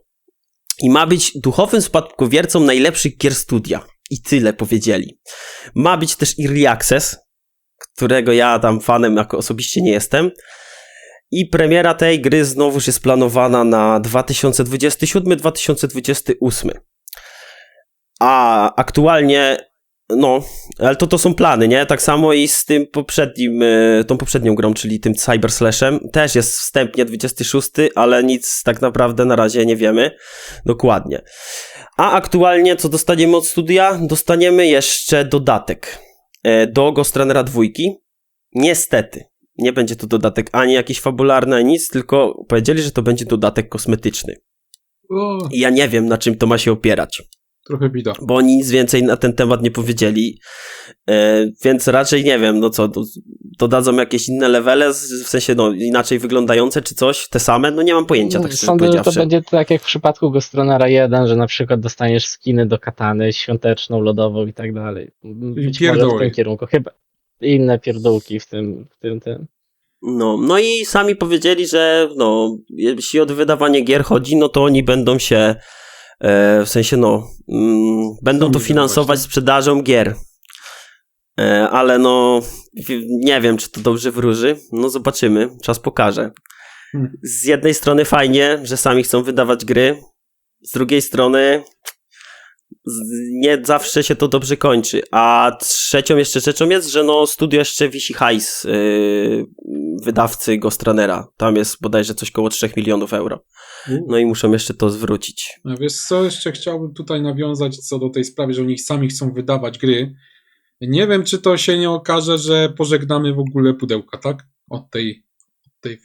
i ma być duchowym spadkobiercą najlepszych gier studia. I tyle powiedzieli. Ma być też Early Access, którego ja tam fanem jako osobiście nie jestem. I premiera tej gry znowuż jest planowana na 2027-2028. A aktualnie, no, ale to są plany, nie? Tak samo i z tym tą poprzednią grą, czyli tym Cyber Slashem, też jest wstępnie 26, ale nic tak naprawdę na razie nie wiemy dokładnie. A aktualnie, co dostaniemy od studia? Dostaniemy jeszcze dodatek do Ghost Runnera 2. Niestety, nie będzie to dodatek ani jakiś fabularny, ani nic, tylko powiedzieli, że to będzie dodatek kosmetyczny.
O,
I ja nie wiem, na czym to ma się opierać.
trochę bida.
Bo oni nic więcej na ten temat nie powiedzieli, więc raczej nie wiem, no co, dodadzą jakieś inne levele, w sensie no inaczej wyglądające czy coś, te same, no nie mam pojęcia, tak szczerze
Sądzę, że to
powiedziawszy.
będzie tak jak w przypadku Ghost Runnera 1, że na przykład dostaniesz skiny do katany, świąteczną, lodową i tak dalej. Być może w
pierdoły.
tym kierunku, chyba inne pierdółki w tym.
No i sami powiedzieli, że no, jeśli o wydawanie gier chodzi, no to oni będą się w sensie będą to
wydawać,
finansować
tak?
sprzedażą gier. Ale no nie wiem, czy to dobrze wróży. No zobaczymy, czas pokaże. Z jednej strony fajnie, że sami chcą wydawać gry, z drugiej strony nie zawsze się to dobrze kończy. A trzecią jeszcze rzeczą jest, że no studio jeszcze wisi hajs wydawcy Ghost Runnera. Tam jest bodajże coś koło 3 milionów euro. No i muszą jeszcze to zwrócić.
No wiesz co, jeszcze chciałbym tutaj nawiązać co do tej sprawy, że oni sami chcą wydawać gry. Nie wiem, czy to się nie okaże, że pożegnamy w ogóle pudełka, tak? Od tej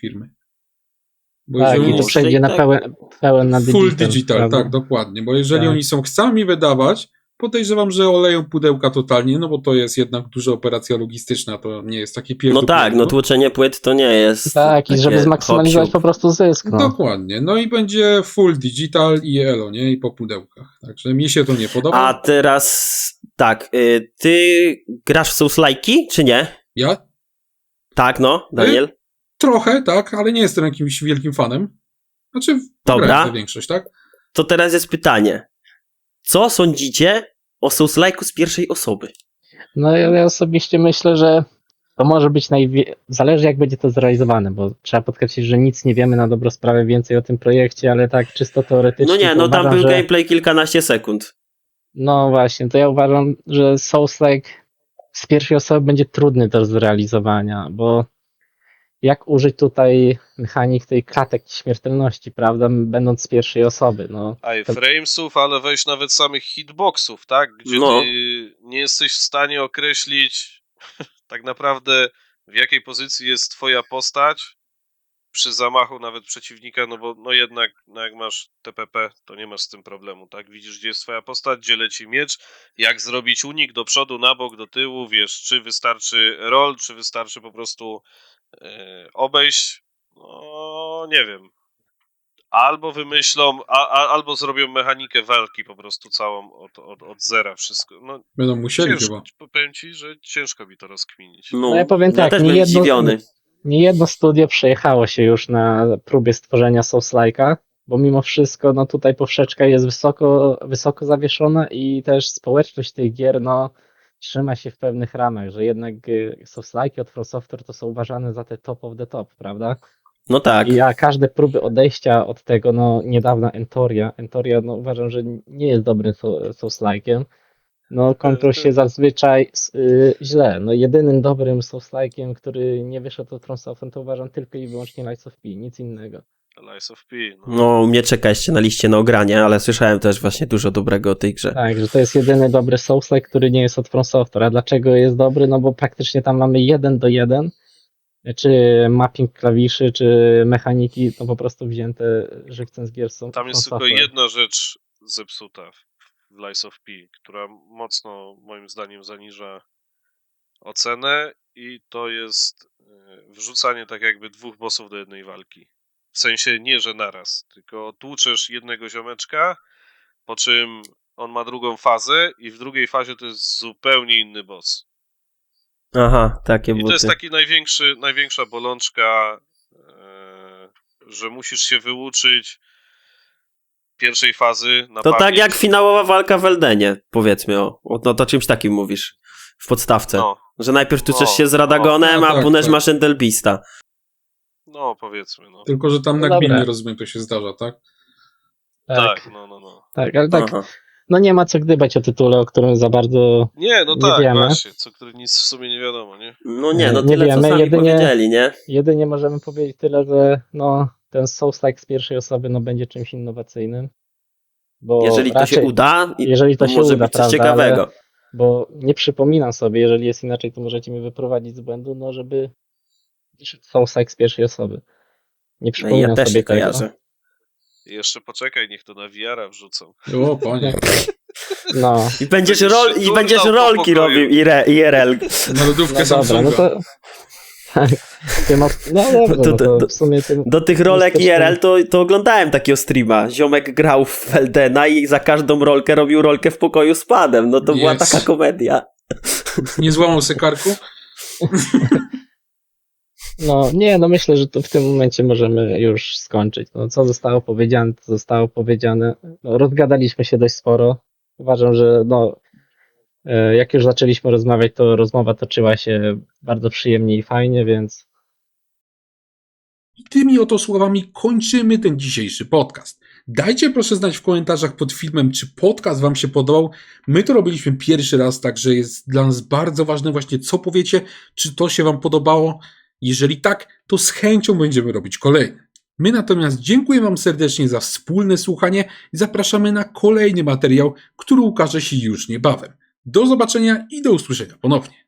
firmy. Bo
Tak,
jeżeli
i to
oni
przejdzie na pełen na digital.
full digital,
prawda?
tak, dokładnie. Bo jeżeli
Tak.
oni są sami wydawać, podejrzewam, że oleją pudełka totalnie, no bo to jest jednak duża operacja logistyczna, to nie jest takie
No
pierdół.
tak, no tłoczenie płyt to nie jest
Tak, i żeby
takie
zmaksymalizować
hop-siup.
po prostu zysk. No.
Dokładnie. No i będzie full digital i elo, nie? I po pudełkach. Także mi się to nie podoba.
A teraz tak, ty grasz w Souls-like'i, czy nie?
Ja?
Tak, no, Daniel.
Trochę, tak, ale nie jestem jakimś wielkim fanem. Znaczy,
Dobra.
grałem w większość, tak?
To teraz jest pytanie. Co sądzicie o Souls-like'u z pierwszej osoby?
No ja osobiście myślę, że to może być zależy jak będzie to zrealizowane, bo trzeba podkreślić, że nic nie wiemy na dobrą sprawę więcej o tym projekcie, ale tak czysto teoretycznie.
No nie,
to
no tam
uważam,
był
że...
gameplay kilkanaście sekund.
No właśnie, to ja uważam, że Souls-like z pierwszej osoby będzie trudny do zrealizowania, bo jak użyć tutaj mechanik tej klatek śmiertelności, prawda, będąc z pierwszej osoby, no.
Framesów, ale weź nawet samych hitboxów, tak? Gdzie
No.
ty nie jesteś w stanie określić tak naprawdę w jakiej pozycji jest twoja postać przy zamachu nawet przeciwnika, no bo no jednak no jak masz TPP, to nie masz z tym problemu, tak? Widzisz, gdzie jest twoja postać, gdzie leci miecz, jak zrobić unik do przodu, na bok, do tyłu, wiesz, czy wystarczy roll, czy wystarczy po prostu obejść, no nie wiem. Albo wymyślą, albo zrobią mechanikę walki po prostu całą od zera, wszystko. No
Będą musieli
ciężko,
chyba.
powiem ci, że ciężko mi to rozkminić.
No ja powiem tak,
też byłem zdziwiony.
Niejedno studio przejechało się już na próbie stworzenia Souls-like'a, bo mimo wszystko no tutaj poprzeczka jest wysoko zawieszona i też społeczność tych gier no trzyma się w pewnych ramach, że jednak Souls-like'i od From Software to są uważane za te top of the top, prawda?
No tak.
I każde próby odejścia od tego, no niedawna Entoria no uważam, że nie jest dobrym Souls-like'iem. No kończą się zazwyczaj źle. No jedynym dobrym Souls-like'iem, który nie wyszedł od From Software, to uważam tylko i wyłącznie Lies of P, nic innego.
Lies of P, no.
No, mnie czeka jeszcze na liście na ogranie, ale słyszałem też właśnie dużo dobrego o tej grze.
Tak, że to jest jedyny dobry Souls-like, który nie jest od From Software. A dlaczego jest dobry? No bo praktycznie tam mamy 1:1, czy mapping klawiszy, czy mechaniki, to po prostu wzięte żywcem z gier są.
Tam jest
From
tylko
Software.
jedna rzecz zepsuta w Lies of P, która mocno moim zdaniem zaniża ocenę i to jest wrzucanie tak jakby dwóch bossów do jednej walki. W sensie nie, że naraz, tylko tłuczesz jednego ziomeczka, po czym on ma drugą fazę i w drugiej fazie to jest zupełnie inny boss.
Aha, takie
I to
buty.
jest taki największa bolączka, że musisz się wyuczyć pierwszej fazy na
To tak
pamięć.
jak finałowa walka w Eldenie, powiedzmy no to czymś takim mówisz w podstawce.
No,
Że najpierw tuczesz
No,
się z Radagonem,
no,
a
tak,
później
tak.
masz Endelbeasta.
no powiedzmy, no.
Tylko, że tam
No
na
dobra.
gminie, rozumiem, to się zdarza, tak?
Tak, no.
Tak, ale tak,
Aha.
no nie ma co gdybać o tytule, o którym za bardzo
Nie, no
Nie
tak,
wiemy.
właśnie, co który nic w sumie nie wiadomo, nie?
No nie, no
Nie
tyle co
wiemy,
sami
jedynie-
powiedzieli, nie?
jedynie możemy powiedzieć tyle, że no, ten Souls-like z pierwszej osoby no, będzie czymś innowacyjnym. Bo
Jeżeli to się
raczej-
uda,
jeżeli to się
może
uda,
być coś
prawda,
ciekawego.
ale- Bo nie przypominam sobie, jeżeli jest inaczej, to możecie mnie wyprowadzić z błędu, no żeby Souls-like z pierwszej osoby. Nie przypominam
Ja też
sobie
nie kojarzę.
tego.
I jeszcze poczekaj, niech to na VR-a wrzucą.
O, panie.
No,
I będziesz,
Będziesz się
będziesz
turnał po
rolki
pokoju.
robił IRL.
Na lodówkę
no dobra,
Samsunga.
no to... Tak, no dobrze, no to w sumie tym...
Do tych rolek
Jesteśmy-
IRL to oglądałem takiego streama. Ziomek grał w Eldena i za każdą rolkę robił rolkę w pokoju z padem. No to była
Jest.
taka komedia.
Nie złamał se karku?
No nie, no myślę, że to w tym momencie możemy już skończyć. No, co zostało powiedziane, to zostało powiedziane. No, rozgadaliśmy się dość sporo. Uważam, że no, jak już zaczęliśmy rozmawiać, to rozmowa toczyła się bardzo przyjemnie i fajnie, więc
I tymi oto słowami kończymy ten dzisiejszy podcast. Dajcie proszę znać w komentarzach pod filmem, czy podcast wam się podobał. My to robiliśmy pierwszy raz, także jest dla nas bardzo ważne właśnie, co powiecie, czy to się wam podobało. Jeżeli tak, to z chęcią będziemy robić kolejne. My natomiast dziękuję wam serdecznie za wspólne słuchanie i zapraszamy na kolejny materiał, który ukaże się już niebawem. Do zobaczenia i do usłyszenia ponownie.